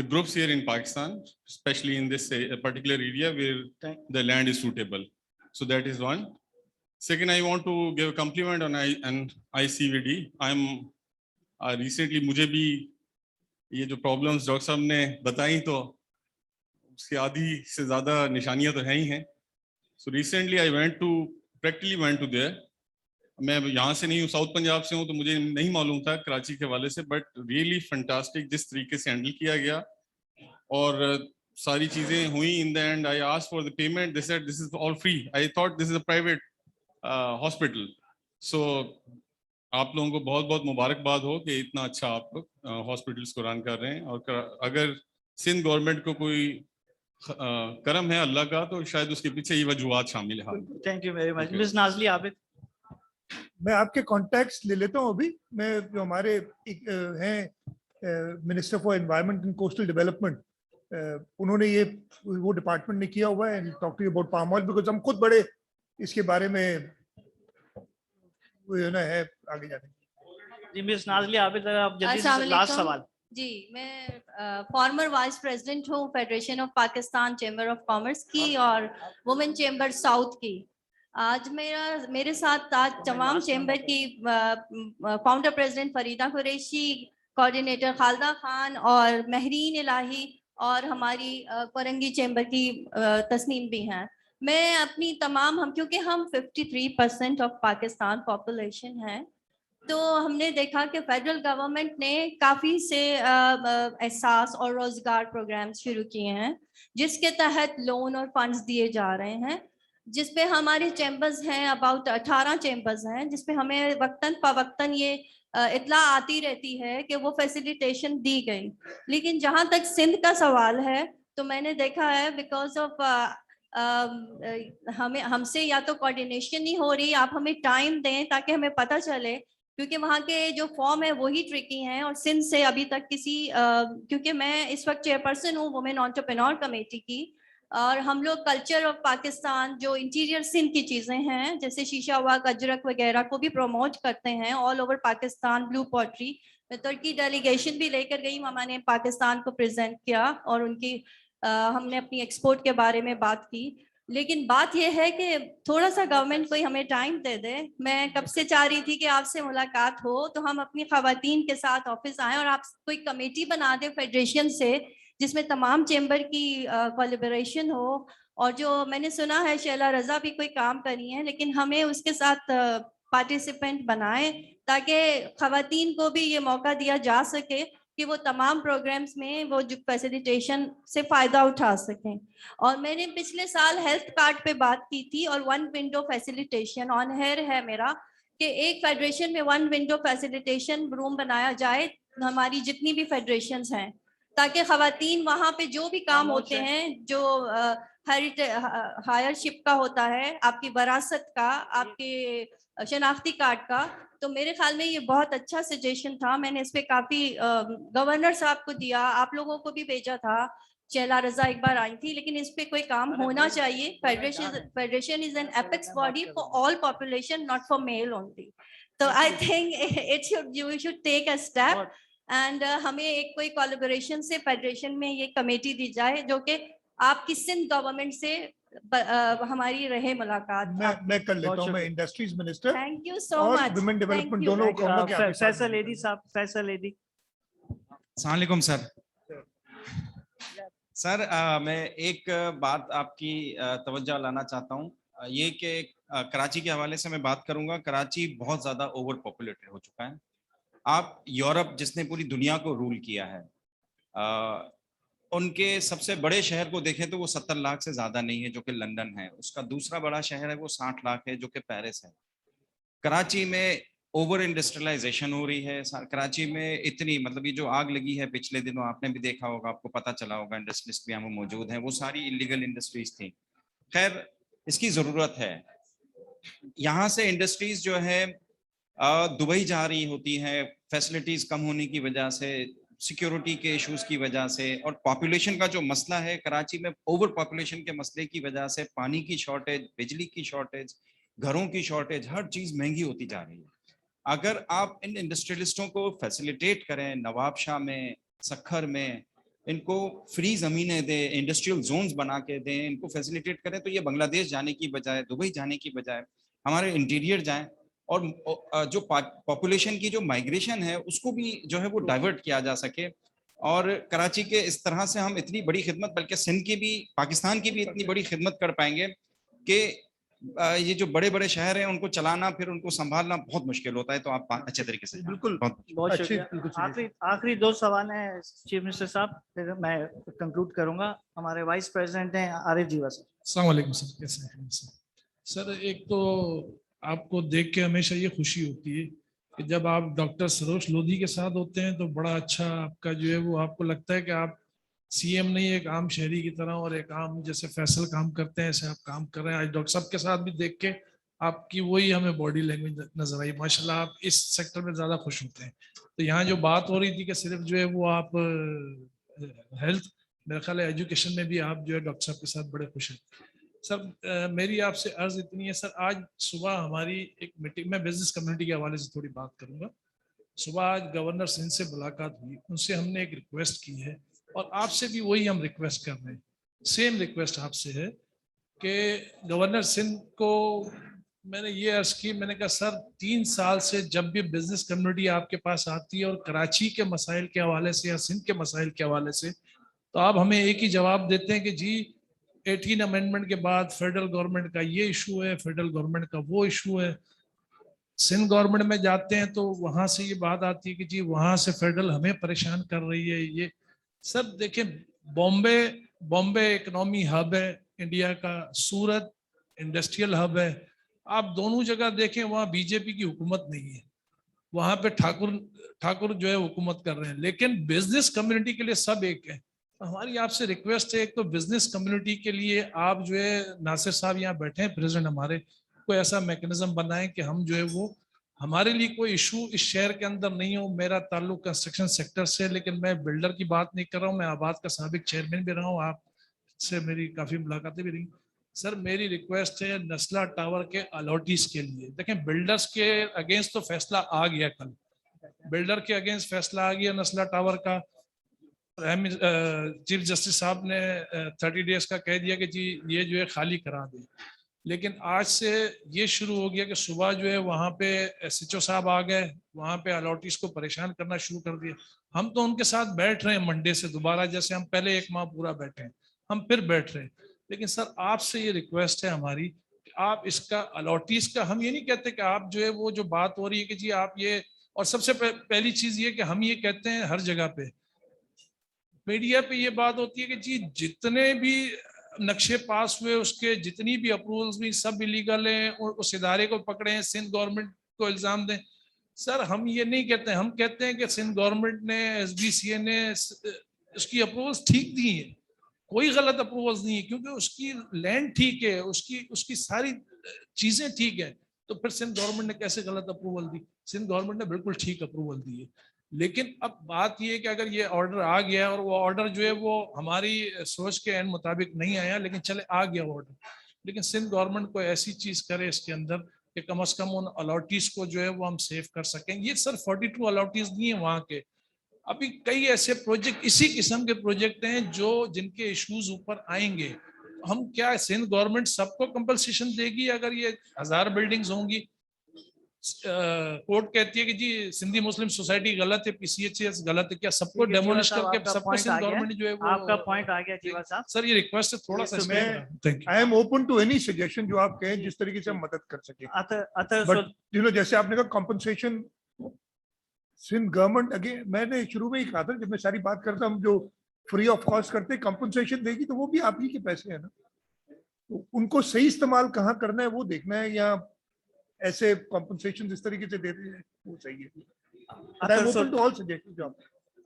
the groups here in Pakistan, specially in this particular area where the land is suitable. So that is one. Second, I want to give a compliment on ICVD. I'm recently, मुझे भी ये जो problems doctor साहब ने बताई तो उसकी आधी से ज़्यादा निशानियाँ तो हैं ही हैं. So recently I practically went to there. मैं यहाँ से नहीं हूँ, साउथ पंजाब से हूँ, तो मुझे नहीं मालूम था कराची के हवाले से, बट रियली फैंटास्टिक जिस तरीके से हैंडल किया गया और सारी चीज़ें हुई. In the end I asked for the payment, they said this is all free. I thought this is a private hospital. So आप लोगों को बहुत बहुत मुबारकबाद हो कि इतना अच्छा आप लोग हॉस्पिटल्स को रन कर रहे हैं. और अगर सिंध गवर्नमेंट को कोई करम है अल्लाह का, तो शायद उसके पीछे ये वजूहात शामिल है. Thank you very much. Miss Nazli Abid, मैं आपके कॉन्टैक्ट्स ले लेता हूँ अभी. मैं जो हमारे हैं minister for environment and coastal development, उन्होंने वो डिपार्टमेंट ने किया हुआ है talk to you about palm oil, because हम खुद बड़े इसके बारे में है आगे जाने. जी मिस नाजली आबिद, आप जल्दी से लास्ट सवाल. जी, मैं फॉर्मर वाइस प्रेसिडेंट हूँ federation of Pakistan chamber of commerce की और वुमेन चेंबर साउथ की. आज मेरे साथ आज तमाम चेंबर की founder president Farida Qureshi, coordinator Khalda Khan और महरीन इलाही और हमारी परंगी चेंबर की तस्नीम भी हैं. मैं अपनी तमाम क्योंकि हम 53% ऑफ पाकिस्तान पॉपुलेशन है, तो हमने देखा कि फेडरल गवर्नमेंट ने काफ़ी से एहसास और रोज़गार प्रोग्राम्स शुरू किए हैं जिसके तहत लोन और फंड्स दिए जा रहे हैं, जिस पे हमारे चैम्बर्स हैं, अबाउट 18 चैम्बर्स हैं, जिस पे हमें वक्तन फवक्तन ये इत्ला आती रहती है कि वो फैसिलिटेशन दी गई. लेकिन जहाँ तक सिंध का सवाल है तो मैंने देखा है बिकॉज ऑफ हमसे या तो कोऑर्डिनेशन नहीं हो रही, आप हमें टाइम दें ताकि हमें पता चले, क्योंकि वहाँ के जो फॉर्म है वही ट्रिकी हैं. और सिंध से अभी तक क्योंकि मैं इस वक्त चेयरपर्सन हूँ वुमेन एंटरप्रेन्योर कमेटी की, और हम लोग कल्चर ऑफ पाकिस्तान जो इंटीरियर सिंध की चीज़ें हैं जैसे शीशा वर्क, अजरक वगैरह को भी प्रमोट करते हैं all over Pakistan. Blue pottery मैं तुर्की डेलीगेशन भी लेकर गई, मैंने पाकिस्तान को प्रेजेंट किया और उनकी हमने अपनी एक्सपोर्ट के बारे में बात की. लेकिन बात यह है कि थोड़ा सा गवर्नमेंट कोई हमें टाइम दे दे। मैं कब से चाह रही थी कि आपसे मुलाकात हो, तो हम अपनी खवातीन के साथ ऑफिस आए और आप कोई कमेटी बना दे फेडरेशन से, जिसमें तमाम चेंबर की कोलैबोरेशन हो। और जो मैंने सुना है शैला रजा भी कोई काम कर रही है, लेकिन हमें उसके साथ पार्टिसिपेंट बनाए ताकि खवातीन को भी ये मौका दिया जा सके कि वो तमाम प्रोग्राम्स में वो जो फैसिलिटेशन से फायदा उठा सकें। और मैंने पिछले साल हेल्थ कार्ड पे बात की थी और 1 विंडो फैसिलिटेशन ऑन हेयर है मेरा कि एक फेडरेशन में 1 विंडो फैसिलिटेशन रूम बनाया जाए हमारी जितनी भी फेडरेशंस हैं, ताकि खवातीन वहाँ पे जो भी काम होते हैं, जो हायरशिप का होता है, आपकी वरासत का, आपके शनाख्ती कार्ड का, तो मेरे ख्याल में ये बहुत अच्छा सजेशन था। मैंने इस पे काफी गवर्नर साहब को दिया, आप लोगों को भी भेजा था, शैला रजा एक बार आई थी, लेकिन इस पे कोई काम होना चाहिए। Federation is an apex body for all population, not for male only. तो I think you should take a step and हमें एक कोई कोलैबोरेशन से फेडरेशन में ये कमेटी दी जाए, जो कि आपकी सिंध गवर्नमेंट से हमारी रहे मुलाकात। मैं कर लेता हूँ, मैं industries minister thank you so और मच। वुमेन डेवलपमेंट दोनों को कहूंगा कि आपके साथ फैसल एदी साहब, फैसल एदी। अस्सलाम वालेकुम सर। सर मैं एक बात आपकी तवज्जो लाना चाहता हूँ, ये कि कराची के हवाले से मैं बात करूंगा। कराची बहुत ज़्यादा ओवर पॉपुलेटेड हो चुका है। आप यूरोप जिसने पूरी दुनिया को रूल किया है, उनके सबसे बड़े शहर को देखें तो वो 70 लाख से ज़्यादा नहीं है, जो कि लंदन है। उसका दूसरा बड़ा शहर है वो 60 लाख है, जो कि पेरिस है। कराची में ओवर इंडस्ट्रियलाइजेशन हो रही है। कराची में इतनी, मतलब ये जो आग लगी है पिछले दिनों, आपने भी देखा होगा, आपको पता चला होगा, इंडस्ट्रियलिस्ट भी यहाँ मौजूद हैं, वो सारी इलीगल इंडस्ट्रीज थी। खैर, इसकी ज़रूरत है। यहाँ से इंडस्ट्रीज जो है दुबई जा रही होती हैं, फैसिलिटीज़ कम होने की वजह से, सिक्योरिटी के इश्यूज की वजह से, और पॉपुलेशन का जो मसला है कराची में, ओवर पॉपुलेशन के मसले की वजह से पानी की शॉर्टेज, बिजली की शॉर्टेज, घरों की शॉर्टेज, हर चीज़ महंगी होती जा रही है। अगर आप इन इंडस्ट्रियलिस्टों को फैसिलिटेट करें, नवाबशाह में, सखर में, इनको फ्री ज़मीनें दें, इंडस्ट्रियल जोन्स बना के दें, इनको फैसिलिटेट करें, तो ये बांग्लादेश जाने की बजाय, दुबई जाने की बजाय हमारे इंटीरियर जाएं, और जो पॉपुलेशन की जो माइग्रेशन है उसको भी जो है वो डाइवर्ट किया जा सके। और कराची के इस तरह से हम इतनी बड़ी खिदमत, बल्कि सिंध की भी, पाकिस्तान की भी इतनी बड़ी खिदमत कर पाएंगे कि ये जो बड़े बड़े शहर हैं उनको चलाना, फिर उनको संभालना बहुत मुश्किल होता है। तो आप अच्छे तरीके से बिल्कुल बहुत शुक्रिया। आखिरी 2 सवाल हैं चीफ मिनिस्टर साहब, फिर मैं कंक्लूड करूंगा। हमारे वाइस प्रेसिडेंट हैं आरिफ जीवा सर। अस्सलाम वालेकुम सर, कैसे हैं सर? एक तो आपको देख के हमेशा ये खुशी होती है कि जब आप डॉक्टर सरोज लोधी के साथ होते हैं तो बड़ा अच्छा आपका जो है वो, आपको लगता है कि आप सीएम नहीं, एक आम शहरी की तरह, और एक आम जैसे फैसल काम करते हैं ऐसे आप काम कर रहे हैं। आज डॉक्टर साहब के साथ भी देख के आपकी वही हमें बॉडी लैंग्वेज नजर आई। माशाल्लाह, आप इस सेक्टर में ज्यादा खुश होते हैं। तो यहाँ जो बात हो रही थी कि सिर्फ जो है वो आप हेल्थ, मेरा ख्याल है एजुकेशन में भी आप जो है डॉक्टर साहब के साथ बड़े खुश हैं। सर मेरी आपसे अर्ज इतनी है सर, आज सुबह हमारी एक मीटिंग में बिजनेस कम्युनिटी के हवाले से थोड़ी बात करूंगा। सुबह आज गवर्नर सिंध से मुलाकात हुई, उनसे हमने एक रिक्वेस्ट की है और आपसे भी वही हम रिक्वेस्ट कर रहे हैं। सेम रिक्वेस्ट आपसे है कि गवर्नर सिंध को मैंने ये अर्ज की, मैंने कहा सर 3 साल से जब भी बिजनेस कम्युनिटी आपके पास आती है और कराची के मसाइल के हवाले से या सिंध के मसाइल के हवाले से, तो आप हमें एक ही जवाब देते हैं कि जी 18 अमेंडमेंट के बाद फेडरल गवर्नमेंट का ये इशू है, फेडरल गवर्नमेंट का वो इशू है। सिंध गवर्नमेंट में जाते हैं तो वहां से ये बात आती है कि जी वहां से फेडरल हमें परेशान कर रही है। ये सब देखिए, बॉम्बे इकोनॉमी हब है इंडिया का, सूरत इंडस्ट्रियल हब है। आप दोनों जगह देखें, वहाँ बीजेपी की हुकूमत नहीं है, वहां पे ठाकुर जो है हुकूमत कर रहे हैं, लेकिन बिजनेस कम्युनिटी के लिए सब एक है। हमारी आपसे रिक्वेस्ट है, एक तो बिजनेस कम्युनिटी के लिए आप जो है, नासिर साहब यहाँ बैठे हैं प्रेसिडेंट हमारे, कोई ऐसा मैकेनिज्म बनाएं कि हम जो है वो, हमारे लिए कोई इशू इस शहर के अंदर नहीं हो। मेरा ताल्लुक कंस्ट्रक्शन सेक्टर से, लेकिन मैं बिल्डर की बात नहीं कर रहा हूँ, मैं आबाद का साबिक चेयरमैन भी रहा हूँ, आपसे मेरी काफी मुलाकातें भी रही। सर मेरी रिक्वेस्ट है नस्ला टावर के अलॉटीज के लिए, देखें बिल्डर्स के अगेंस्ट तो फैसला आ गया, कल बिल्डर के अगेंस्ट फैसला आ गया नस्ला टावर का, चीफ जस्टिस साहब ने 30 डेज का कह दिया कि जी ये जो है खाली करा दें, लेकिन आज से ये शुरू हो गया कि सुबह जो है वहाँ पे SHO साहब आ गए, वहाँ पे अलॉटीज को परेशान करना शुरू कर दिया। हम तो उनके साथ बैठ रहे हैं मंडे से दोबारा, जैसे हम पहले 1 माह पूरा बैठे हैं, हम फिर बैठ रहे हैं। लेकिन सर आपसे ये रिक्वेस्ट है हमारी कि आप इसका अलॉटीज का, हम ये नहीं कहते कि आप जो है वो जो बात हो रही है कि जी आप ये, और सबसे पहली चीज ये कि हम ये कहते हैं हर जगह पे मीडिया पे ये बात होती है कि जी जितने भी नक्शे पास हुए उसके जितनी भी अप्रूवल्स भी सब इलीगल हैं और उस इदारे को पकड़े हैं, सिंध गवर्नमेंट को इल्जाम दें। सर हम ये नहीं कहते हैं, हम कहते हैं कि सिंध गवर्नमेंट ने, SBCA ने उसकी अप्रूवल्स ठीक दी है, कोई गलत अप्रूवल्स नहीं है, क्योंकि उसकी लैंड ठीक है, उसकी सारी चीजें ठीक है। तो फिर सिंध गवर्नमेंट ने कैसे गलत अप्रूवल दी? सिंध गवर्नमेंट ने बिल्कुल ठीक अप्रूवल दी है। लेकिन अब बात ये है कि अगर ये ऑर्डर आ गया और वो ऑर्डर जो है वो हमारी सोच के एन मुताबिक नहीं आया, लेकिन चले आ गया ऑर्डर, लेकिन सिंध गवर्नमेंट को ऐसी चीज करे इसके अंदर कि कम से कम उन अलॉटीज को जो है वो हम सेव कर सकें। ये सर 42 अलॉटीज नहीं है वहाँ के, अभी कई ऐसे प्रोजेक्ट इसी किस्म के प्रोजेक्ट हैं जो जिनके इश्यूज ऊपर आएंगे। हम क्या सिंध गवर्नमेंट सबको कंपनसेशन देगी? अगर ये 1000 बिल्डिंग्स होंगी, कोर्ट कहती है कि जी सिंधी मुस्लिम सोसाइटी गलत है, PCHS गलत है, क्या सबको डेमोलिश करके सबको सिंध गवर्नमेंट जो है वो? आपका पॉइंट आ गया जीवा साहब। सर ये रिक्वेस्ट है थोड़ा सा इसमें, I am open to any suggestion जो आप कहें जिस तरीके से हम मदद कर सके। बट यू नो जैसे आपने कहा कॉम्पनसेशन, सिंध गवर्नमेंट अगेन, मैंने शुरू में ही कहा था जब मैं सारी बात करता हूँ, जो फ्री ऑफ कॉस्ट करते कंपनसेशन देगी तो वो भी आप ही के पैसे है ना, तो उनको सही इस्तेमाल कहाँ करना है वो देखना है, या ऐसे कॉम्पनसेशन इस तरीके से देते हैं वो सही है।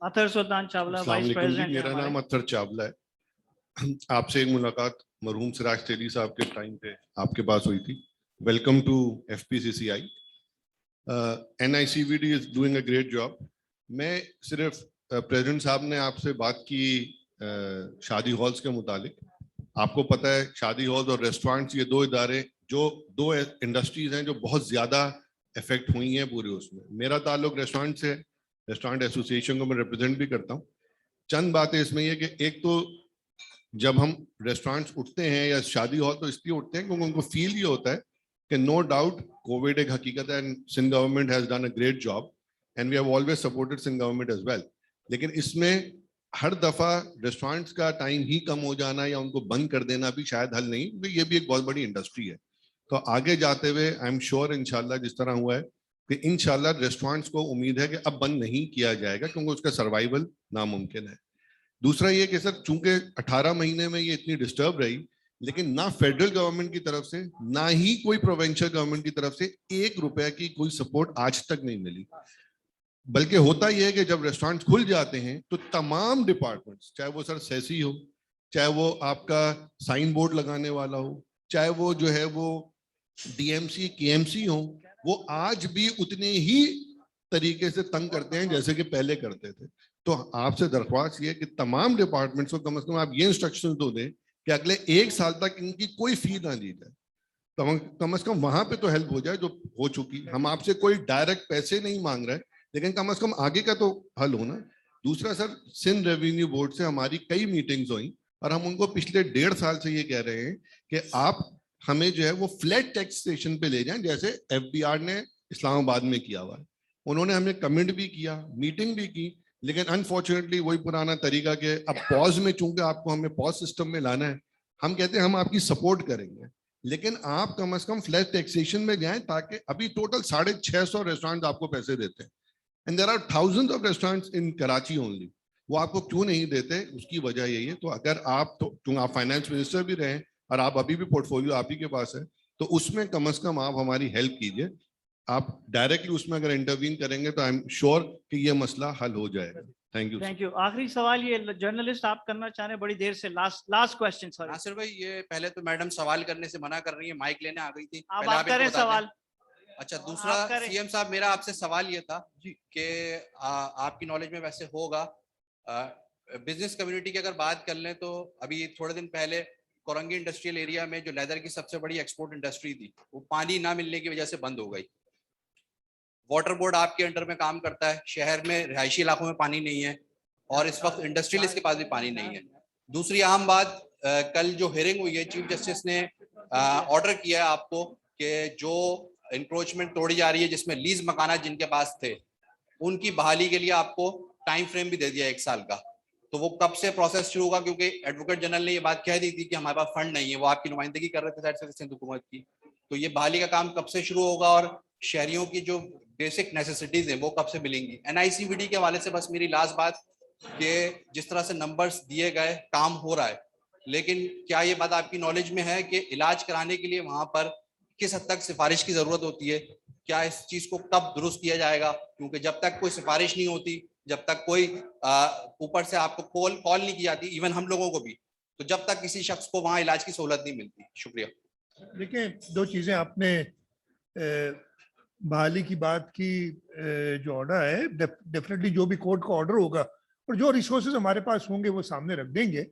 अतर सुल्तान चावला, वाइस प्रेसिडेंट। मेरा नाम अतर चावला है। आपसे एक मुलाकात मरहूम सिराज तेली साहब के टाइम पे आपके पास हुई थी। Welcome to FPCCI। NICVD is doing a great job. मैं सिर्फ प्रेसिडेंट साहब ने आपसे बात की शादी हॉल्स के मुतालिक। आपको पता है शादी हॉल्स और रेस्टोरेंट्स ये दो इदारे, जो दो इंडस्ट्रीज हैं जो बहुत ज्यादा इफेक्ट हुई हैं पूरे उसमें। मेरा ताल्लुक रेस्टोरेंट से है, रेस्टोरेंट एसोसिएशन को मैं रिप्रेजेंट भी करता हूँ। चंद बातें इसमें ये कि एक तो जब हम रेस्टोरेंट्स उठते हैं या शादी हॉल तो इसलिए उठते हैं क्योंकि उनको फील ये होता है कि नो डाउट कोविड एक हकीकत है and Sindh government has done a great job and we have always supported Sindh government as well. लेकिन इसमें हर दफा रेस्टोरेंट्स का टाइम ही कम हो जाना या उनको बंद कर देना भी शायद हल नहीं, क्योंकि ये भी एक बहुत बड़ी इंडस्ट्री है। तो आगे जाते हुए आई एम श्योर इंशाल्लाह जिस तरह हुआ है कि इंशाल्लाह रेस्टोरेंट्स को उम्मीद है कि अब बंद नहीं किया जाएगा क्योंकि उसका सर्वाइवल नामुमकिन है। दूसरा ये कि सर चूंकि 18 महीने में ये इतनी डिस्टर्ब रही, लेकिन ना फेडरल गवर्नमेंट की तरफ से ना ही कोई प्रोविंशियल गवर्नमेंट की तरफ से 1 रुपए की कोई सपोर्ट आज तक नहीं मिली। बल्कि होता यह है कि जब रेस्टोरेंट्स खुल जाते हैं तो तमाम डिपार्टमेंट्स, चाहे वो सर सेसी हो, चाहे वो आपका साइन बोर्ड लगाने वाला हो, चाहे वो जो है वो DMC KMC हो, वो आज भी उतने ही तरीके से तंग करते हैं जैसे कि पहले करते थे। तो आपसे दरख्वास्त ये कि तमाम डिपार्टमेंट्स को कम से कम आप ये इंस्ट्रक्शंस दो दें कि अगले 1 साल तक इनकी कोई फी ना ली जाए, तो कम से कम वहां पे तो हेल्प हो जाए जो हो चुकी। हम आपसे कोई डायरेक्ट पैसे नहीं मांग रहे, लेकिन कम से कम आगे का तो हल हो ना। दूसरा सर, सिंध रेवेन्यू बोर्ड से हमारी कई मीटिंग्स हुई और हम उनको पिछले 1.5 साल से ये कह रहे हैं कि आप हमें जो है वो फ्लैट टैक्सेशन पे ले जाएं, जैसे FBR ने इस्लामाबाद में किया हुआ है। उन्होंने हमें कमेंट भी किया, मीटिंग भी की, लेकिन अनफॉर्चुनेटली वही पुराना तरीका के अब पॉज में, चूंकि आपको हमें पॉज सिस्टम में लाना है, हम कहते हैं हम आपकी सपोर्ट करेंगे, लेकिन आप कम से कम फ्लैट टैक्सेशन में जाएं ताकि अभी टोटल 650 रेस्टोरेंट आपको पैसे देते हैं and there are thousands of restaurants in Karachi only. वो आपको क्यों नहीं देते, उसकी वजह यही है। तो अगर आप तो आप फाइनेंस मिनिस्टर भी रहे और आप अभी भी पोर्टफोलियो आप ही के पास है, तो उसमें कम से कम आप हमारी हेल्प कीजिए। आप डायरेक्टली उसमें अगर इंटरवीन करेंगे तो आई एम श्योर कि ये मसला हल हो जाएगा। Thank you. Thank you. आखिरी सवाल ये जर्नलिस्ट आप करना चाह रहे हैं बड़ी देर से, लास्ट क्वेश्चन सर। नासिर भाई, ये पहले तो मैडम सवाल करने से मना कर रही है, माइक लेने आ गई थी। आप करें सवाल। अच्छा, दूसरा CM साहब, मेरा आपसे सवाल ये था कि आपकी नॉलेज में वैसे होगा, बिजनेस कम्युनिटी की अगर बात कर लें तो अभी थोड़े दिन पहले कोरंगी इंडस्ट्रियल एरिया में जो लेदर की सबसे बड़ी एक्सपोर्ट इंडस्ट्री थी, वो पानी ना मिलने की वजह से बंद हो गई। वाटर बोर्ड आपके अंडर में काम करता है, शहर में रिहायशी इलाकों में पानी नहीं है, और इस वक्त इंडस्ट्रियलिस्ट के पास भी पानी नहीं है। दूसरी अहम बात, कल जो हियरिंग हुई है, चीफ जस्टिस ने ऑर्डर किया है आपको कि जो इंक्रोचमेंट तोड़ी जा रही है, जिसमें लीज मकानात जिनके पास थे, उनकी बहाली के लिए आपको टाइम फ्रेम भी दे दिया 1 साल का। तो वो कब से प्रोसेस शुरू होगा, क्योंकि एडवोकेट जनरल ने ये बात कह दी थी कि हमारे पास फंड नहीं है, वो आपकी नुमाइंदगी कर रहे थे शायद से सिंध हुकूमत की। तो ये बहाली का काम कब से शुरू होगा और शहरियों की जो बेसिक नेसेसिटीज हैं वो कब से मिलेंगी? NICVD के हवाले से बस मेरी लास्ट बात कि जिस तरह से नंबर्स दिए गए, काम हो रहा है, लेकिन क्या ये बात आपकी नॉलेज में है कि इलाज कराने के लिए वहां पर किस हद तक सिफारिश की जरूरत होती है? क्या इस चीज को कब दुरुस्त किया जाएगा? क्योंकि जब तक कोई सिफारिश नहीं होती, जब तक कोई ऊपर से आपको कॉल नहीं की जाती, इवन हम लोगों को भी, तो जब तक किसी शख्स को वहां इलाज की सहूलत नहीं मिलती। शुक्रिया। देखिए, 2 चीजें आपने बहाली की बात की, जो ऑर्डर है, डेफिनेटली जो भी कोर्ट का ऑर्डर होगा और जो रिसोर्सेज हमारे पास होंगे वो सामने रख देंगे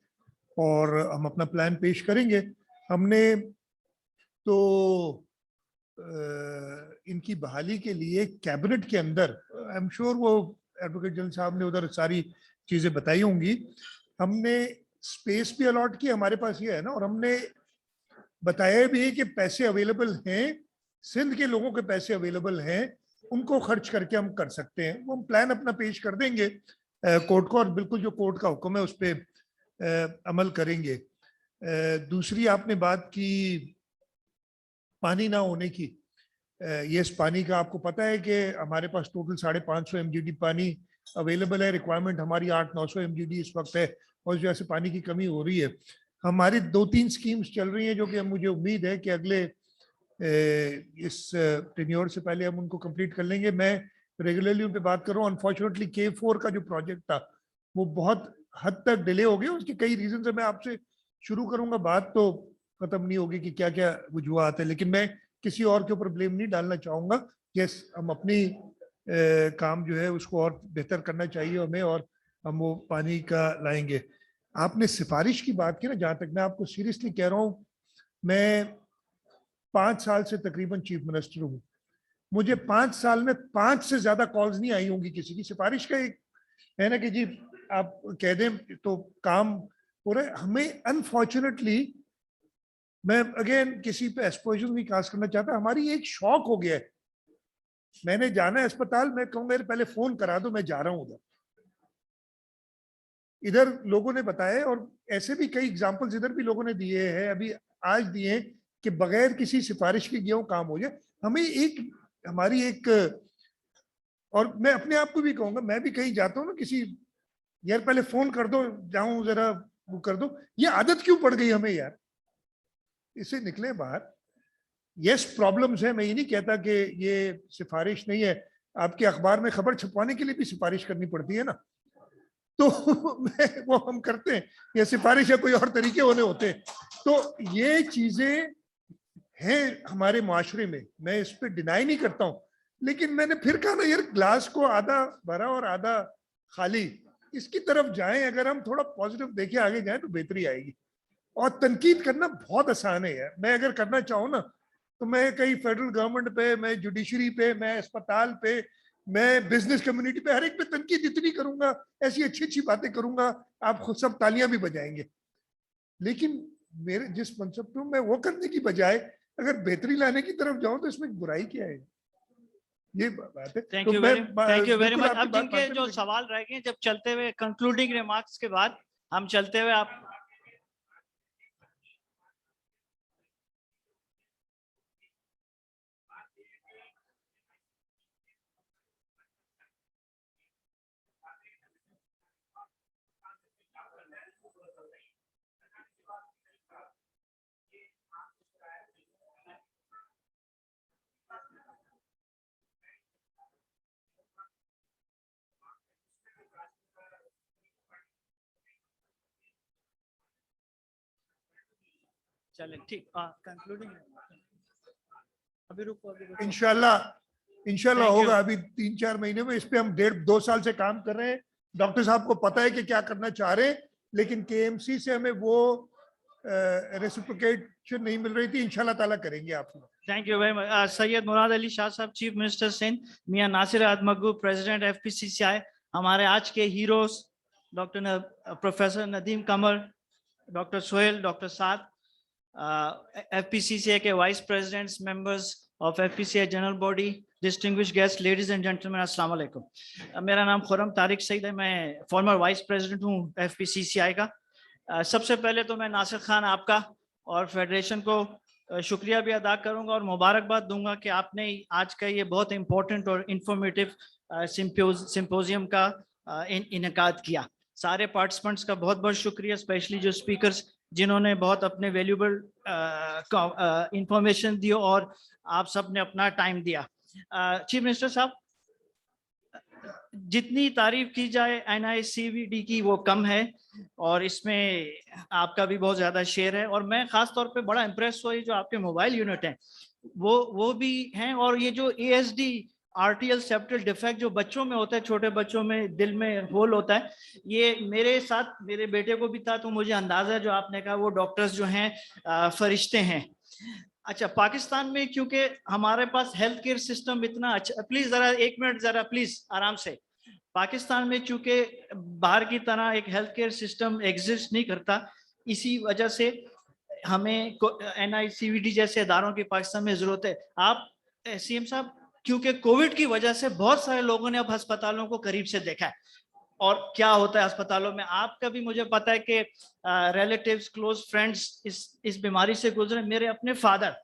और हम अपना प्लान पेश करेंगे। हमने तो इनकी बहाली के लिए कैबिनेट के अंदर, आई एम श्योर वो एडवोकेट जनरल साहब ने उधर सारी चीजें बताई होंगी, हमने स्पेस भी अलॉट की, हमारे पास ये है ना, और हमने बताया भी कि पैसे अवेलेबल हैं, सिंध के लोगों के पैसे अवेलेबल हैं, उनको खर्च करके हम कर सकते हैं। वो हम प्लान अपना पेश कर देंगे कोर्ट को और बिल्कुल जो कोर्ट का हुक्म है उस पर अमल करेंगे। दूसरी आपने बात की पानी ना होने की। यस, पानी का आपको पता है कि हमारे पास टोटल 550 MGD पानी अवेलेबल है। रिक्वायरमेंट हमारी 800-900 MGD इस वक्त है और इस वजह से पानी की कमी हो रही है। हमारी 2-3 स्कीम्स चल रही हैं जो कि मुझे उम्मीद है कि अगले इस टेन्योर से पहले हम उनको कंप्लीट कर लेंगे। मैं रेगुलरली उन पर बात कर रहा हूँ। अनफॉर्चुनेटली K4 का जो प्रोजेक्ट था वो बहुत हद तक डिले हो गया। उसके कई रीजन है, मैं आपसे शुरू करूंगा, बात तो खत्म नहीं होगी कि क्या क्या वजूहत है, लेकिन मैं किसी और के ऊपर ब्लेम नहीं डालना चाहूंगा। यस, हम अपनी काम जो है उसको और बेहतर करना चाहिए हमें, और हम वो पानी का लाएंगे। आपने सिफारिश की बात की ना, जहां तक मैं आपको सीरियसली कह रहा हूँ, मैं 5 साल से तकरीबन चीफ मिनिस्टर हूँ। मुझे 5 साल में 5 से ज्यादा कॉल्स नहीं आई होंगी किसी की। सिफारिश का एक है ना कि जी आप कह दें तो काम हो रहा है। हमें अनफॉर्चुनेटली, मैं अगेन किसी पे एक्सपोजर नहीं कास्ट करना चाहता, हमारी एक शौक हो गया है। मैंने जाना है अस्पताल, मैं कहूँ मेरे पहले फोन करा दो, मैं जा रहा हूँ उधर। इधर लोगों ने बताया, और ऐसे भी कई एग्जांपल्स इधर भी लोगों ने दिए हैं, अभी आज दिए हैं, कि बगैर किसी सिफारिश के गेहूं काम हो जाए। हमें हमारी एक, और मैं अपने आप को भी कहूंगा, मैं भी कहीं जाता हूँ ना, किसी यार पहले फोन कर दो, जाऊं जरा वो कर दो। ये आदत क्यों पड़ गई हमें यार? इससे निकले बाहर। यस, प्रॉब्लम्स है, मैं ये नहीं कहता कि ये सिफारिश नहीं है। आपके अखबार में खबर छपवाने के लिए भी सिफारिश करनी पड़ती है ना, तो वो हम करते हैं, या सिफारिश या कोई और तरीके होने होते हैं। तो ये चीजें हैं हमारे माशरे में, मैं इस पर डिनाई नहीं करता हूँ, लेकिन मैंने फिर कहा ना यार, ग्लास को आधा भरा और आधा खाली, इसकी तरफ जाएं। अगर हम थोड़ा पॉजिटिव देखे आगे जाएं तो बेहतरी आएगी। और तनकीद करना बहुत आसान है यार। मैं अगर करना चाहूँ ना, तो मैं कहीं फेडरल गवर्नमेंट पे, मैं जुडिशरी पे, मैं अस्पताल पे, मैं बिजनेस कम्युनिटी पे, हर एक पे तनकीद इतनी करूंगा, ऐसी अच्छी अच्छी बातें करूंगा, आप खुद सब तालियां भी बजाएंगे। लेकिन मेरे जिस मनसब पे मैं वो करने की बजाय अगर बेहतरी लाने की तरफ जाऊं तो इसमें बुराई क्या है? ये बात है। Thank you very much. अब जिनके जो सवाल रह गए, जब चलते हुए कंक्लूडिंग रिमार्क्स के बाद हम चलते हुए आप चलें, ठीक, कंक्लूडिंग अभी रुको। इंशाल्लाह होगा। अभी 3-4 महीने में इस पे हम 1.5-2 साल से काम कर रहे हैं। डॉक्टर साहब को पता है कि क्या करना चाह रहे हैं, लेकिन KMC से हमें वो रेसिप्रोकेशन नहीं मिल रही थी। इंशाल्लाह ताला करेंगे आप। Thank you very much. Syed Murad Ali Shah साहब, chief minister Sindh, Mian Nasir Ahmed Maqbool, president FPCCI, हमारे आज के heroes, doctor professor Nadeem Qamar, doctor Sohail, doctor Saad, FPCCI के vice presidents, members of FPCCI general body, distinguished guest, ladies and gentleman, अस्सलाम वालेकुम। मेरा नाम खुर्रम तारिक सईद है, मैं फॉर्मर वाइस प्रेसिडेंट हूँ FPCCI का। सबसे पहले तो मैं नासिर खान आपका और फेडरेशन को शुक्रिया भी अदा करूंगा और मुबारकबाद दूंगा कि आपने आज का ये बहुत इंपॉर्टेंट और इंफॉर्मेटिव सिंपोजियम का इनेकाद किया। सारे पार्टिसिपेंट्स का बहुत बहुत शुक्रिया, स्पेशली जो स्पीकर्स जिन्होंने बहुत अपने वैल्यूबल इंफॉर्मेशन दी और आप सब ने अपना टाइम दिया। चीफ मिनिस्टर साहब, जितनी तारीफ की जाए NICVD की वो कम है और इसमें आपका भी बहुत ज्यादा शेयर है। और मैं खास तौर पे बड़ा इम्प्रेस हुआ, जो आपके मोबाइल यूनिट हैं वो भी हैं, और ये जो ASD आर्टियल सेप्टल डिफेक्ट जो बच्चों में होता है, छोटे बच्चों में दिल में होल होता है, ये मेरे साथ मेरे बेटे को भी था, तो मुझे अंदाजा है जो आपने कहा वो डॉक्टर्स जो हैं फरिश्ते हैं। अच्छा, पाकिस्तान में क्योंकि हमारे पास हेल्थ केयर सिस्टम इतना अच्छा, प्लीज जरा एक मिनट, जरा प्लीज आराम से। पाकिस्तान में चूंकि बाहर की तरह एक हेल्थ केयर सिस्टम एग्जिस्ट नहीं करता, इसी वजह से हमें NICVD जैसे इदारों की पाकिस्तान में जरूरत है। आप CM साहब, क्योंकि कोविड की वजह से बहुत सारे लोगों ने अब अस्पतालों को करीब से देखा है और क्या होता है अस्पतालों में। आपका भी मुझे पता है कि रिलेटिव्स, क्लोज फ्रेंड्स इस बीमारी से गुजरे। मेरे अपने फादर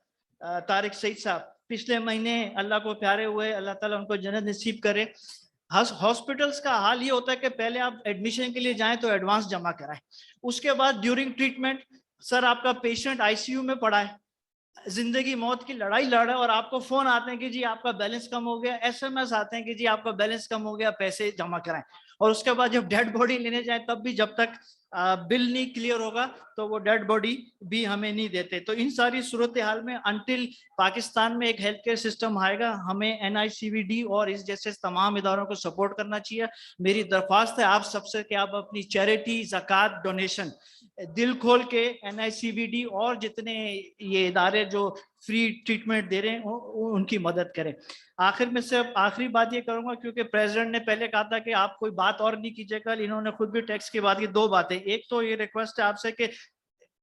तारिक सईद साहब पिछले महीने अल्लाह को प्यारे हुए, अल्लाह ताला उनको जन्नत नसीब करे। हॉस्पिटल्स का हाल ये होता है कि पहले आप एडमिशन के लिए जाएं तो एडवांस जमा कराएं, उसके बाद ड्यूरिंग ट्रीटमेंट सर आपका पेशेंट ICU में पड़ा है, जिंदगी मौत की लड़ाई लड़ रहा है और आपको फोन आते हैं कि जी आपका बैलेंस कम हो गया, SMS आते हैं कि जी आपका बैलेंस कम हो गया, पैसे जमा कराएं। और उसके बाद जब डेड बॉडी लेने जाए तब भी जब तक बिल नहीं क्लियर होगा तो वो डेड बॉडी भी हमें नहीं देते। तो इन सारी सूरत हाल में अंटिल पाकिस्तान में एक हेल्थ केयर सिस्टम आएगा, हमें NICVD और इस जैसे तमाम इदारों को सपोर्ट करना चाहिए। मेरी दरख्वास्त है आप सबसे कि आप अपनी चैरिटी, ज़कात, डोनेशन दिल खोल के NICVD और जितने ये इदारे जो फ्री ट्रीटमेंट दे रहे हैं उनकी मदद करें। आखिर में सिर्फ आखिरी बात ये करूंगा, क्योंकि प्रेसिडेंट ने पहले कहा था कि आप कोई बात और नहीं कीजिएगा, इन्होंने खुद भी टैक्स की बात की। दो बातें, एक तो ये रिक्वेस्ट है आपसे कि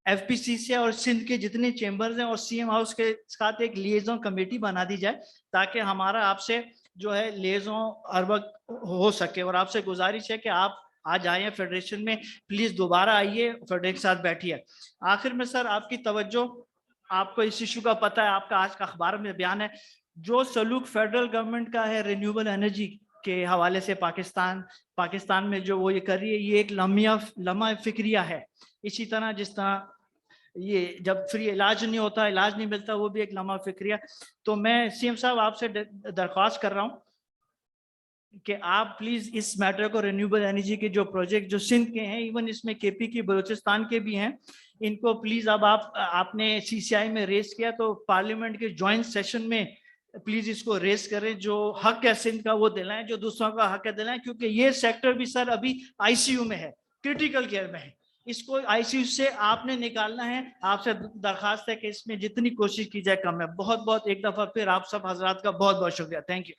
FPCCI और सिंध के जितने चेंबर्स हैं और CM हाउस के साथ एक लिएजन कमेटी बना दी जाए ताकि हमारा आपसे जो है लिएजन हर वक्त हो सके। और आपसे गुजारिश है कि आप आज आए हैं फेडरेशन में, प्लीज दोबारा आइए, फेडरेशन के साथ बैठिए। आखिर में सर आपकी तवज्जो, आपको इस इशू का पता है, आपका आज का अखबार में बयान है, जो सलूक फेडरल गवर्नमेंट का है रिन्यूएबल एनर्जी के हवाले से पाकिस्तान में जो वो ये कर रही है, ये एक लम्हा फिक्रिया है। इसी तरह जिस तरह ये जब फ्री इलाज नहीं होता, इलाज नहीं मिलता, वो भी एक लम्हा फिक्रिया। तो मैं CM साहब आपसे दरख्वास्त कर रहा हूँ कि आप प्लीज इस मैटर को, रिन्यूएबल एनर्जी के जो प्रोजेक्ट जो सिंध के हैं, इवन इसमें KP की, बलूचिस्तान के भी हैं, इनको प्लीज अब आपने CCI में रेस किया तो पार्लियामेंट के ज्वाइंट सेशन में प्लीज इसको रेस करें। जो हक है सिंध का वो दिलाएं, जो दूसरों का हक है दिलाएं, क्योंकि ये सेक्टर भी सर अभी ICU में है, क्रिटिकल केयर में है, इसको ICU से आपने निकालना है। आपसे दरखास्त है कि इसमें जितनी कोशिश की जाए कम है। बहुत बहुत एक दफा फिर आप सब हजरात का बहुत बहुत शुक्रिया। Thank you.